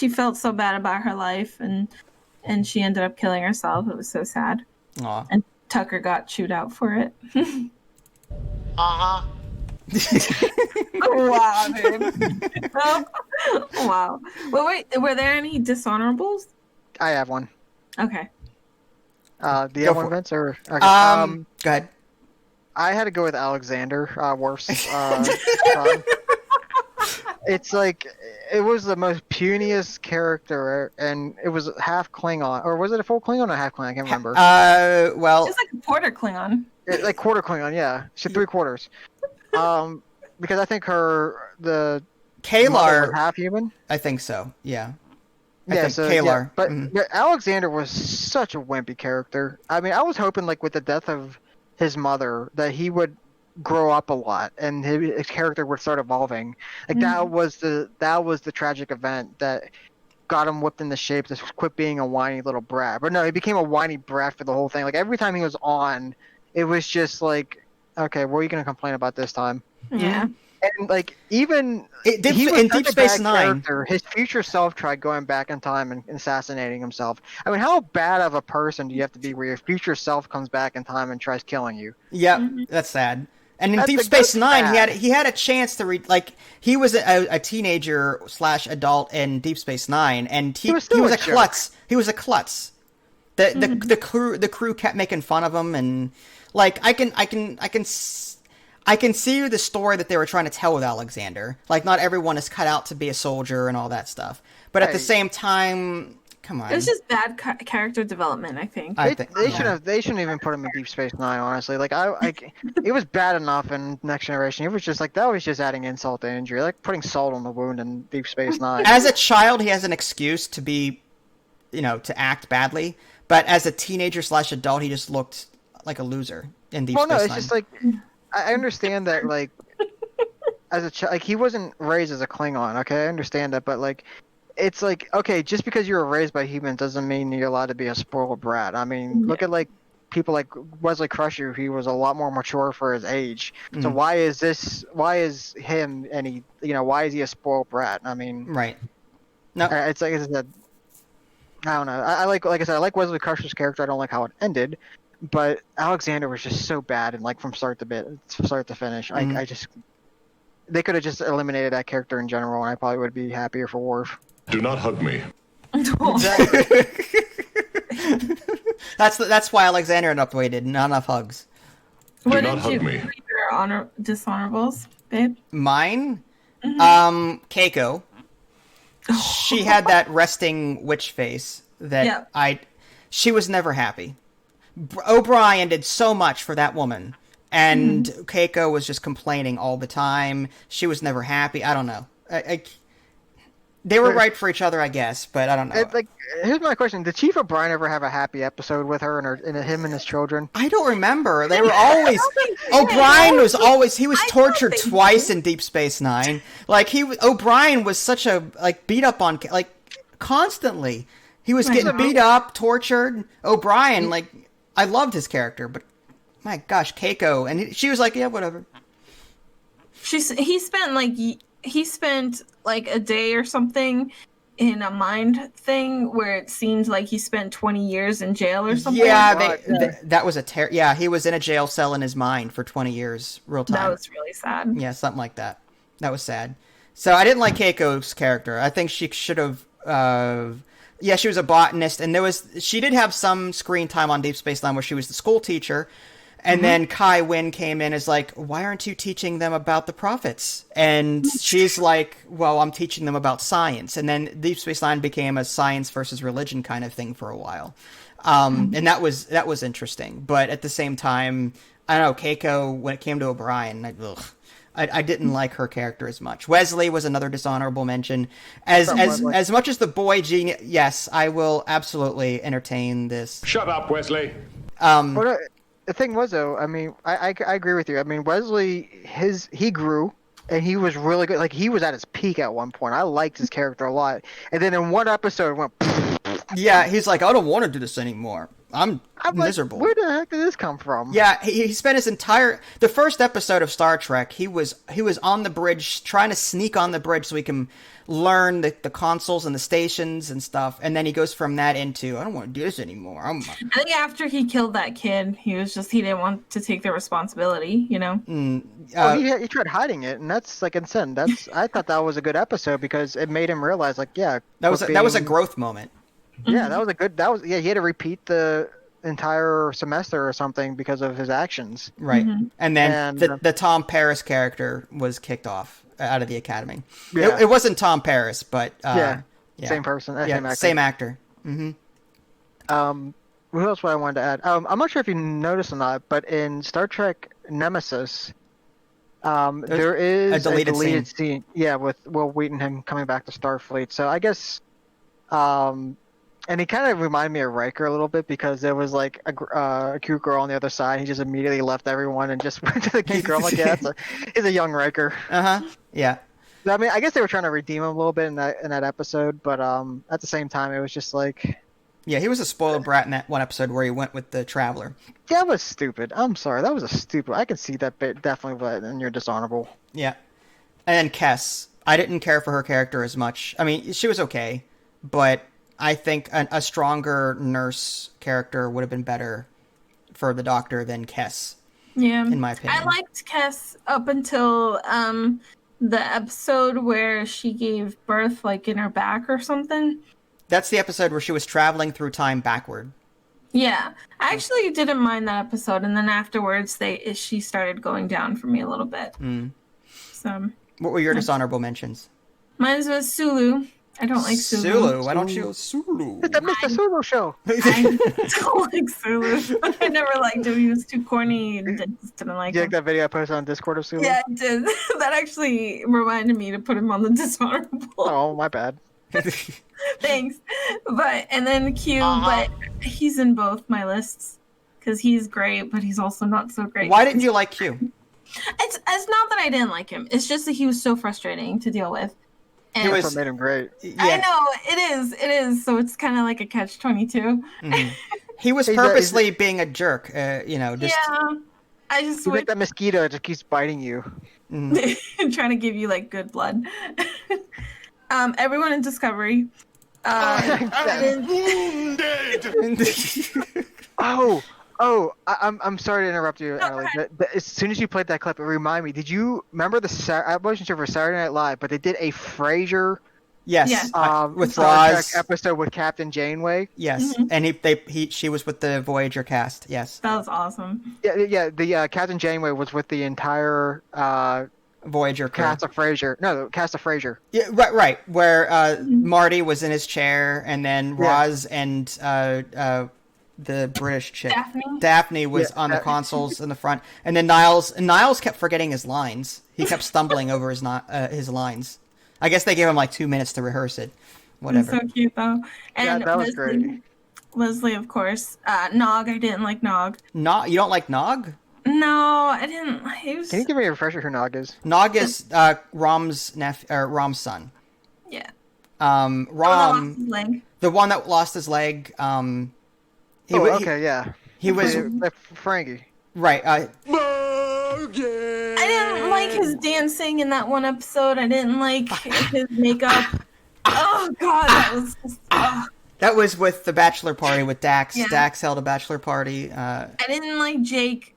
felt so bad about her life and she ended up killing herself. It was so sad. Aw. And Tucker got chewed out for it. Uh-huh. Wow, dude. Wow. Well, wait, were there any dishonorables? I have one. Okay. Do you have one, Vince? Or okay. Go ahead. I had to go with Alexander Worf's son. It's like it was the most puniest character, and it was half Klingon, or was it a full Klingon or half Klingon? I can't remember. Well, it's like a quarter Klingon. Like quarter Klingon, yeah. She 3/4. Because I think the Kalar was half human. I think so. Yeah. Yeah, so Kalar. Yeah, but Alexander was such a wimpy character. I mean, I was hoping like with the death of his mother that he would grow up a lot and his character would start evolving. Like that was the tragic event that got him whipped into shape to quit being a whiny little brat. But no, he became a whiny brat for the whole thing. Like every time he was on, it was just like, okay, what are you gonna complain about this time? Yeah. And like even in Deep Space Nine, his future self tried going back in time and assassinating himself. I mean, how bad of a person do you have to be where your future self comes back in time and tries killing you? Yeah, that's sad. And in Deep Space Nine, he had a chance to he was a teenager / adult in Deep Space Nine, and he was a klutz. He was a klutz. The crew kept making fun of him, and like I can see the story that they were trying to tell with Alexander. Like, not everyone is cut out to be a soldier and all that stuff. But at the same time, come on. It's just bad character development, I think. They shouldn't even put him in Deep Space Nine, honestly. Like, it was bad enough in Next Generation. It was just like, that was just adding insult to injury. Like, putting salt on the wound in Deep Space Nine. As a child, he has an excuse to be, to act badly. But as a teenager / adult, he just looked like a loser in Deep Space Nine. Well, no, it's just like... I understand that, like, as a child, like, he wasn't raised as a Klingon, okay? I understand that, but, like, it's like, okay, just because you were raised by humans doesn't mean you're allowed to be a spoiled brat. I mean, look at, like, people like Wesley Crusher, he was a lot more mature for his age. So why is him, and why is he a spoiled brat? I mean... Right. No. It's like I said, I don't know. I like I said, I like Wesley Crusher's character. I don't like how it ended. But Alexander was just so bad, and like from start to finish, I just they could have just eliminated that character in general, and I probably would be happier for Worf. Do not hug me. That's why Alexander ended up the way he did. Not enough hugs. What did you read your dishonorables, babe? Mine, Keiko. She had that resting witch face that she was never happy. O'Brien did so much for that woman, and Keiko was just complaining all the time. She was never happy. I don't know. They were right for each other, I guess, but I don't know. Here's my question: did Chief O'Brien ever have a happy episode with her and him and his children? I don't remember. They were always O'Brien was always tortured twice in Deep Space Nine. Like O'Brien was such a beat up on constantly. He was getting beat up, tortured. O'Brien I loved his character, but my gosh, Keiko, and she was like, yeah, whatever. He spent a day or something in a mind thing where it seemed like he spent 20 years in jail or something. Yeah, that was yeah, he was in a jail cell in his mind for 20 years, real time. That was really sad. Yeah, something like that. That was sad. So I didn't like Keiko's character. I think she should have. Yeah, she was a botanist, and she did have some screen time on Deep Space Nine where she was the school teacher, and then Kai Wynn came in as like, why aren't you teaching them about the prophets? And she's like, well, I'm teaching them about science. And then Deep Space Nine became a science versus religion kind of thing for a while, and that was interesting. But at the same time, I don't know, Keiko, when it came to O'Brien, I didn't like her character as much. Wesley was another dishonorable mention. As much as the boy genius, yes, I will absolutely entertain this. Shut up, Wesley. The thing was, though, I mean, I agree with you. I mean, Wesley, he grew, and he was really good. Like, he was at his peak at one point. I liked his character a lot. And then in one episode, it went... Yeah, he's like, I don't want to do this anymore. I'm miserable. Like, where the heck did this come from? Yeah, he spent his the first episode of Star Trek, he was on the bridge, trying to sneak on the bridge so he can learn the consoles and the stations and stuff, and then he goes from that into, I don't want to do this anymore. I think after he killed that kid, he didn't want to take the responsibility, you know? He tried hiding it, and that's like insane. I thought that was a good episode because it made him realize, like, yeah. That was a growth moment. Yeah, he had to repeat the entire semester or something because of his actions. Right. And then the Tom Paris character was kicked off out of the academy. Yeah. It wasn't Tom Paris, but same person, same actor. Mm-hmm. What else I wanted to add? I'm not sure if you noticed or not, but in Star Trek Nemesis, there is a deleted scene. Yeah, with Will Wheaton, him coming back to Starfleet. So I guess and he kind of reminded me of Riker a little bit because there was like a cute girl on the other side. He just immediately left everyone and just went to the cute girl. I'm like, yeah, he's a young Riker. Yeah. I mean, I guess they were trying to redeem him a little bit in that episode, but at the same time, it was just like. Yeah, he was a spoiled brat in that one episode where he went with the Traveler. That was stupid. I'm sorry, that was a stupid. I can see that bit definitely, but then you're dishonorable. Yeah, and then Kess, I didn't care for her character as much. I mean, she was okay, but. I think a stronger nurse character would have been better for the Doctor than Kess. Yeah, in my opinion. I liked Kess up until the episode where she gave birth, like in her back or something. That's the episode where she was traveling through time backward. Yeah, I actually didn't mind that episode, and then afterwards, she started going down for me a little bit. So, what were your dishonorable mentions? Mine was Sulu. I don't like Sulu. Sulu? Why don't you Sulu? It's the Mr. Sulu show. I don't like Sulu. I never liked him. He was too corny and just didn't like him. Did you like that video I posted on Discord of Sulu? Yeah, I did. That actually reminded me to put him on the dishonorable. Oh, my bad. Thanks. And then Q, but he's in both my lists because he's great, but he's also not so great. Why didn't you like Q? It's not that I didn't like him. It's just that he was so frustrating to deal with. And it made him great. Yeah. I know, it is. So it's kind of like a catch-22. Mm-hmm. He was purposely being a jerk, just... Yeah, I just... Like that mosquito just keeps biting you. Trying to give you, like, good blood. Everyone in Discovery. I'm wounded! I'm sorry to interrupt you, Allie, but as soon as you played that clip, it reminded me. Did you remember I wasn't sure for Saturday Night Live, but they did a Frasier with Star Roz Trek episode with Captain Janeway. Yes, and she was with the Voyager cast. Yes, that was awesome. Yeah. The Captain Janeway was with the entire Voyager cast of Frasier. No, the cast of Frasier. Yeah, right. Where Marty was in his chair, and then Roz and the British chick Daphne was on the consoles in the front, and then Niles kept forgetting his lines. He kept stumbling over his lines. I guess they gave him like 2 minutes to rehearse it. Whatever. It's so cute though. And that was great. Leslie, of course. Nog, I didn't like Nog. Nog, you don't like Nog? No, I didn't. Can you give me a refresher who Nog is? Nog is Rom's son. Yeah. Rom, the one that lost his leg. He was Frankie. Right. I didn't like his dancing in that one episode. I didn't like his makeup. Oh god, that was just, That was with the bachelor party with Dax. Yeah. Dax held a bachelor party. I didn't like Jake,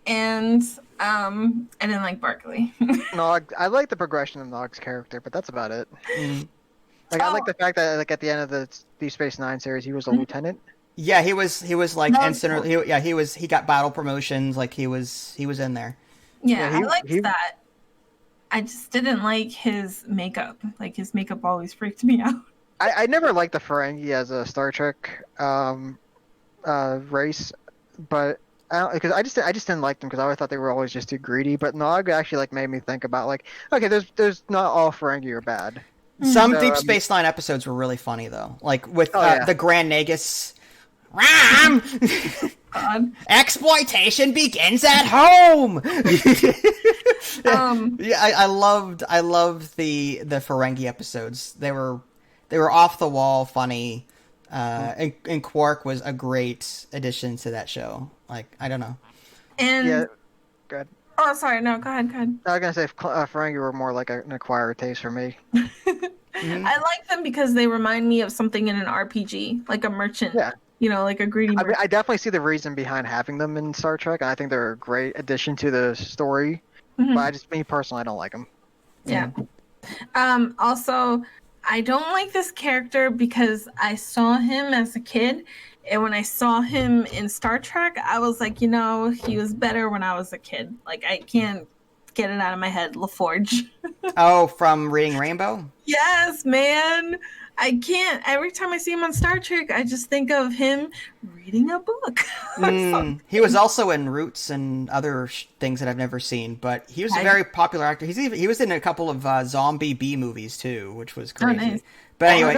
and I didn't like Barkley. Nog, I like the progression of Nog's character, but that's about it. Like I like the fact that like at the end of the Deep Space Nine series, he was a lieutenant. Yeah, he was like No, instant. He got battle promotions. Like he was in there. Yeah, I liked that. I just didn't like his makeup. Like his makeup always freaked me out. I never liked the Ferengi as a Star Trek race, but because I just didn't like them because I always thought they were always just too greedy. But Nog actually like made me think about like, okay, there's not all Ferengi are bad. Some Deep Space Nine episodes were really funny though, like with the Grand Nagus. Ram! Exploitation begins at home. Yeah, I loved the Ferengi episodes. They were off the wall funny, and Quark was a great addition to that show. Like I don't know. And yeah, good. Oh, sorry, no, go ahead. I was gonna say Ferengi were more like an acquired taste for me. I like them because they remind me of something in an RPG, like a merchant. Yeah. You know, like a greedy merchant. I definitely see the reason behind having them in Star Trek, and I think they're a great addition to the story. But me personally, I don't like them. Yeah. Also, I don't like this character because I saw him as a kid, and when I saw him in Star Trek, I was like, you know, he was better when I was a kid. Like, I can't get it out of my head. LaForge. Oh, from Reading Rainbow? Yes, man. I can't. Every time I see him on Star Trek, I just think of him reading a book. He was also in Roots and other things that I've never seen, but he was a very popular actor. He was in a couple of zombie B movies too, which was crazy. Nice. But anyway,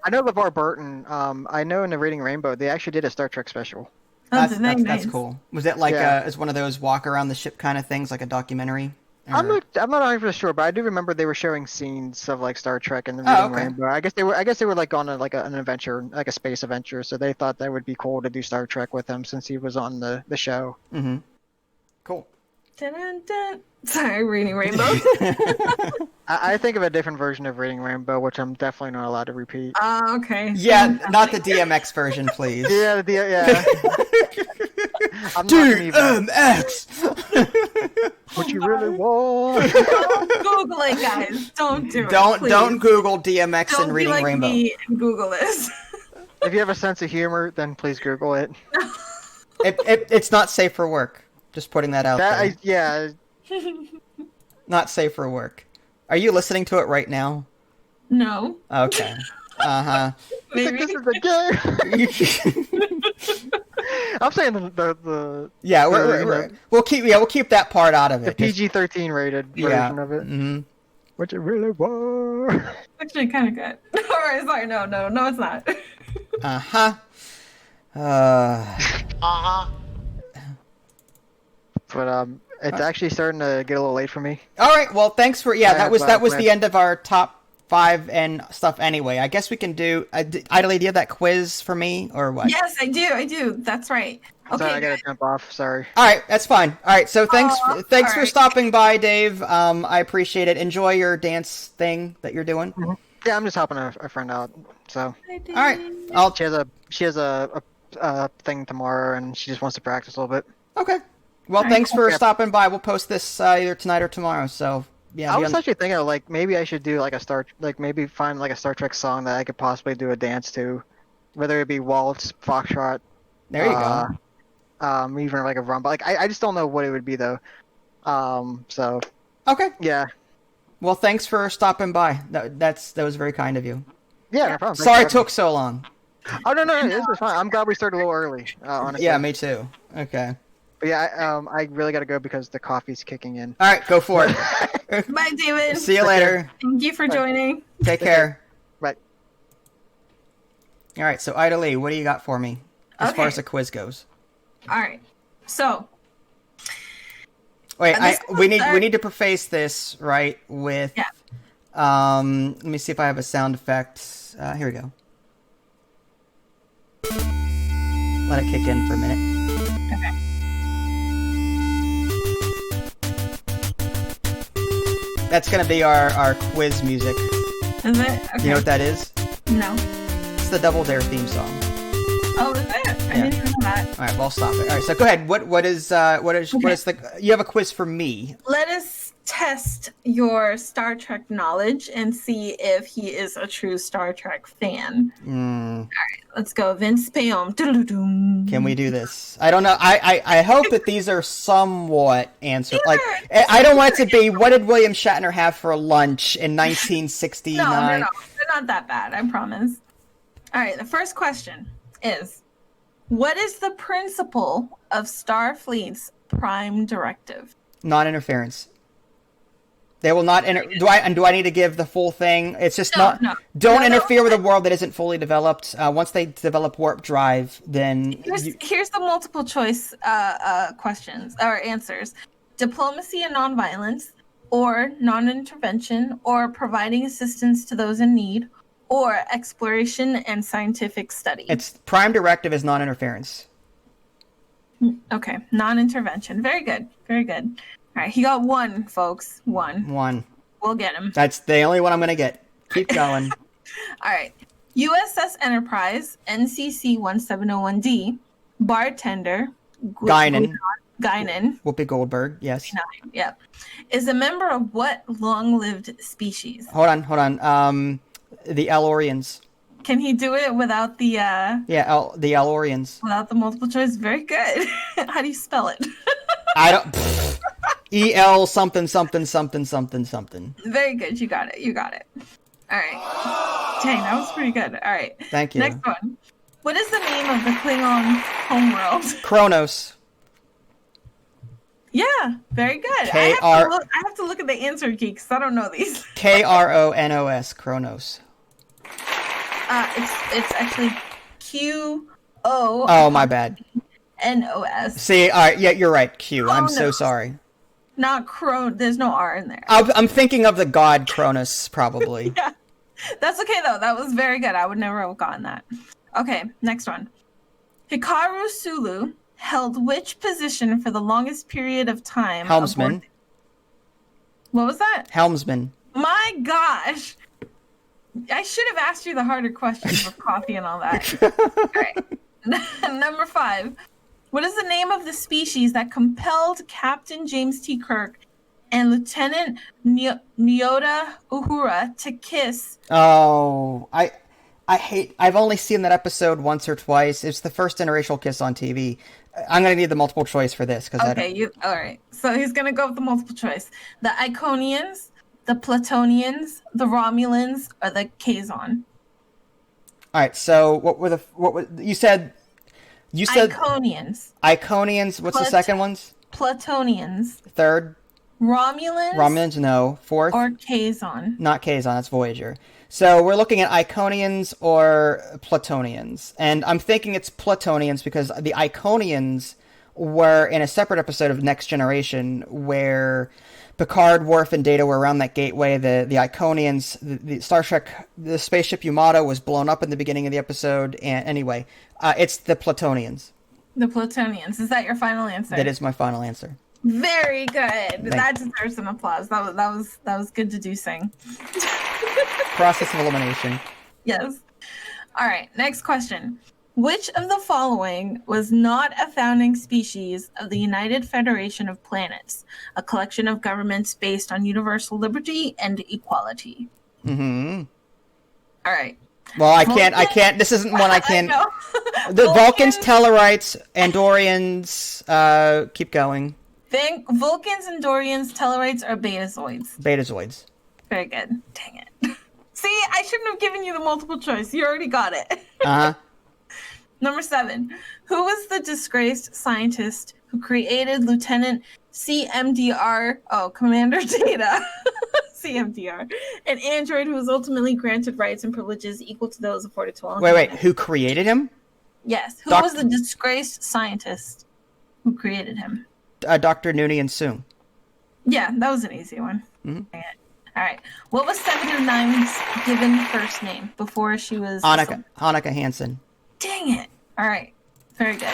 I know LeVar Burton. I know in the Reading Rainbow, they actually did a Star Trek special. That's cool. Was it like as one of those walk around the ship kind of things, like a documentary? I'm not 100% sure, but I do remember they were showing scenes of like Star Trek and the Reading Rainbow. I guess they were like on an adventure, like a space adventure. So they thought that would be cool to do Star Trek with him since he was on the show. Mm-hmm. Cool. Dun-dun-dun. Sorry, Reading Rainbow. I think of a different version of Reading Rainbow, which I'm definitely not allowed to repeat. Oh, okay. Yeah, not the DMX version, please. Yeah, yeah. I'm DMX. What you really want? Don't Google it, guys. Don't do it. Don't Google DMX Don't and Reading be like Rainbow. Me and Google this. If you have a sense of humor, then please Google it. It's not safe for work. Just putting that out there. Yeah. Not safe for work. Are you listening to it right now? No. Okay. Uh-huh. Maybe. This is a game. I'm saying the yeah, we'll keep that part out of it. The PG-13 rated version of it. Mm-hmm. What you really want? Actually, kind of good. Alright, sorry, no, it's not. Uh-huh. But it's actually starting to get a little late for me. All right. Well, thanks for that was the end of our top 5 and stuff. Anyway, I guess we can do. Idly, do you have that quiz for me or what? Yes, I do. That's right. Okay. Sorry, I gotta jump off. Sorry. All right, that's fine. All right. So thanks for right. stopping by, Dave. I appreciate it. Enjoy your dance thing that you're doing. Mm-hmm. Yeah, I'm just helping a friend out. So. All right. She has a thing tomorrow, and she just wants to practice a little bit. Okay. Well, thanks for stopping by. We'll post this either tonight or tomorrow. So yeah. I was actually thinking of like maybe I should do like maybe find like a Star Trek song that I could possibly do a dance to, whether it be waltz, foxtrot. There you go. Even like a rumba. Like I just don't know what it would be though. So. Okay. Yeah. Well, thanks for stopping by. That was very kind of you. Yeah, no problem. Sorry it took so long. Oh no, this is fine. I'm glad we started a little early. Honestly. Yeah, me too. Okay. But yeah, I really gotta go because the coffee's kicking in. All right, go for it. Bye, David. See you later. Thank you for joining. Take care. Bye. All right, so Ida Lee, what do you got for me as far as the quiz goes? All right, so wait, we need to preface this right with. Yeah. Let me see if I have a sound effect. Here we go. Let it kick in for a minute. Okay. That's gonna be our quiz music. Is it? Okay. You know what that is? No. It's the Double Dare theme song. Oh, is it? I didn't even know that. All right, well, I'll stop it. All right, so go ahead. What is the? You have a quiz for me. Let us test your Star Trek knowledge and see if he is a true Star Trek fan. All right, let's go. Vince Payom. Can we do this? I don't know. I hope that these are somewhat answered. Like, I don't want it to be, what did William Shatner have for lunch in 1969? No. They're not that bad, I promise. All right, the first question is, what is the principle of Starfleet's prime directive? Non-interference. They will not do I need to give the full thing? It's just don't interfere with a world that isn't fully developed. Once they develop warp drive, then here's the multiple choice questions or answers: diplomacy and nonviolence, or non-intervention, or providing assistance to those in need, or exploration and scientific study. Its prime directive is non-interference. Okay, non-intervention. Very good. Very good. All right, he got one, folks. One. We'll get him. That's the only one I'm going to get. Keep going. All right. USS Enterprise, NCC 1701D, bartender, Guinan. Whoopi Goldberg, yes. Yep. Is a member of what long-lived species? Hold on. The Elorians. Can he do it without the... the Elorians. Without the multiple choice? Very good. How do you spell it? I don't... EL something something something something something. Very good. You got it. All right. Dang, that was pretty good. All right. Thank you. Next one. What is the name of the Klingon homeworld? Kronos. Yeah, very good. I have to look at the answer key because I don't know these. Kronos. Kronos. It's actually QO. Oh, my bad. NOS. See, all right, yeah, you're right. Q. I'm so Kronos. sorry. Not Cron. There's no R in there. I'm thinking of the god Cronus, probably. Yeah, that's okay though. That was very good. I would never have gotten that. Okay, next one. Hikaru Sulu held which position for the longest period of time? Helmsman. What was that? Helmsman. My gosh. I should have asked you the harder questions with coffee and all that. All right. Number 5. What is the name of the species that compelled Captain James T. Kirk and Lieutenant Nyota Uhura to kiss? Oh, I've only seen that episode once or twice. It's the first interracial kiss on TV. I'm gonna need the multiple choice for this because all right. So he's gonna go with the multiple choice: the Iconians, the Platonians, the Romulans, or the Kazon. All right. So you said Iconians. Iconians. What's the second ones? Platonians. Third. Romulans. Romulans, no. Fourth. Or Kazon. Not Kazon. That's Voyager. So we're looking at Iconians or Platonians, and I'm thinking it's Platonians because the Iconians were in a separate episode of Next Generation where Picard, Worf, and Data were around that gateway. The Iconians, the Star Trek, the spaceship Yamato was blown up in the beginning of the episode. And anyway, it's the Platonians. The Platonians. Is that your final answer? That is my final answer. Very good. That deserves an applause. That was good deducing. Process of elimination. Yes. All right. Next question. Which of the following was not a founding species of the United Federation of Planets, a collection of governments based on universal liberty and equality? Mm-hmm. All right. Well, I can't. This isn't one I can. The Vulcans, Tellarites, Andorians. Keep going. Vulcans, Andorians, Tellarites, or Betazoids? Betazoids. Very good. Dang it. See, I shouldn't have given you the multiple choice. You already got it. Uh-huh. Number 7. Who was the disgraced scientist who created Lieutenant CMDR? Oh, Commander Data. CMDR. An android who was ultimately granted rights and privileges equal to those afforded to all. Wait. Who created him? Yes. Who was the disgraced scientist who created him? Dr. Noonien Soong. Yeah, that was an easy one. Mm-hmm. Dang it. All right. What was 7 of 9's given first name before she was... Hanukkah Hansen. Dang it. All right. Very good.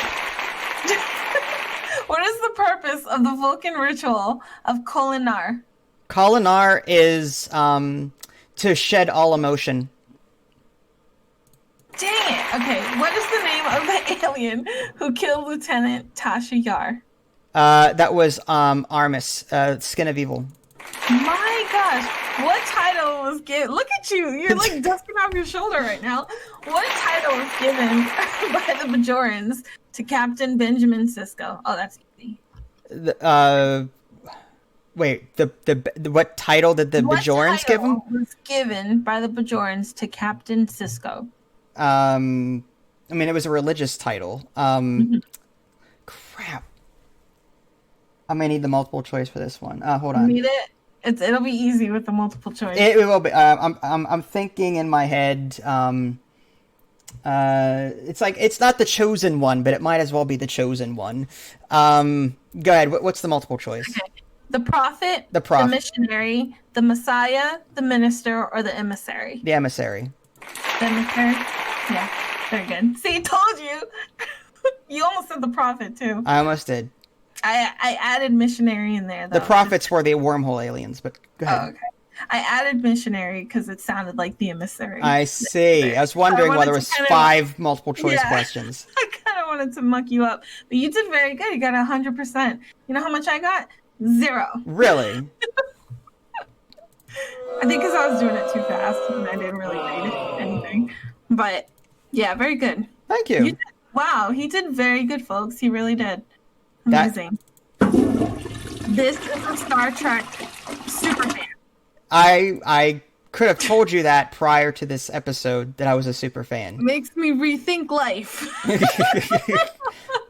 What is the purpose of the Vulcan ritual of Kolinar? Kolinar is to shed all emotion. Dang it. Okay, what is the name of the alien who killed Lieutenant Tasha Yar? That was Armis, Skin of Evil. My gosh, what title was given? Look at you, you're like dusting off your shoulder right now. What title was given by the Bajorans to Captain Benjamin Sisko? Oh, that's easy. Wait, the what title did the Bajorans give him? Was given by the Bajorans to Captain Sisko. I mean, it was a religious title. Crap. I may need the multiple choice for this one. Hold on. Need it? It'll be easy with the multiple choice. It will be. I'm thinking in my head. It's like it's not the chosen one, but it might as well be the chosen one. Go ahead. What's the multiple choice? Okay. The prophet, the missionary, the messiah, the minister, or the emissary? The emissary. The emissary? Yeah, very good. See, told you. You almost said the prophet, too. I almost did. I added missionary in there, though. The prophets were the wormhole aliens, but go ahead. Oh, okay. I added missionary because it sounded like the emissary. I see. I was wondering why there was 5 multiple choice questions. I kind of wanted to muck you up, but you did very good. You got 100%. You know how much I got? 0. Really? I think because I was doing it too fast and I didn't really read anything. But yeah, very good. Thank you. Wow, he did very good, folks. He really did. Amazing. This is a Star Trek superfan. I could have told you that prior to this episode that I was a super fan. Makes me rethink life.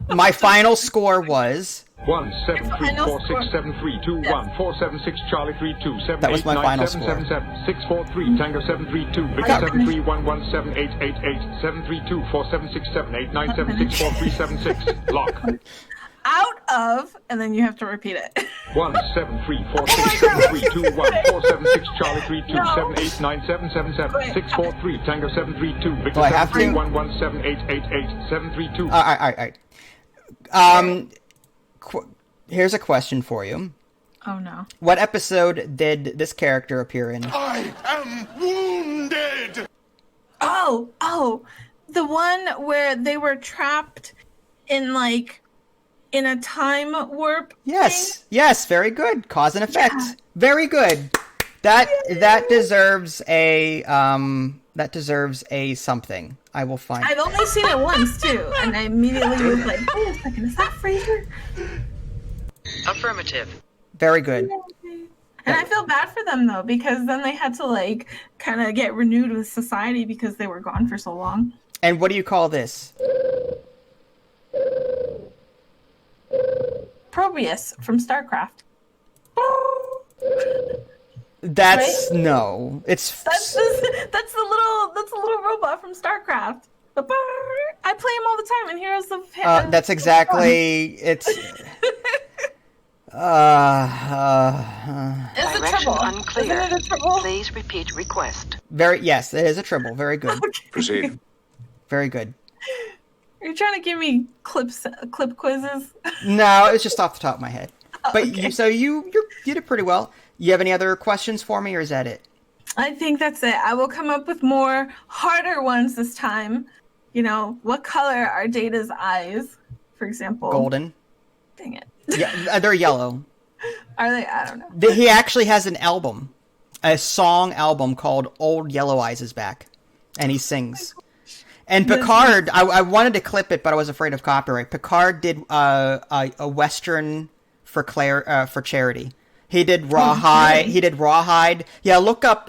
My final score was 173467321 Charlie 32 That was my final score. 643 Tango 732 Victor 7311788 732 476789764376 lock. Out of, and then you have to repeat it. 173467321 Charlie 32 789777 643 Tango 732 Victor 7311788 732. All right. Here's a question for you. Oh no. What episode did this character appear in? I am wounded! Oh, the one where they were trapped in in a time warp. Yes, very good. Cause and effect. Yeah. Very good. That deserves a something. I will find. I've only seen it once too, and I immediately was like, "Wait a second, is that Frasier?" Affirmative. Very good. And I feel bad for them though, because then they had to kind of get renewed with society because they were gone for so long. And what do you call this? Proteus from StarCraft. That's right? No. It's that's the little robot from StarCraft. I play him all the time in Heroes of that's exactly it's Direction unclear. Please repeat request. Yes, it is a tribble. Very good. Okay. Proceed. Very good. Are you trying to give me clip quizzes? No, it's just off the top of my head. But okay. you did pretty well. You have any other questions for me, or is that it? I think that's it. I will come up with more harder ones this time. You know, what color are Data's eyes, for example? Golden. Dang it. Yeah, they're yellow. Are they? I don't know. He actually has an album, a song album called "Old Yellow Eyes Is Back," and he sings. And Picard, I wanted to clip it, but I was afraid of copyright. Picard did a western for charity. He did Rawhide. He did Rawhide. Yeah, look up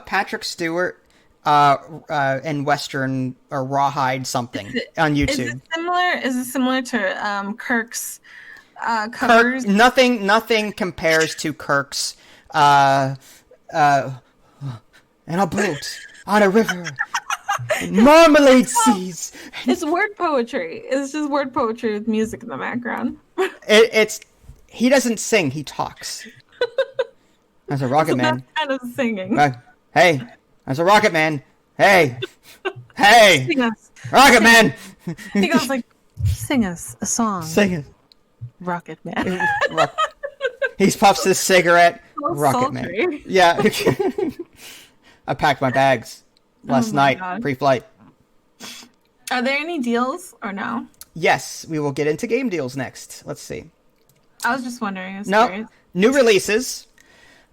Patrick Stewart and western or Rawhide something on YouTube. Is it similar to Kirk's covers? Nothing compares to Kirk's and a boat on a river. Marmalade seas. It's word poetry. It's just word poetry with music in the background. He doesn't sing. He talks. As a rocket man. Kind of singing. Hey, as a rocket man. Hey, sing us. Rocket man. He goes like, sing us a song. Sing it. Rocket man. He puffs his cigarette. So rocket sultry. Man. Yeah. I packed my bags last night, pre-flight. Are there any deals or no? Yes, we will get into game deals next. Let's see. I was just wondering. I was No, curious. new releases.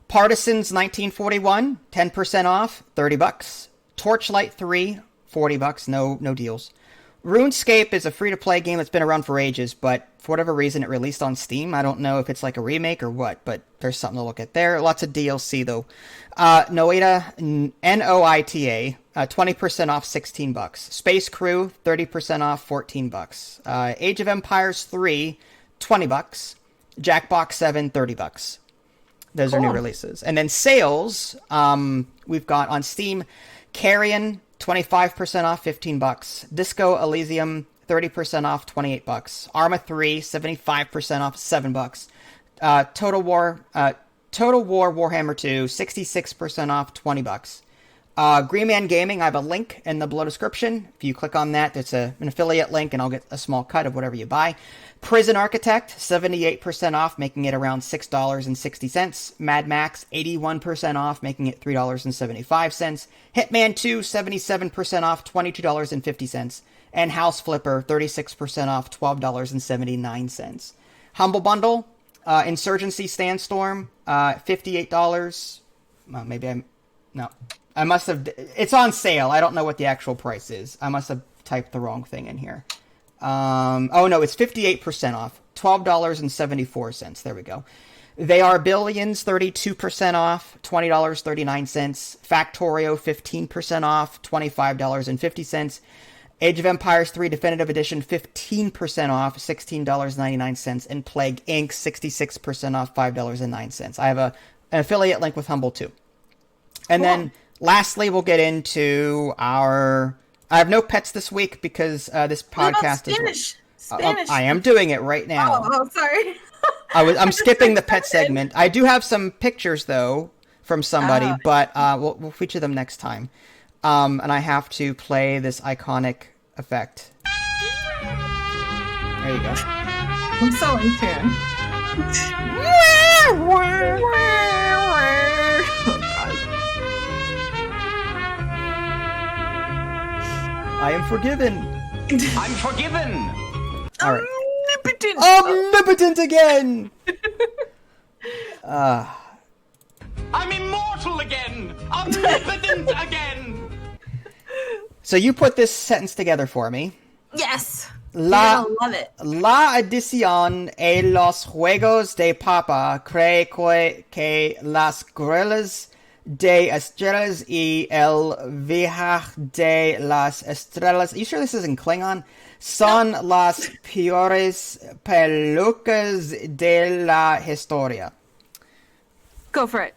Partisans 1941, 10% off, $30. Torchlight 3, $40. No deals. RuneScape is a free-to-play game that's been around for ages, but for whatever reason it released on Steam. I don't know if it's like a remake or what, but there's something to look at there. Lots of DLC though. Noita, Noita, 20% off, $16. Space Crew, 30% off, $14. Age of Empires 3, $20. Jackbox 7, $30. Those are new releases. And then sales, we've got on Steam, Carrion, 25% off, $15. Disco Elysium, 30% off, $28. Arma 3, 75% off, $7. Total War Warhammer 2, 66% off, $20. Green Man Gaming, I have a link in the below description. If you click on that, there's an affiliate link, and I'll get a small cut of whatever you buy. Prison Architect, 78% off, making it around $6.60. Mad Max, 81% off, making it $3.75. Hitman 2, 77% off, $22.50. And House Flipper, 36% off, $12.79. Humble Bundle, Insurgency Sandstorm, $58. Well, I must have... It's on sale. I don't know what the actual price is. I must have typed the wrong thing in here. Oh, no, it's 58% off. $12.74. There we go. They Are Billions, 32% off. $20.39. Factorio, 15% off. $25.50. Age of Empires 3 Definitive Edition, 15% off. $16.99. And Plague Inc., 66% off. $5.09. I have an affiliate link with Humble too. And then... Lastly, we'll get into our... I have no pets this week because this podcast is... Spanish. I am doing it right now. Oh, sorry. I'm skipping the pet segment. I do have some pictures, though, from somebody, but we'll feature them next time. And I have to play this iconic effect. There you go. I'm so in tune. I am forgiven. I'm forgiven. All right. Omnipotent. Omnipotent again. I'm immortal again. Omnipotent again. So you put this sentence together for me. Yes. La, You're gonna love it. La edición de los juegos de papa cree que las gorillas de estrellas y el viaje de las estrellas. Are you sure this is in Klingon? Son las peores pelucas de la historia. Go for it.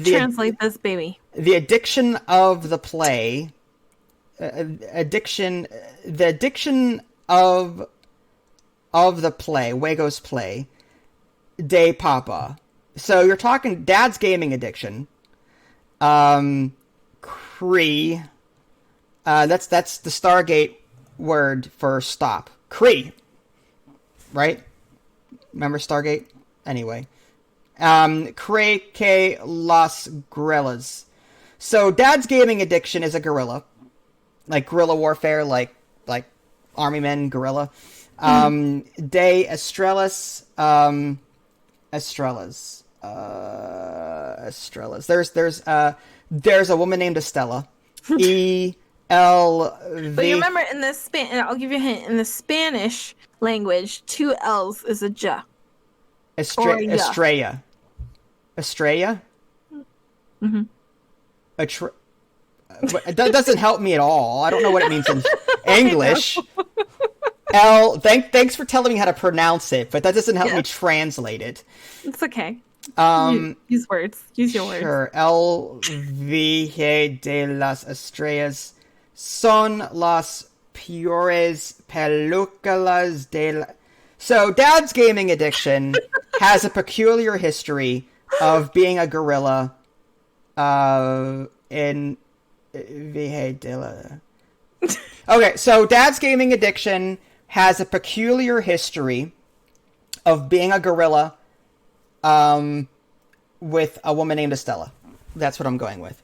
Translate this, baby. The addiction of the play. The addiction of the play, Juegos play, de Papa. So you're talking dad's gaming addiction. Cree. That's the Stargate word for stop. Cree. Right? Remember Stargate? Anyway. Cree que las gorillas. So dad's gaming addiction is a gorilla. Like guerrilla warfare, like army men, guerrilla. De Estrellas, Estrellas. There's a woman named Estella. E L V. But you remember in the I'll give you a hint. In the Spanish language, 2 L's is a J. Estrella. Estrella? Mm-hmm. That doesn't help me at all. I don't know what it means in English. L. Thanks for telling me how to pronounce it, but that doesn't help me translate it. It's okay. Use words. Use your words. Sure. El Viaje de las Estrellas son las peores pelucas de la... So, Dad's gaming addiction has a peculiar history of being a gorilla in Viaje de la... Okay, so Dad's gaming addiction has a peculiar history of being a gorilla with a woman named Estella. That's what I'm going with.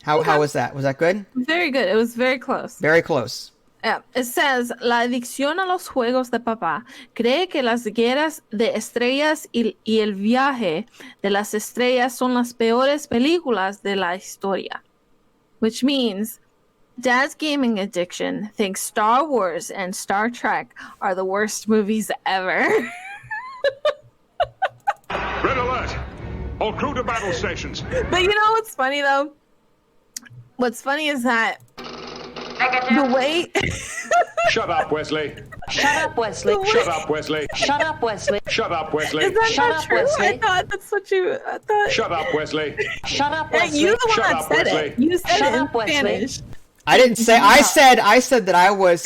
How was that? Was that good? Very good. It was very close. Very close. It says, la adicción a los juegos de papá cree que las guerras de estrellas y el viaje de las estrellas son las peores películas de la historia. Which means Dad's gaming addiction thinks Star Wars and Star Trek are the worst movies ever. Red alert! All crew to battle stations. But you know what's funny, though? What's funny is that the way... Shut up, Wesley. Shut up, Wesley. Shut up, Wesley. Shut up, Wesley. Shut up, Wesley. Is that Shut not up, true? Wesley. I thought that's what you... I thought... Shut up, Wesley. Shut up, Yeah, Wesley. you're the one Shut that up, said Wesley. it. You said Shut it in up, Wesley. Spanish. I didn't say. I said that I was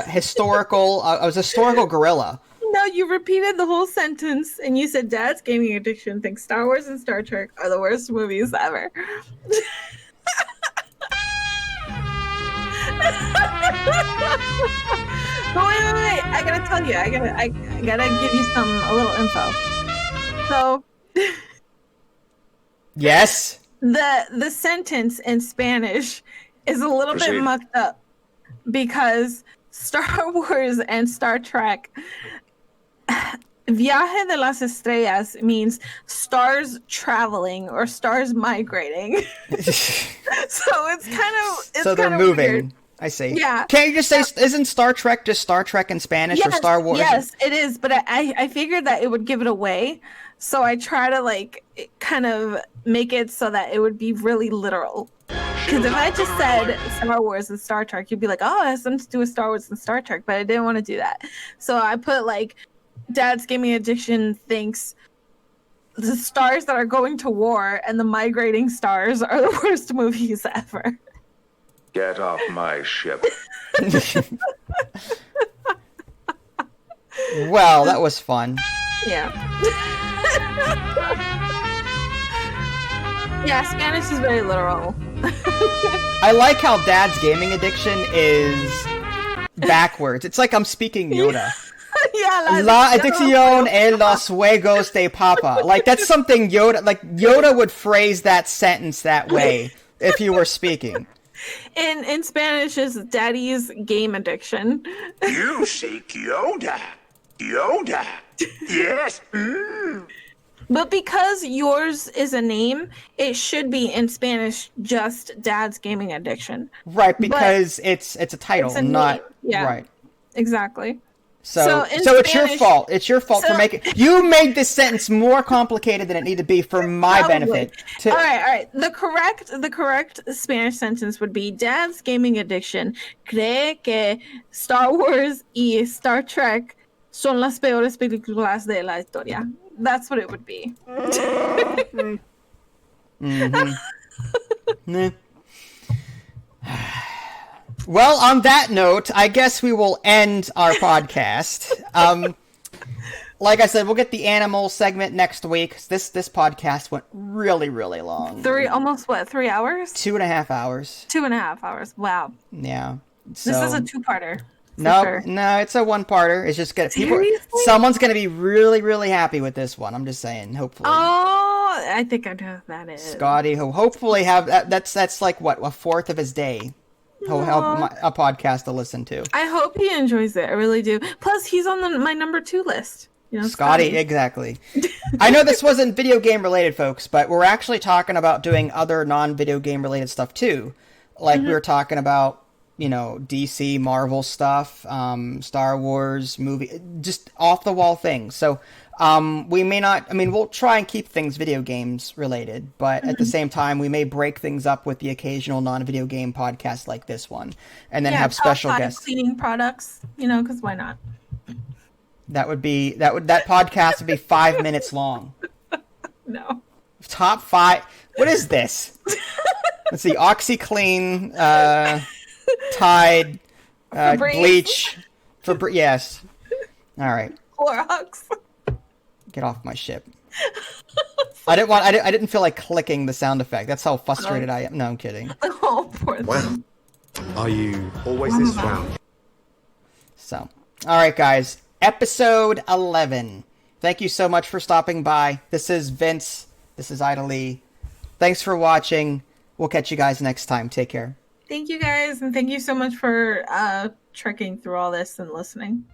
historical. I was a historical gorilla. No, you repeated the whole sentence, and you said Dad's gaming addiction thinks Star Wars and Star Trek are the worst movies ever. But wait. I gotta tell you. I gotta give you a little info. So, Yes. the sentence in Spanish is a little Proceed. bit mucked up because Star Wars and Star Trek, Viaje de las Estrellas means stars traveling or stars migrating. So it's kind of So they're kind of moving. weird. I see. Yeah. Can't you just say, isn't Star Trek just Star Trek in Spanish or Star Wars? Yes, it is. But I figured that it would give it away. So I try to like kind of make it so that it would be really literal. Because if I just said Star Wars and Star Trek, you'd be like, oh, it has something to do with Star Wars and Star Trek. But I didn't want to do that. So I put like, Dad's gaming addiction thinks the stars that are going to war and the migrating stars are the worst movies ever. Get off my ship. Well, that was fun. Yeah. Yeah, Spanish is very literal. I like how Dad's gaming addiction is backwards. It's like I'm speaking Yoda. Yeah, La adicción en los juegos de papa. Like, that's something Yoda would phrase that sentence that way if he were speaking. In Spanish is Daddy's game addiction. You seek Yoda. Yoda. Yes. But because yours is a name, it should be in Spanish just Dad's gaming addiction. Right, because it's a title, it's a not name. Yeah. right. Exactly. So in it's your Spanish- fault. It's your fault for so- making. You made this sentence more complicated than it needed to be for my Probably. benefit. All right. The correct Spanish sentence would be Dad's gaming addiction cree que Star Wars y Star Trek son las peores películas de la historia. That's what it would be. Nah. Well, on that note, I guess we will end our podcast. Like I said, we'll get the animal segment next week. This podcast went really, really long. 3 hours? 2.5 hours. 2.5 hours. Wow. Yeah. This is a two-parter. No, it's a one-parter. It's just gonna someone's gonna be really, really happy with this one. I'm just saying. Hopefully. Oh, I think I know who that is. Scotty, who hopefully have that's like what, a fourth of his day. He'll have a podcast to listen to. I hope he enjoys it. I really do. Plus, he's on my number 2 list. You know, Scotty, exactly. I know this wasn't video game related, folks, but we're actually talking about doing other non-video game related stuff too. Like we were talking about, DC, Marvel stuff, Star Wars, movie, just off the wall things. So we may not, we'll try and keep things video games related, but at the same time, we may break things up with the occasional non-video game podcast like this one, and then have special top 5 guests. cleaning products, because why not? That podcast would be 5 minutes long. No. Top 5. What is this? Let's see. OxyClean, Tide, bleach. Yes. All right. Clorox. Get off my ship. I didn't feel like clicking the sound effect. That's how frustrated I am. No, I'm kidding. Oh, poor thing. Are you always this strong? So, all right, guys. Episode 11. Thank you so much for stopping by. This is Vince. This is Ida Lee. Thanks for watching. We'll catch you guys next time. Take care. Thank you guys, and thank you so much for trekking through all this and listening.